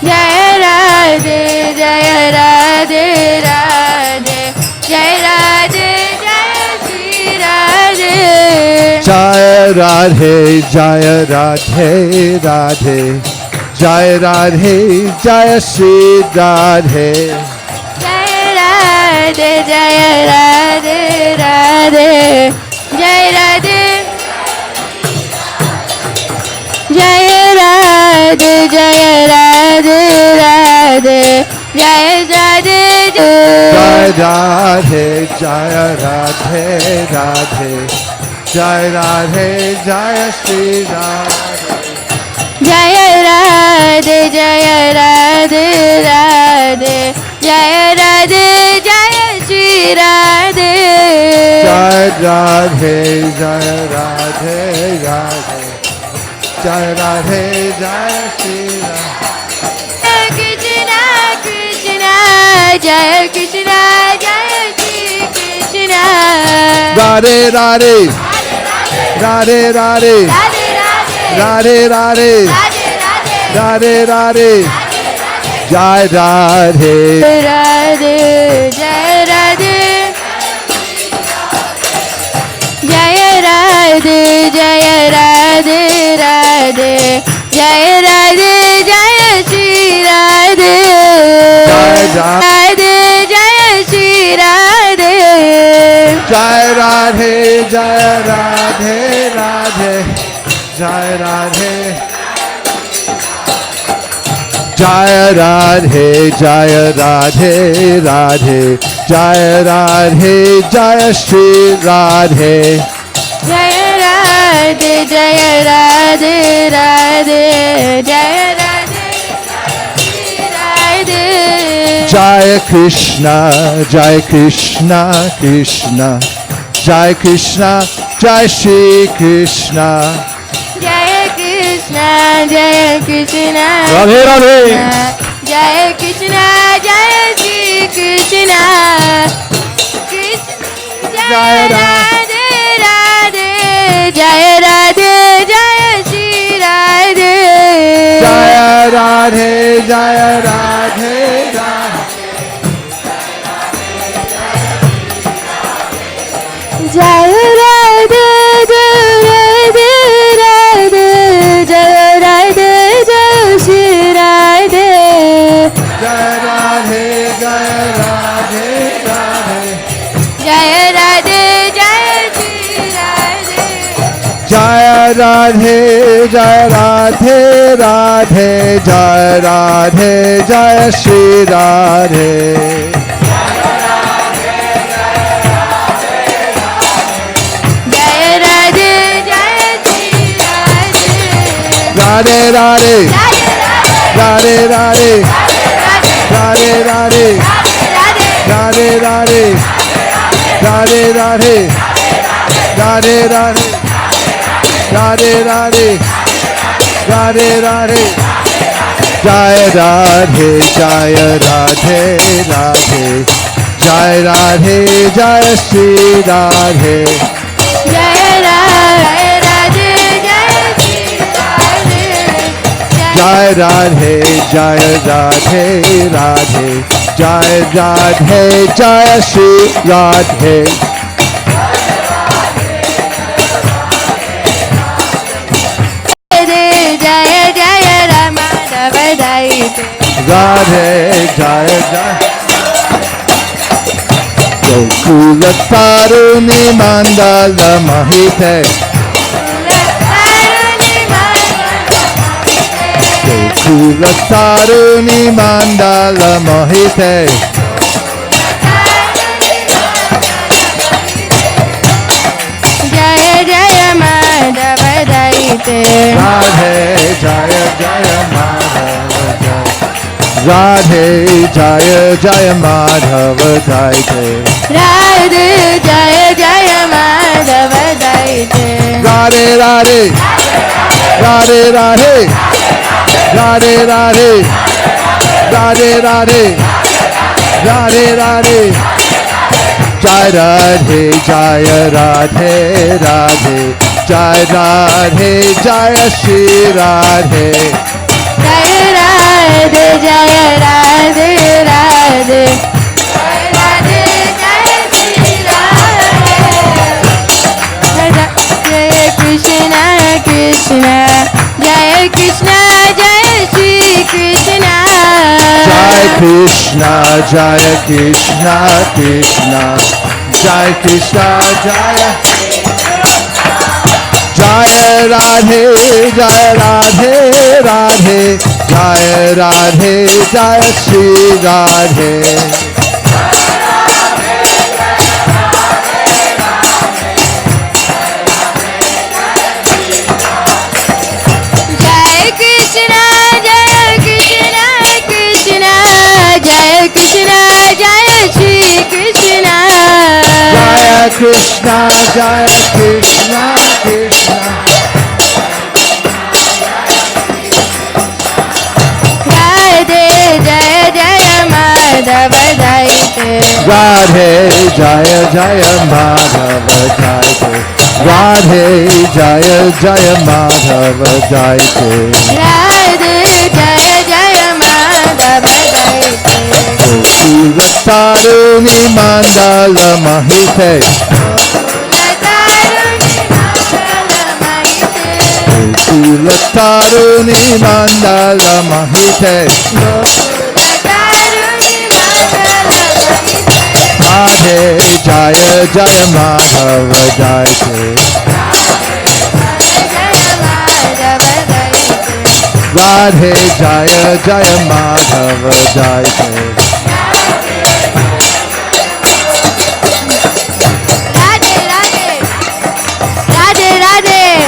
S2: Jaya Radhe Jaya Radhe Radhe. Jaya Radhe Jaya Shri Radhe.
S1: Jaya Radhe Jaya Radhe Radhe. Jaya Radhe Jaya Shri Radhe.
S2: Jaya Radhe Jaya Radhe Radhe. Jaya Radhe Jaya Radhe Jaya Radhe Radhe. Jaya Radhe
S1: Jaya Radhe Jaya Radhe Radhe. Jaya Radhe Jaya Shri Radhe.
S2: Jaya Radhe Jaya Radhe Radhe. Jaya Radhe Jaya Shri Radhe.
S1: Jaya Radhe Jaya Radhe Radhe. Jaya Radhe Jaya Shri Radhe.
S2: Krishna Krishna Jaya Krishna Jaya Shri Krishna.
S1: Radhe Radhe. Radhe Radhe. Radhe Radhe. Radhe Radhe. Jai Radhe.
S2: Radhe Jaya Radhe. Jaya Radhe Jaya Radhe Radhe. Jaya Radhe Jaya Shri Radhe. Radhe Jaya Shri Radhe.
S1: Jai Radhe Jaya Radhe Radhe. Jai Radhe. Jaya Radhe Jaya Radhe Radhe. Jaya Radhe Jaya Shri Radhe.
S2: Jaya Radhe Jaya Radhe Radhe. Jaya Radhe Shri Radhe.
S1: Jaya Krishna Jaya Krishna Krishna. Jaya Krishna Jaya Shri Krishna.
S2: Jaya Krishna Jaya Krishna.
S3: Radhe Radhe.
S2: Jaya Krishna Jaya Shri Krishna. Jaya Radhe Radhe. Jaya Radhe Jaya Shri Radhe.
S1: Jaya Radhe Jaya Radhe Radhe.
S2: Jaya Radhe Radhe Radhe. Jaya Radhe Jaya Shri Radhe.
S1: Jaya Radhe Jaya Radhe Radhe.
S2: Jaya Radhe Jaya Shri Radhe.
S1: Jaya Radhe, Jai Radhe, Radhe, Jai Radhe, Jai Shri Radhe. Radhe Radhe, Radhe Radhe, Radhe Radhe, Radhe Radhe, Radhe Radhe, Radhe Radhe, Radhe Radhe, Radhe Radhe. Jai Radhe, Jai Radhe, Radhe, Jai Radhe, Jai Shri Radhe.
S2: Jai Radhe, Radhe, Jai Shri Radhe.
S1: Jai Radhe, Jai Radhe, Radhe, Jai Radhe, Jai Shri Radhe.
S2: Jaya Jaya Rama Davadaite.
S1: Radhe, Jai Jai. Gokula Taruni Mandala Mahite. Gokula Taruni Mandala Mahite.
S2: Jaya Jaya Madhavadaite.
S1: Radhe, Jaya Jaya Madhava Jaya. Radhe, Jaya Jaya Madhava Daite.
S2: Radhe Jaya Jaya Madhavadaite.
S1: Radhe Radhe, Radhe Radhe, Radhe Radhe, Radhe Radhe, Radhe Radhe. Jai Radhe, Jaya Radhe, Radhe, Jai Radhe, Jaya Shri Radhe.
S2: Jaya Radhe Jaya Radhe Radhe. Jaya Radhe Jaya Shri Radhe. Jaya Krishna Krishna, Jaya Krishna, Jaya Shri Krishna.
S1: Jai Krishna, Jaya Krishna, Krishna, Jai Krishna, Jaya. Jaya Radhe, Jaya Radhe, Radhe, Jaya Radhe, Jaya Shri Radhe.
S2: Jaya Krishna, Jaya Krishna, Krishna, Jaya Krishna, Jaya Shri Krishna.
S1: Jaya Krishna, Jaya Krishna, Krishna.
S2: Radhe Jaya Jaya Madhavadaite.
S1: Radhe, Jaya Jaya Madhava Daite. Radhe, Jaya Jaya Madhava Daite.
S2: Radhe Jaya Jaya Madhavadaite.
S1: Gokula Taruni Mandala Mahite. Gokula Taruni Mandala Mahite. Radhe, Jaya Jaya Madhava Daite. Radhe, Jaya Jaya Madhava Daite.
S2: Radhe Radhe Radhe Radhe Radhe Radhe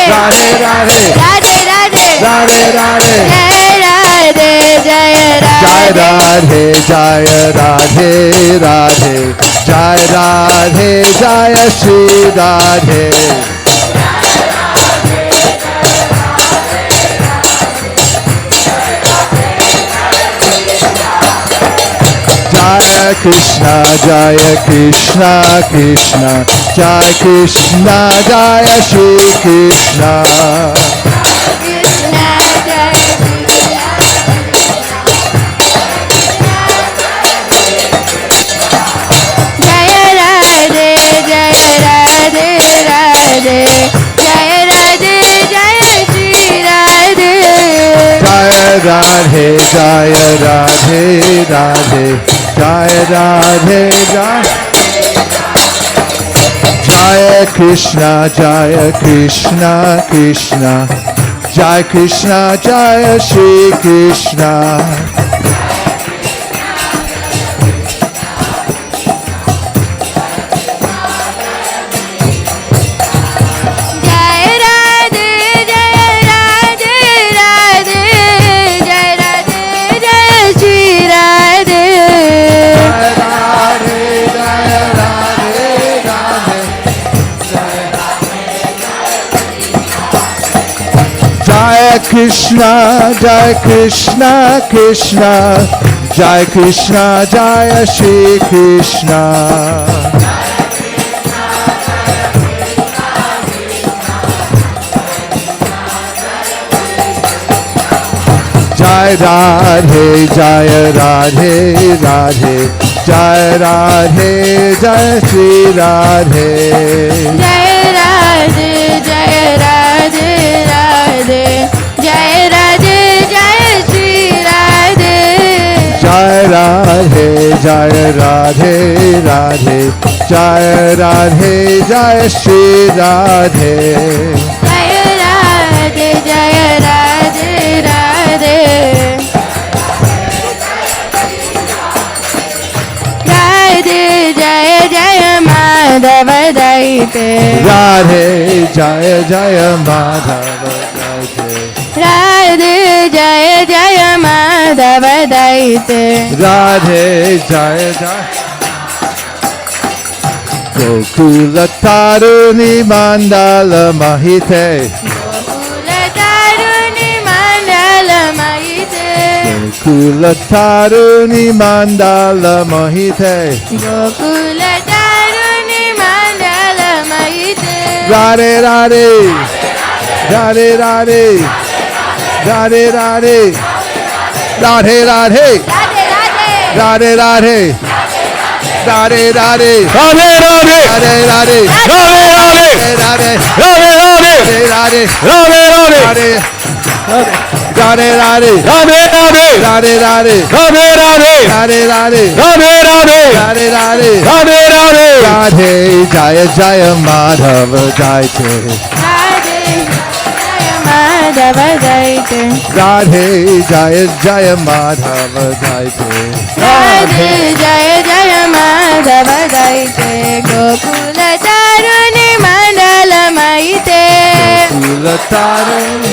S1: Radhe Radhe,
S2: Radhe Radhe
S1: Radhe Radhe.
S2: Jaya Radhe Jaya
S1: Jai
S2: Radhe.
S1: Radhe, Jaya Radhe, Radhe, Jai Radhe, Jaya Shri Radhe. Jaya Krishna, Jaya Krishna, Krishna, Jai Krishna, Jaya Shri Krishna.
S2: Krishna Jaya Krishna. Jaya Radhe Jaya Radhe Radhe. Jaya Radhe Jaya Shri Radhe.
S1: Jaya Radhe, Jaya Radhe, Radhe, Jaya Radhe, Jaya. Jaya Krishna, Jaya Krishna, Krishna. Jai Krishna, Jaya Shri Krishna. Jai Krishna, Jai Krishna, Krishna. Jai Krishna, Jaya Shri Krishna. Jai Radhe, Jaya Radhe, Radhe. Jai Radhe, Jai Shri Radhe.
S2: Jai Radhe, Jai Radhe, Radhe. Jai Radhe, Jai Shri Radhe.
S1: Jai Radhe, Jai Radhe, Radhe. Jai Radhe, Jai Shri Radhe.
S2: Jai Radhe, Jai Radhe, Radhe. Radhe, Jaya Jaya Madhava Daite.
S1: Radhe, Jaya Jaya Madhava Daite.
S2: Radhe, Jaya Jaya Madhava Daite.
S1: Radhe, Jaya Jaya. Gokula Taruni Mandala Mahite.
S2: Gokula Taruni Mandala Mahite.
S1: Gokula Taruni Mandala Mahite.
S2: Gokula Taruni Mandala Mahite.
S1: Radhe Radhe, Radhe Radhe, Radhe Radhe, Radhe Radhe, Radhe Radhe, Radhe Radhe, Radhe Radhe, Radhe Radhe, Radhe Radhe, Radhe Radhe, Radhe Radhe, Radhe Radhe, Radhe Radhe, Radhe Radhe, Radhe Radhe, Radhe Radhe, Radhe Radhe, Radhe Radhe, Radhe Radhe, Radhe Jaya Jaya Madhava Daite.
S2: Madhava Daite.
S1: Radhe Jaya Jaya Madhava Daite.
S2: Radhe Jaya Jaya Madhava Daite. Gokula Taruni Mandala Mahite.
S1: Gokula Taruni.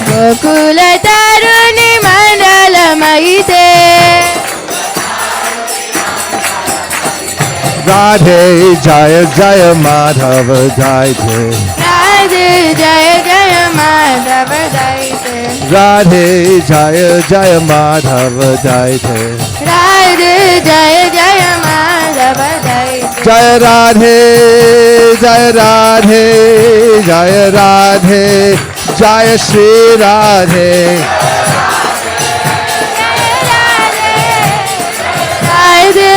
S2: Gokula Taruni Mandala Mahite.
S1: Radhe Jaya Jaya Madhava Daite.
S2: Radhe Jaya Jaya Madhava Daite.
S1: Radhe Jaya Jaya Madhava Daite.
S2: Radhe Jaya Jaya Madhava Daite.
S1: Jaya Radhe, Jaya Radhe, Jaya Radhe, Jaya Shri Radhe.
S2: Radhe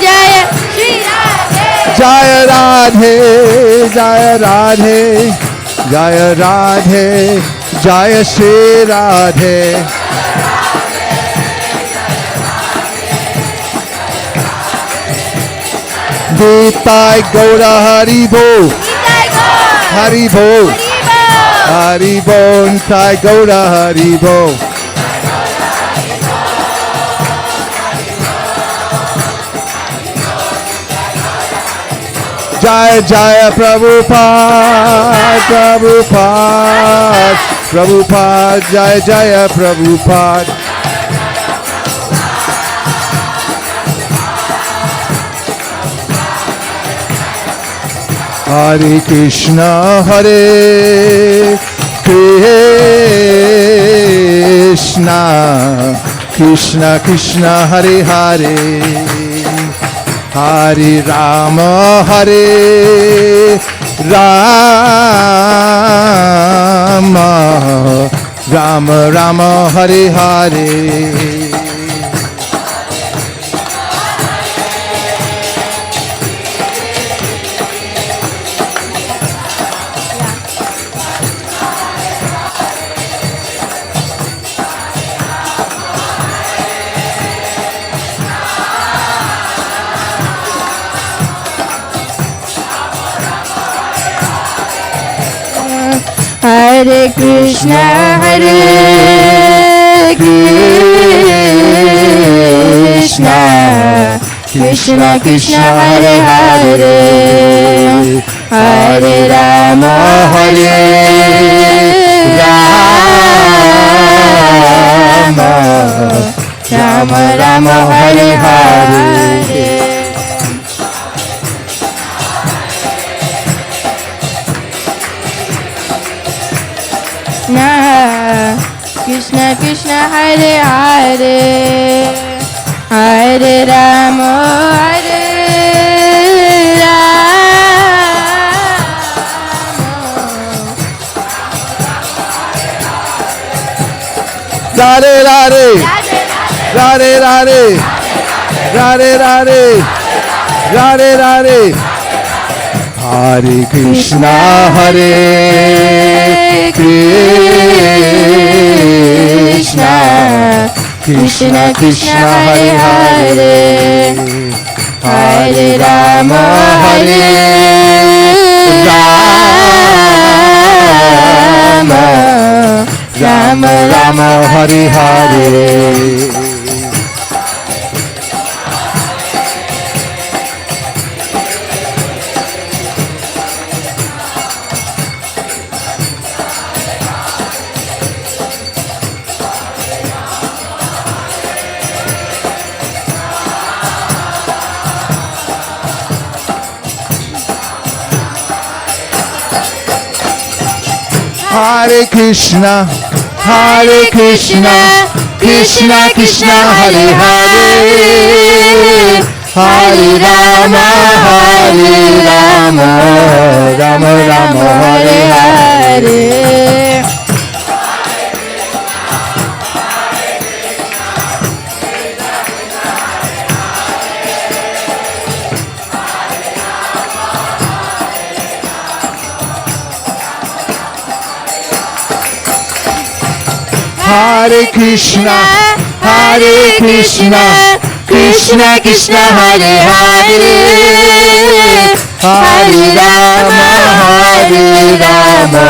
S2: Jaya Shri Radhe.
S1: Jaya Radhe, Jaya Radhe, Jaya Radhe, Jaya Shri Radhe. Nitai Gaura Hari Bol, Hari Bol, Hari Bol, Nitai Gaura Hari Bol. Jaya Jaya Prabhupada, Prabhupada, Prabhupada, Jaya Jaya Prabhupada. Hare Krishna, Hare Krishna, Krishna Krishna, Hare Hare. Hare Rama, Hare Rama, Rama Rama, Hare Hare.
S2: Hare Krishna, Hare Krishna, Krishna Krishna, Hare Hare, Hare Rama, Hare Rama, Rama Rama, Hare Hare. Krishna Krishna, Hare Hare, Hare Rama, Hare
S1: Radhe Radhe, Radhe Radhe, Radhe Radhe, Radhe Radhe. Hare Krishna, Hare Krishna, Krishna Krishna, Hare Hare, Hare Rama, Hare Rama, Rama Rama, Hare Hare. Hare Krishna, Hare Krishna, Krishna Krishna, Hare Hare, Hare Rama, Hare Rama, Rama Rama, Hare Hare. Hare Krishna, Hare Krishna, Krishna Krishna, Hare Hare, Hare Rama, Hare Rama,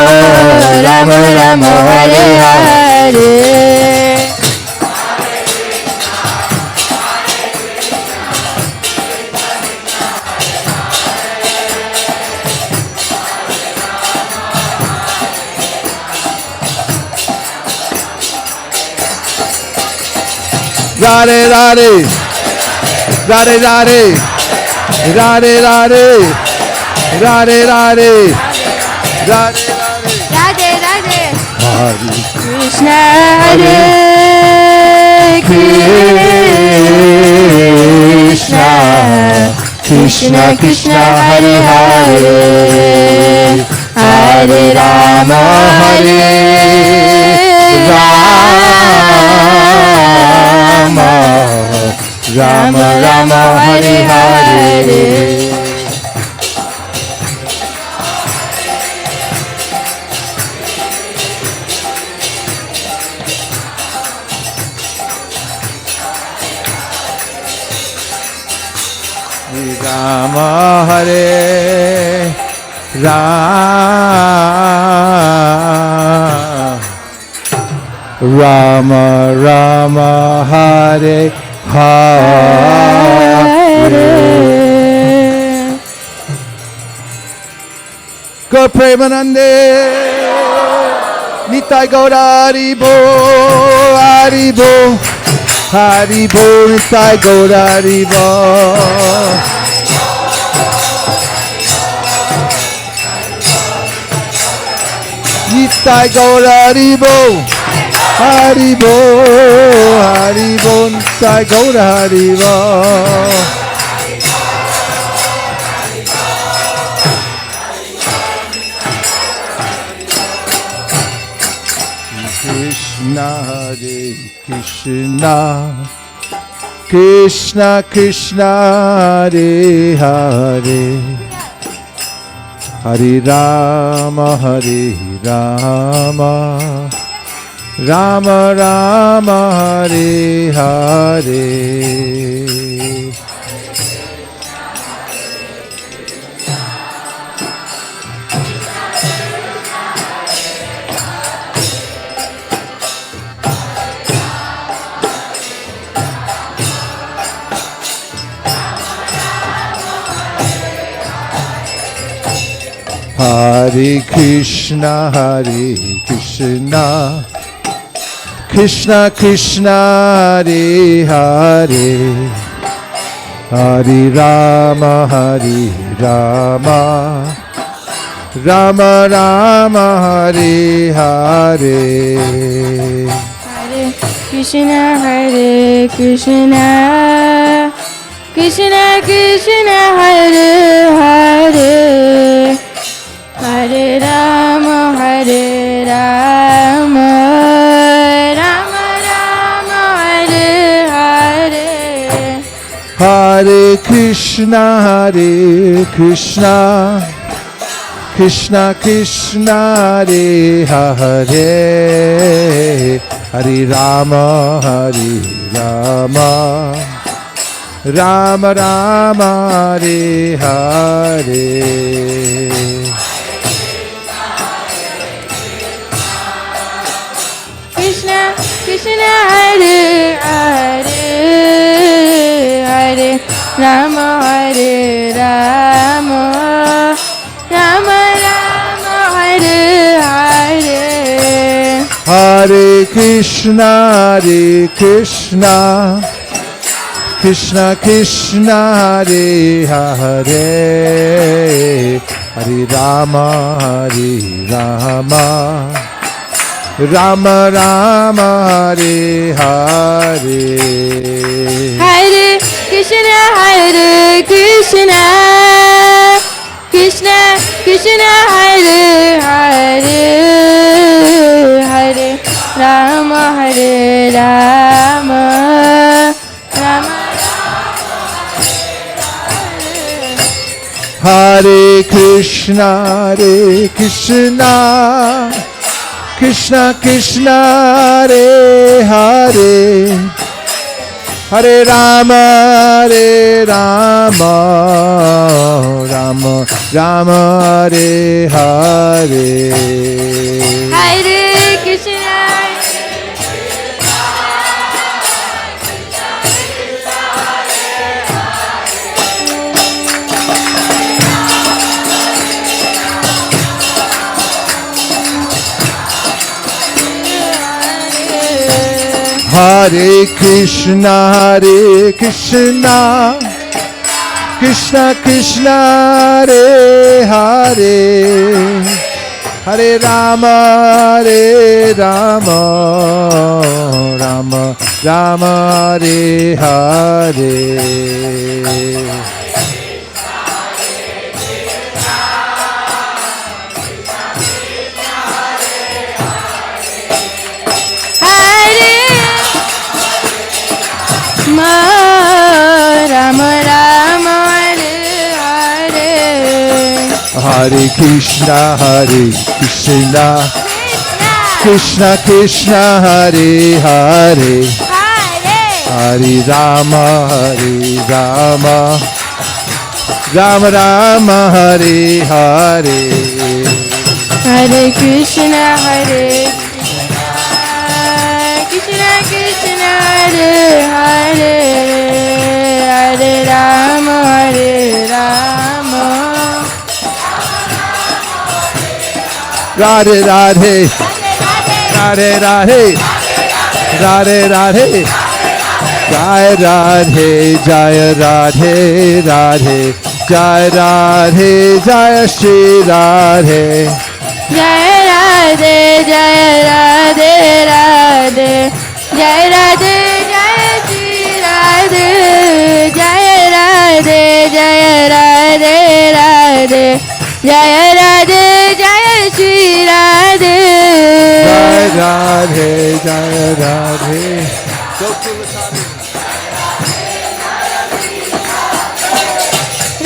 S1: Rama Rama, Hare Hare. Radhe Radhe, Radhe Radhe, Radhe Radhe, Radhe Radhe, Radhe
S2: Radhe Radhe,
S1: Hare
S2: Krishna, Hare Krishna, Krishna Krishna, Hare Hare, Hare Rama, Hare Rama, Rama Rama, Hare Hare.
S1: Rama, Hare Rama, Rama, Hare Hare. Gaur Premanande, Nitai Gaura Haribo, Haribo, Haribo, Nitai Gaura Haribo. Nitai Gaura Haribo, Haribo, Haribo, Nitai Gaura Haribo. Krishna, Hare Krishna, Krishna Krishna, Hare Hare, Hare Rama, Hare Rama, Rama Rama, Hare Hare. Hare Krishna, Krishna Krishna, Hare Hare, Hare Rama, Rama Rama, Hare Hare.
S2: Hare Krishna, Krishna Krishna, Hare Hare, Hare Rama, Rama Rama, Hare Hare.
S1: Hare Krishna, Krishna Krishna, Hare Hare, Hare Rama, Rama Rama, Hare Hare.
S2: Krishna Krishna, Hare Hare, Hare Rama, Rama Rama, Hare Hare.
S1: Hare Krishna, Krishna Krishna, Hare Hare, Hare Rama, Rama Rama, Hare Hare.
S2: Hare Krishna, Krishna Krishna, Hare Hare, Hare Rama, Rama.
S1: Hare Krishna, Krishna Krishna, Hare Hare, Hare Rama, Rama Rama, Hare Hare.
S2: Hare Krishna.
S1: Hare Krishna, Krishna Krishna, Hare Hare, Hare Rama, Rama Rama, Hare Hare.
S2: Rama Rama, Hare Hare.
S1: Hare Krishna, Krishna Krishna, Hare Hare, Hare Rama, Rama Rama, Hare Hare.
S2: Hare Krishna, Krishna Krishna, Hare Hare, Hare Rama,
S1: Radhe Radhe, Radhe Radhe, Radhe Radhe, Jai Radhe, Jai Radhe, Radhe, Jai Radhe, Jai Shri Radhe.
S2: Jai Radhe, Jai Radhe, Radhe, Jai Radhe, Jai Shri Radhe, Jai Radhe, Jai Radhe, Radhe, Jai Radhe, Jai Shri Radhe.
S1: Jai Radhe, Jai Radhe.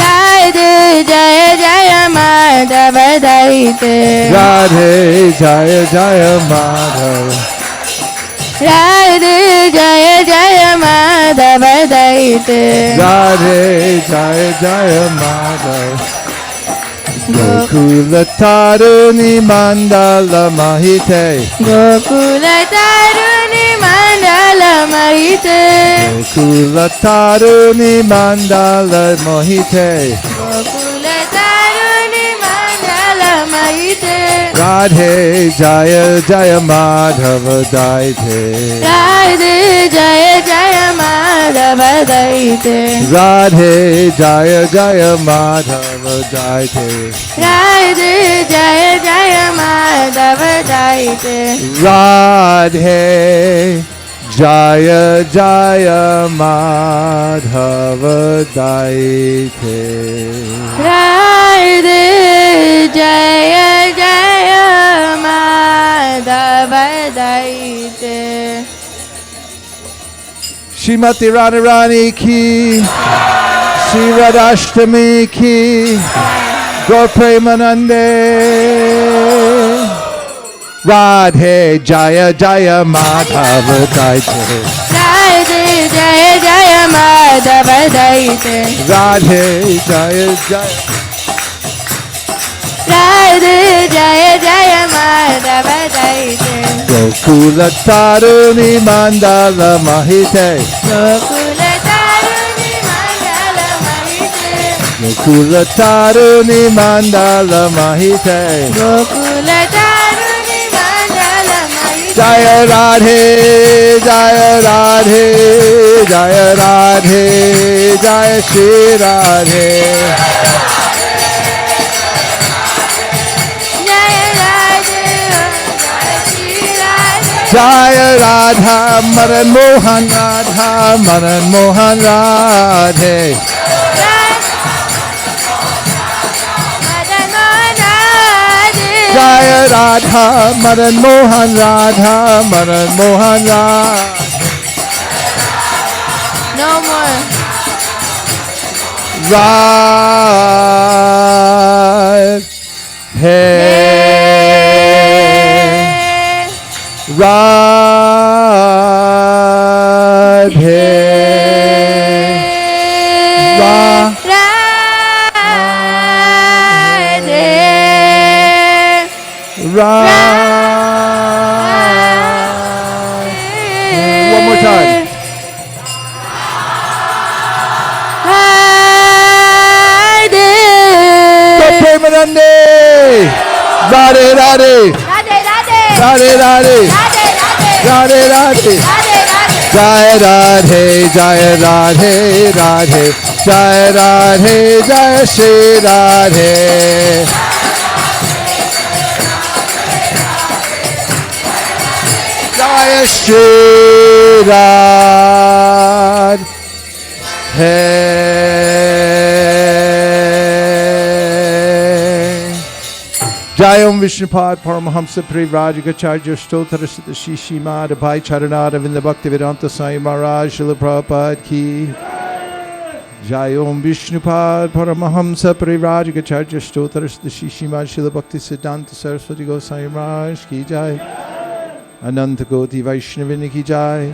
S2: Radhe, Jai Jai Madhava Daite.
S1: Radhe, Jai Jai Madhav.
S2: Radhe, Jai Jai Madhava Daite.
S1: Radhe, Jai Jai Madhav. Gokula Taruni Mandala Mahite.
S2: Gokula Taruni Mandala Mahite.
S1: Gokula Taruni Mandala Mohite.
S2: Gokula Taruni Mandala
S1: Radhe Jaya Jaya Madhava Daite.
S2: Radhe Jaya Jaya Madhava Daite.
S1: Radhe Jaya Jaya Madhava Daite.
S2: Radhe Jaya Jaya Madhava Daite.
S1: Radhe Jaya Jaya Madhava Daite.
S2: Radhe Jaya Jaya Madhava Daite.
S1: Shrimati Radharani ki, Shri Radhashtami ki, Gaur Premanande. Radhe Jaya Jaya Madhava Daite.
S2: Radhe Jaya Jaya Madhava Daite.
S1: Radhe Jaya Jaya.
S2: Radhe Jaya Jaya Madhava Daite.
S1: Gokula Taruni Mandala Mahite.
S2: Gokula Taruni Mandala Mahite.
S1: Gokula Taruni Mandala Mahite.
S2: Gokula Taruni Mandala Mahite.
S1: Jaya Radhe, Jaya Radhe, Jaya Radhe, Jaya Shri Radhe. Jaya Radha, Madan Mohan Radha, Madan Mohan Radhe. Jaya Radha, Madan Mohan Radha, Madan Mohan Radhe.
S2: No more.
S1: Radhe. Radhe. One more time. Premanande. Radhe Radhe. Radhe Radhe. Radhe Radhe. Jaya Radhe, Jaya Radhe, Radhe. Jaya Radhe, Jaya Shri Radhe. Jaya Shri Radhe. Jayam Vishnupad Paramahamsa Parivrajagacharya Stotra Shishimad Abhay Charanada Vinda Bhakti Vedanta Sai Maharaj Srila Prabhupada Ki. Jayam Vishnupad Paramahamsa Parivrajagacharya Stotra Shishimad Srila Bhakti Siddhanta Saraswati Gosai Maharaj Ki Jai. Ananta Goti Vaishnavini Ki Jai.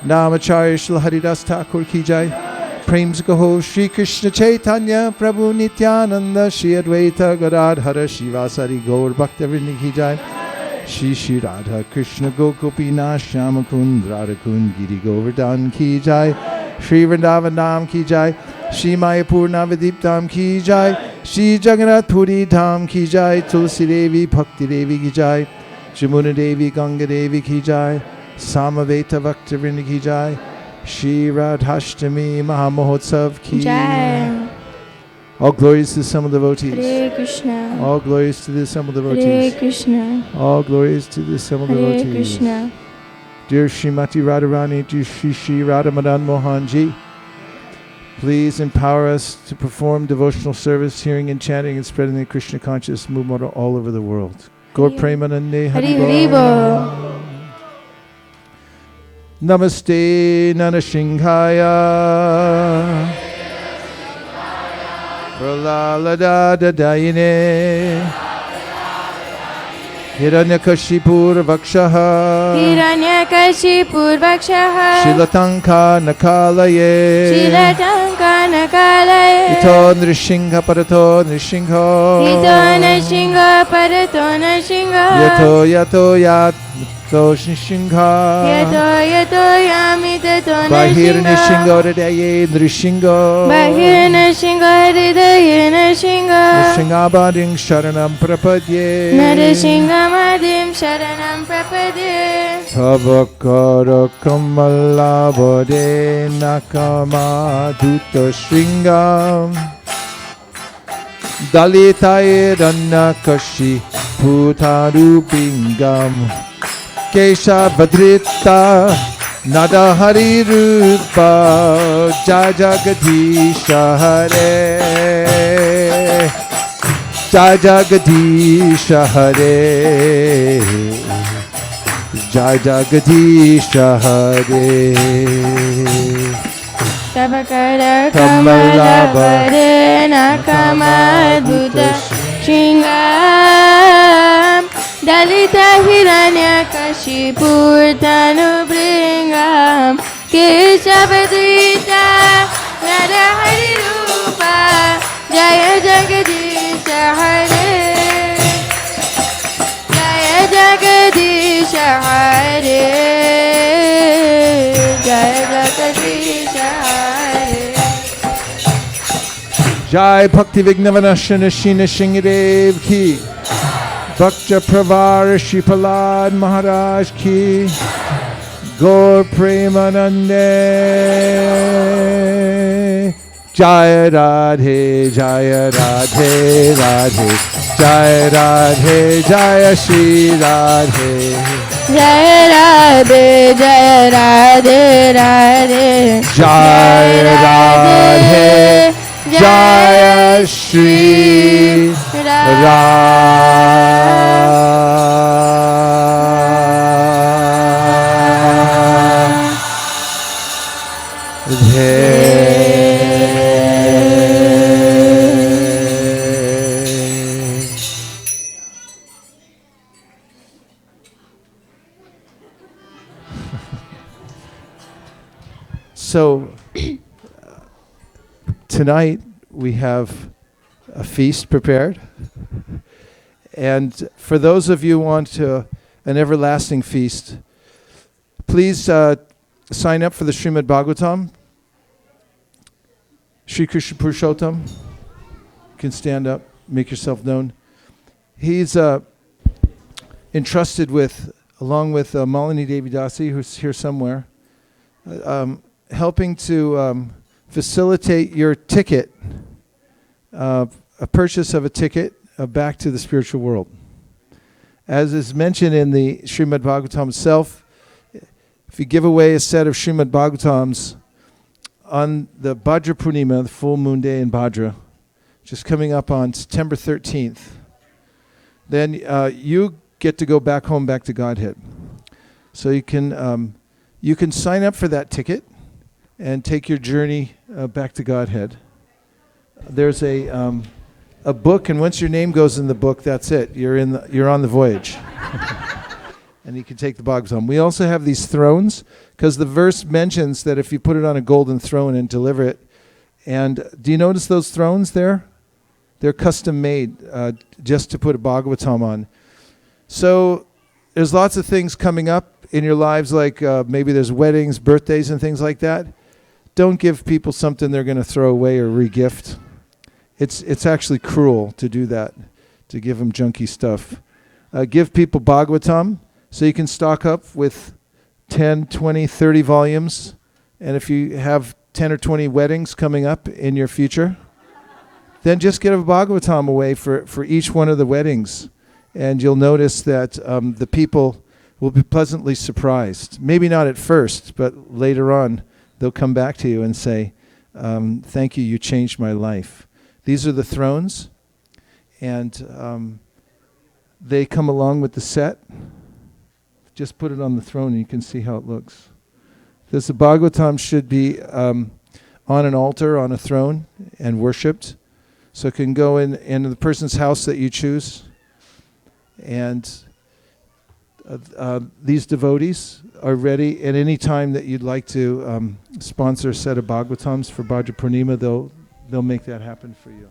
S1: Namacharya Srila Haridas Thakur Ki Jai. Prem Kaho Shri Krishna Chaitanya Prabhu Nityananda Shri Advaita Gadadhara Shivasari Gaur Bhaktavrini Ki Jai. Shri Shri Radha Krishna Gokupina Shyama Kund Radha Kund Giri Govardhan Ki Jai. Shri Vrindavan Dham Ki Jai. Shri Mayapur Navadip Dham Ki Jai. Shri Jagannath Puri Dham Ki Jai. Tulsi Devi Bhakti Devi Ki Jai. Jamuna Devi Ganga Devi Ki Jai. Samaveta Bhaktavrini Ki Jai. Shri Radhashtami Mahamahotsav Ki
S2: Jai.
S1: All glories to the Summer devotees.
S2: Hare Krishna.
S1: All glories to the Summer
S2: Hare
S1: devotees.
S2: Krishna.
S1: All glories to the Summer
S2: Hare
S1: devotees.
S2: Krishna.
S1: Dear Srimati Radharani, dear Shri Shri Radha Madan Mohan Ji, please empower us to perform devotional service, hearing and chanting and spreading the Krishna conscious movement all over the world. Gaur Premanande
S2: Hari
S1: Hari
S2: Bol.
S1: Bol. Namaste Nanashinghaya Pralalada Dadayine Hiranyakashipur Vakshaha
S2: Hiranyakashipur Vakshaha.
S1: Shilatanka Nakalaye
S2: Shilatanka Nakalaye.
S1: Ito Nrishingha Parato Nrishingho
S2: Ito Nrishingha Parato Nrishingho.
S1: Yato Yato Yat Nishingha
S2: Yato yami tato
S1: Bahir
S2: Nrishinga
S1: Nishingo Hridaye Nrishingo
S2: Bahir Nrishinga Hridaye Nrishinga
S1: Nishingabading Sharanam Prapadye
S2: Nrishinga Madim Sharanam Prapadye
S1: Tavakara Kamala Bode Nakama Duta Shringam Dalitaye Ranakashi Putarubingam Kesha Vadrita Nada Hari Rupa Jajagadisha Hare Jajagadisha Hare Jajagadisha Hare
S2: Tavakara Kamala Bade Nakama Duta Shringam Dalita Hiranya Kashipur Tanubringam Keshavadrita Nada Hari Rupa Jaya Jagadisha Hare Jaya Jagadisha Hare Jaya Jagadisha Hare
S1: Jai Bhakti Vignavanashana Shina Shingadev Ki Bhakta Pravar Shipalad Maharaj Ki Gaur Premanande Jaya Radhe Jaya Radhe Radhe Jaya Radhe Jaya Shri Radhe
S2: Jaya Radhe Jaya Radhe Radhe
S1: Jaya Radhe Jaya Shri So tonight we have a feast prepared, and for those of you who want an everlasting feast, please sign up for the Srimad-Bhagavatam. Sri Krishna Purushottam, you can stand up, make yourself known. He's entrusted with, along with Malini Devi Dasi, who's here somewhere, helping to facilitate your ticket, a purchase of a ticket back to the spiritual world. As is mentioned in the Srimad-Bhagavatam itself, if you give away a set of Srimad-Bhagavatams on the Bhadra Purnima, the full moon day in Bhadra, just coming up on September 13th, then you get to go back home, back to Godhead. So you can sign up for that ticket and take your journey back to Godhead. There's a book, and once your name goes in the book, that's it. You're on the voyage. And you can take the Bhagavatam. We also have these thrones, because the verse mentions that if you put it on a golden throne and deliver it, and do you notice those thrones there? They're custom made just to put a Bhagavatam on. So there's lots of things coming up in your lives, like maybe there's weddings, birthdays, and things like that. Don't give people something they're going to throw away or re-gift. It's actually cruel to do that, to give them junky stuff. Give people Bhagavatam, so you can stock up with 10, 20, 30 volumes. And if you have 10 or 20 weddings coming up in your future, then just get a Bhagavatam away for each one of the weddings. And you'll notice that the people will be pleasantly surprised. Maybe not at first, but later on, they'll come back to you and say, thank you, you changed my life. These are the thrones, and they come along with the set. Just put it on the throne and you can see how it looks. The Bhagavatam should be on an altar, on a throne, and worshipped. So it can go in the person's house that you choose. And these devotees are ready at any time that you'd like to sponsor a set of Bhagavatams for Bhadra Purnima. They'll make that happen for you.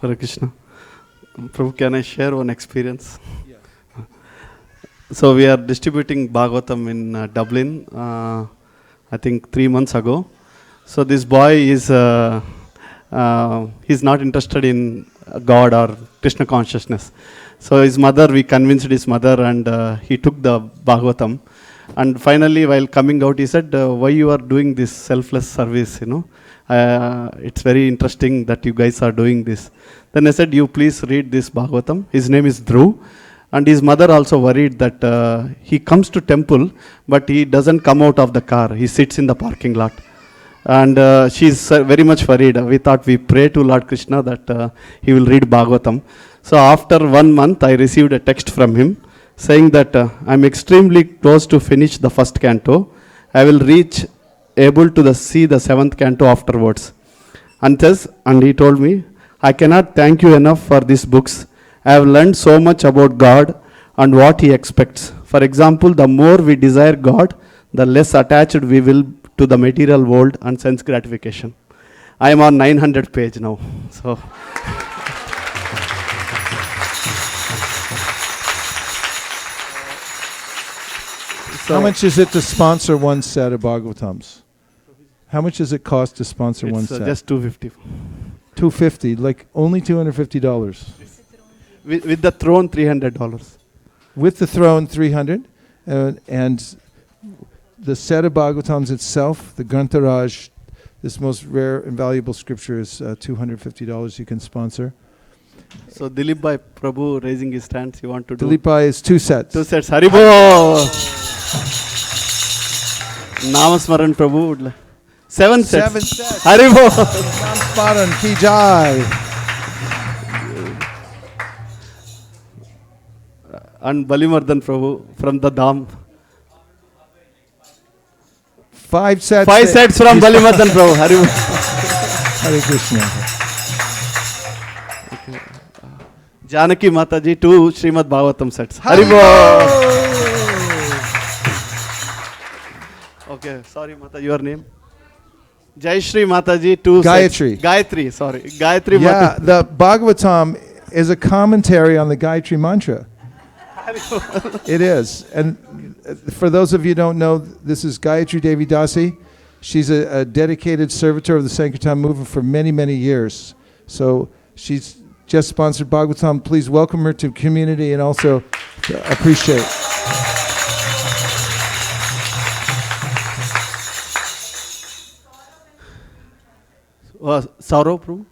S11: Hare Krishna. Prabhu, can I share one experience? Yeah. So we are distributing Bhagavatam in Dublin, I think 3 months ago. So this boy is he's not interested in God or Krishna consciousness. So his mother, we convinced his mother, and he took the Bhagavatam. And finally, while coming out, he said, why you are doing this selfless service, it's very interesting that you guys are doing this. Then I said, you please read this Bhagavatam. His name is Dhruv. And his mother also worried that he comes to temple, but he doesn't come out of the car. He sits in the parking lot. And she's very much worried. We thought we pray to Lord Krishna that he will read Bhagavatam. So after 1 month, I received a text from him saying that I'm extremely close to finish the first canto. I will reach able to see the 7th canto afterwards. And he told me, I cannot thank you enough for these books. I have learned so much about God and what He expects. For example, the more we desire God, the less attached we will to the material world and sense gratification. I am on 900 page now. So.
S1: How much is it to sponsor one set of Bhagavatams? How much does it cost to sponsor one set?
S11: Just $250.
S1: $250, like only $250.
S11: With the throne, $300.
S1: With the throne, $300, and the set of Bhagavatams itself, the Grantharaj, this most rare and valuable scripture, is $250 you can sponsor.
S11: So Dilip Bhai Prabhu raising his hands, you want to do?
S1: Dilip Bhai is 2 sets.
S11: 2 sets. Haribo! Namasmaran Prabhu. 7 sets.
S1: 7 sets.
S11: Haribo!
S1: Namasmaran ki jai.
S11: And Balimardhan Prabhu from the Dham.
S1: 5 sets.
S11: 5 sets from Balimardhan Prabhu. Haribo.
S1: Hare Krishna.
S11: Janaki Mataji, 2 Srimad-Bhagavatam sets. Haribo! Okay, sorry Mata, your name? Jai Shri Mataji, 2
S1: Gayatri.
S11: sets. Gayatri, sorry. Gayatri
S1: Yeah,
S11: Mataji.
S1: the Bhagavatam is a commentary on the Gayatri mantra. It is. And for those of you who don't know, this is Gayatri Devi Dasi. She's a dedicated servitor of the Sankirtan movement for many, many years. So she's just sponsored Bhagavatam. Please welcome her to community and also appreciate.
S11: Saurav Prabhu?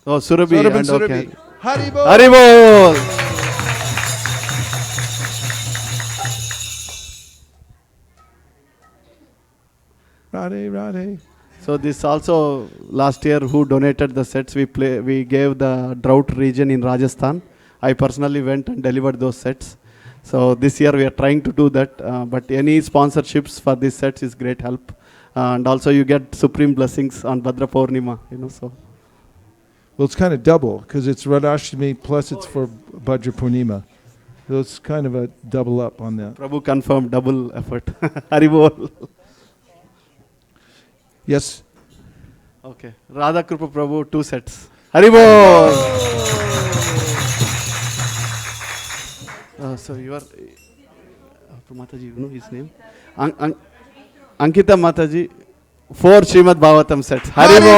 S11: Oh, Surabhi.
S1: Saurabh and
S11: And
S1: Surabhi.
S11: okay.
S1: Haribol!
S11: Haribol!
S1: Radhe, Radhe.
S11: So this also last year who donated the sets, we gave the drought region in Rajasthan. I personally went and delivered those sets. So this year we are trying to do that, but any sponsorships for these sets is great help. And also you get supreme blessings on Bhadra Purnima, so.
S1: Well, it's kind of double because it's Radhashtami plus it's for Bhadra Purnima. So it's kind of a double up on that.
S11: Prabhu confirmed double effort. Haribol.
S1: Yes.
S11: Okay. Radha Kripa Prabhu, 2 sets. Haribol. So you are Mataji, you know his name? Ankita Mataji, 4 Srimad-Bhagavatam sets. Haribol!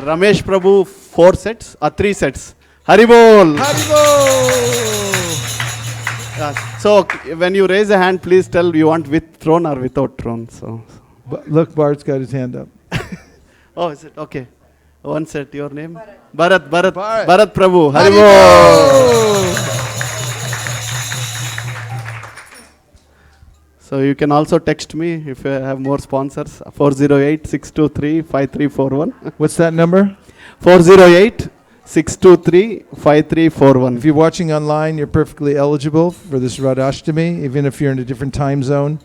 S11: Ramesh Prabhu, 4 sets, 3 sets. Haribol!
S1: Haribol!
S11: So when you raise a hand, please tell you want with throne or without throne. So.
S1: Look, Bart's got his hand up.
S11: Oh, is it? Okay. 1 set, your name? Bharat Prabhu. Haribol! So you can also text me if you have more sponsors. 408-623-5341.
S1: What's that number?
S11: 408-623-5341.
S1: If you're watching online, you're perfectly eligible for this Radhashtami. Even if you're in a different time zone,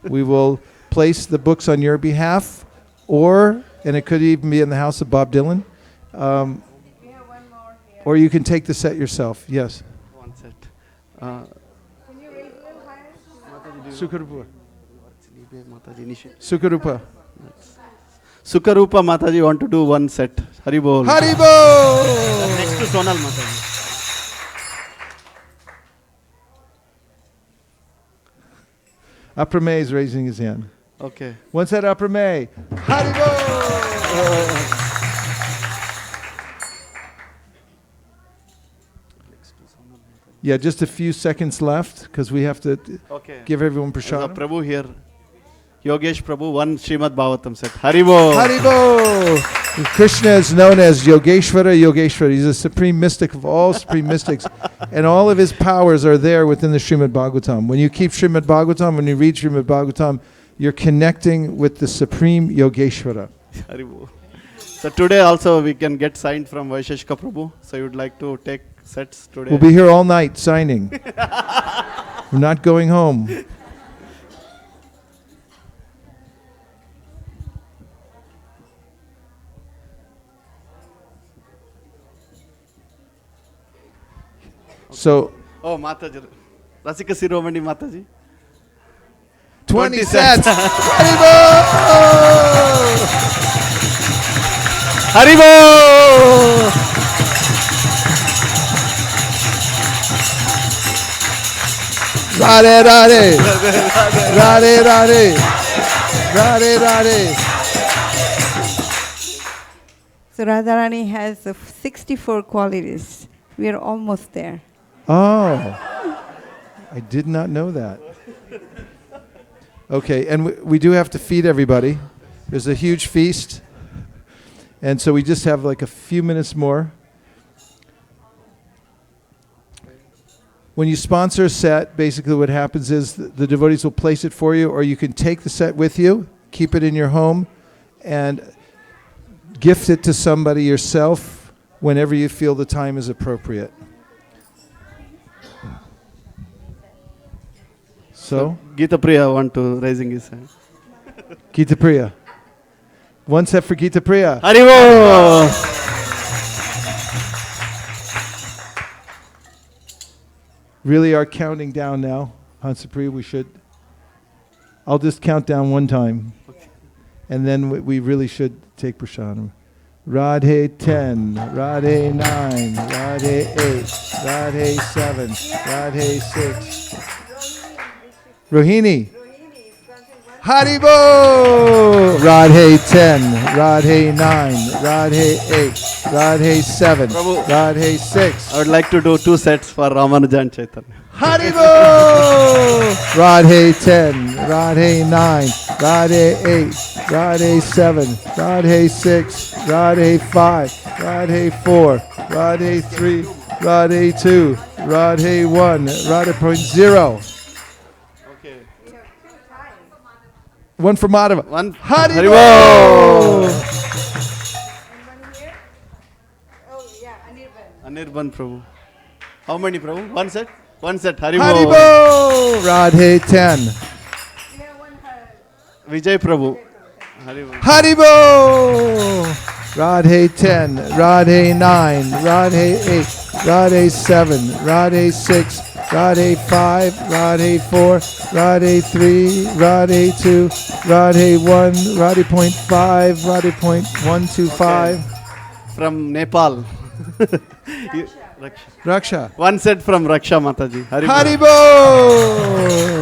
S1: we will place the books on your behalf, and it could even be in the house of Bob Dylan. Or you can take the set yourself. Yes.
S11: 1 set.
S1: Sukarupa. Sukarupa.
S11: Sukarupa Mataji want to do one set. Haribol.
S1: Haribol!
S11: Next to Sonal Mataji.
S1: Upper May is raising his hand.
S11: Okay.
S1: One set Upper May. Haribol! Yeah, just a few seconds left because we have to
S11: Okay.
S1: give everyone
S11: There's a
S1: prashadam.
S11: Prabhu here. Yogesh Prabhu, one Srimad-Bhagavatam set. Haribol.
S1: Haribol! Krishna is known as Yogeshwara Yogeshwara. He's a supreme mystic of all supreme mystics. And all of his powers are there within the Srimad-Bhagavatam. When you keep Srimad-Bhagavatam, when you read Srimad-Bhagavatam, you're connecting with the supreme Yogeshwara.
S11: Haribol. So today also we can get signed from Vaisesika Prabhu. So you would like to take sets today?
S1: We'll be here all night signing. We're not going home. So,
S11: Oh, Mataji. Rasika Siromani Mataji.
S1: 20 sets. Haribol!
S11: Haribol!
S1: Radhe Radhe. Radhe Radhe. Radhe Radhe.
S12: So Radharani has 64 qualities. We are almost there.
S1: Oh, I did not know that. Okay, and we do have to feed everybody. There's a huge feast. And so we just have like a few minutes more. When you sponsor a set, basically what happens is the devotees will place it for you, or you can take the set with you, keep it in your home, and gift it to somebody yourself whenever you feel the time is appropriate. So
S11: Gita Priya want to raising his hand.
S1: Gita Priya. One set for Gita Priya.
S11: Haribol!
S1: Really are counting down now. Hansapriya, we should. I'll just count down one time. And then we really should take prasadam. Radhe 10, Radhe 9, Radhe 8, Radhe 7, Radhe 6. Rohini. Haribo! Radhe 10, Radhe 9, Radhe 8, Radhe 7,
S11: Prabhu.
S1: Radhe 6.
S11: I would like to do 2 sets for Ramanuja and Chaitanya.
S1: Haribo! Radhe 10, Radhe 9, Radhe 8, Radhe 7, Radhe 6, Radhe 5, Radhe 4, Radhe 3, Radhe 2, Radhe 1, Radhe point 0.
S11: Okay.
S1: One for Madhava.
S11: One.
S1: Haribo!
S11: Anirban Prabhu. How many Prabhu? One set? One set. Haribol.
S1: Haribo! Radhe 10.
S11: Vijay Prabhu. Haribol.
S1: Haribo! Radhe 10, Radhe 9, Radhe 8, Radhe 7, Radhe 6, Radhe 5, Radhe 4, Radhe 3, Radhe 2, Radhe 1, Radhe point 5, Radhe point 125.
S11: Okay. From Nepal.
S1: Raksha.
S11: One set from Raksha Mataji.
S1: Haribo!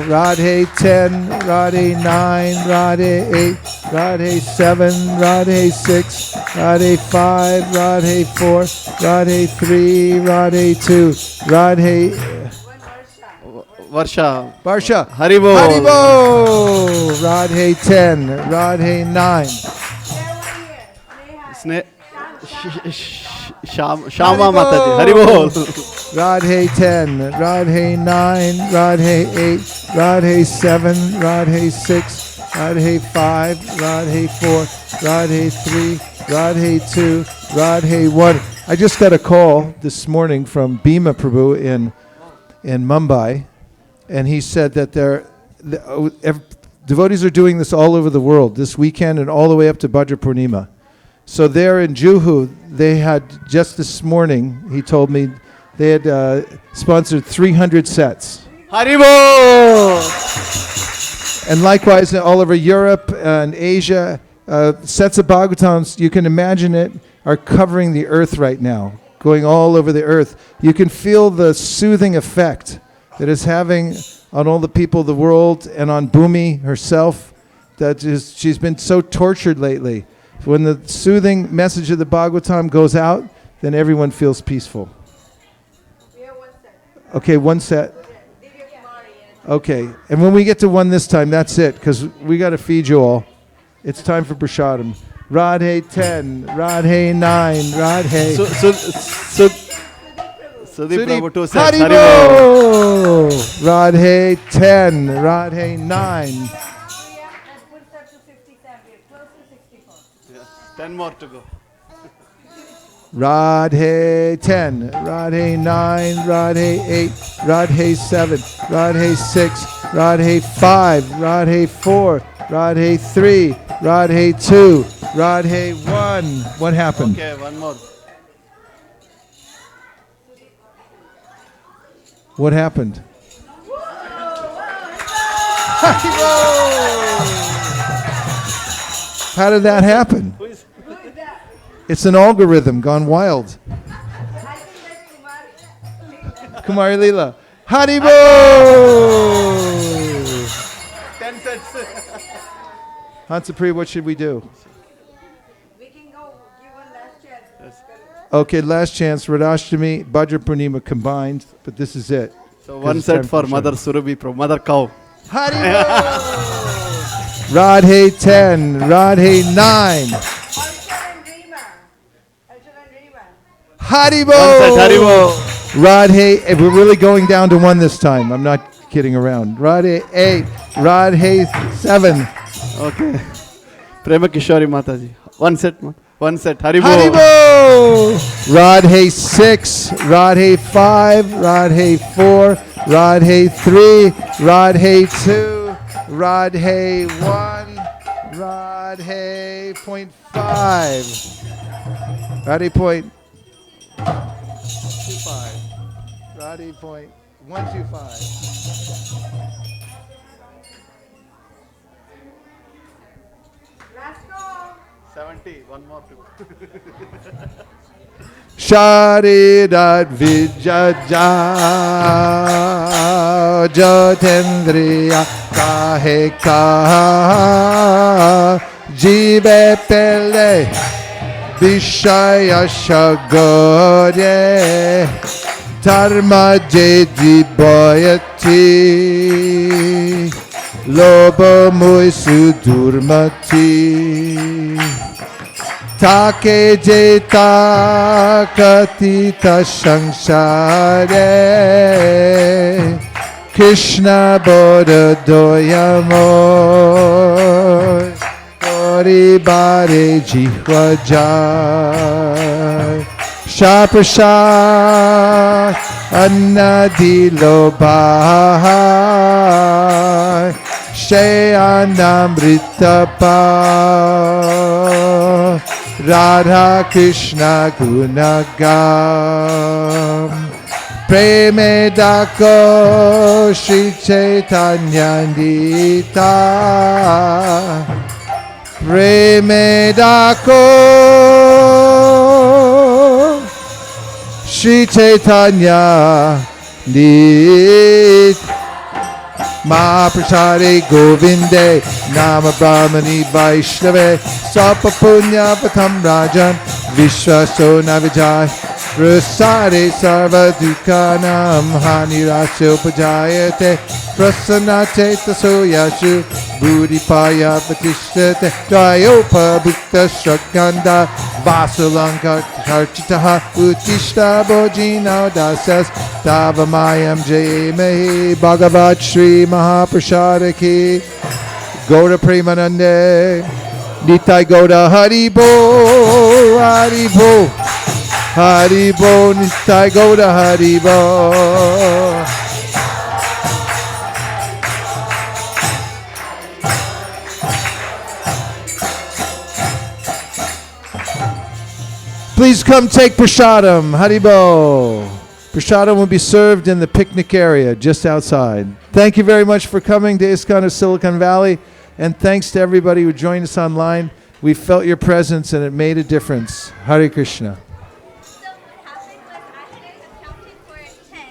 S1: Radhe 10, Radhe 9, Radhe 8, Radhe 7, Radhe 6, Radhe 5, Radhe 4, Radhe 3, Radhe 2, Radhe...
S11: Varsha.
S1: Varsha.
S11: Haribo.
S1: Haribo! Radhe 10, Radhe 9.
S11: Shama Mataji. Haribol.
S1: Radhe 10, Radhe 9, Radhe 8, Radhe 7, Radhe 6, Radhe 5, Radhe 4, Radhe 3, Radhe 2, Radhe 1. I just got a call this morning from Bhima Prabhu in Mumbai, and he said that devotees are doing this all over the world this weekend and all the way up to Bhadra Purnima. So there in Juhu, they had just this morning, he told me, they had sponsored 300 sets.
S11: Haribol!
S1: And likewise all over Europe and Asia Sets of Bhagavatams, you can imagine it, are covering the earth right now, going all over the earth. You can feel the soothing effect that it's having on all the people of the world and on Bhumi herself. She's been so tortured lately. When the soothing message of the Bhagavatam goes out, then everyone feels peaceful. Okay, one set. Okay, and when we get to one this time, that's it, because we got to feed you all. It's time for Prashadam. Radhe 10, Radhe 9, Radhe.
S11: Sudeep Prabhu 2 says,
S1: Haribo! Radhe 10, Radhe 9.
S11: 10 more to go.
S1: Radhe 10, Radhe 9, Radhe 8, Radhe 7, Radhe 6, Radhe 5, Radhe 4, Radhe 3, Radhe 2, Radhe 1. What happened?
S11: Okay, one more.
S1: What happened? How did that happen? It's an algorithm gone wild. Kumari Leela. Haribo!
S11: 10 sets.
S1: Hansapriya, what should we do?
S12: We can go give one last chance.
S1: Okay, last chance. Radhashtami, Bhadra Purnima combined, but this is it.
S11: So one set for Mother Surabhi Prabhu, Mother Cow.
S1: Haribo! Radhe 10, Radhe 9. Haribo!
S11: One set, Haribo.
S1: Radhe, we're really going down to one this time. I'm not kidding around. Radhe 8, Radhe 7.
S11: Okay. Prema Kishori Mataji. One set, Haribo.
S1: Haribo! Radhe 6, Radhe 5, Radhe 4, Radhe 3, Radhe 2, Radhe 1, Radhe .5. Radhe point 25. Radhe point 125.
S12: Let's go.
S11: 70, one more to go.
S1: Sharidat Vijaja Jyotendriya Kahe Kaha Jibe Pele Vishaya Shagore Dharma Jedi Boyati Lobo Muisu Durmati Take jeta katita samsare Krishna Bodha doyamor Paribare jihva jai Shaprasad annadilo bhai Shayanamrita pa Radha Krishna Gunagam Preme Dako Shri Chaitanya Nita Preme Dako Shri Chaitanya Nita Mahaprasade Govinde Nama Brahmani Vaishnave Sapa Punya Patam Rajan Vishwaso Navijay Prasade Sarva Dukhanam Hani Rasyo Pajayate Prasanate Taso Yashu Buddhipaya Patishtete Dayopa Bhukta Shrakanda Vasalanka Charchitaha Uttishta Bojino Dasas Tavamayam Jayemehi Bhagavat Shri Mahaprasada Ki Goda Premanande Nitai Goda Haribo Haribo Haribo Nitai Goda Haribo. Please come take Prashadam, Haribo. Prashadam will be served in the picnic area just outside. Thank you very much for coming to ISKCON of Silicon Valley, and thanks to everybody who joined us online. We felt your presence and it made a difference. Hare Krishna.
S2: So what happened was actually I accounted for 10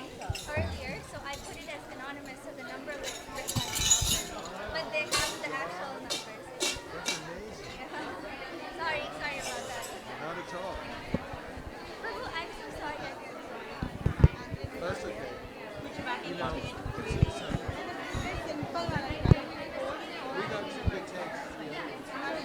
S2: earlier, so I put it as anonymous, so the number looks written on the top, but they have the actual numbers. Sorry about that.
S1: Not at all.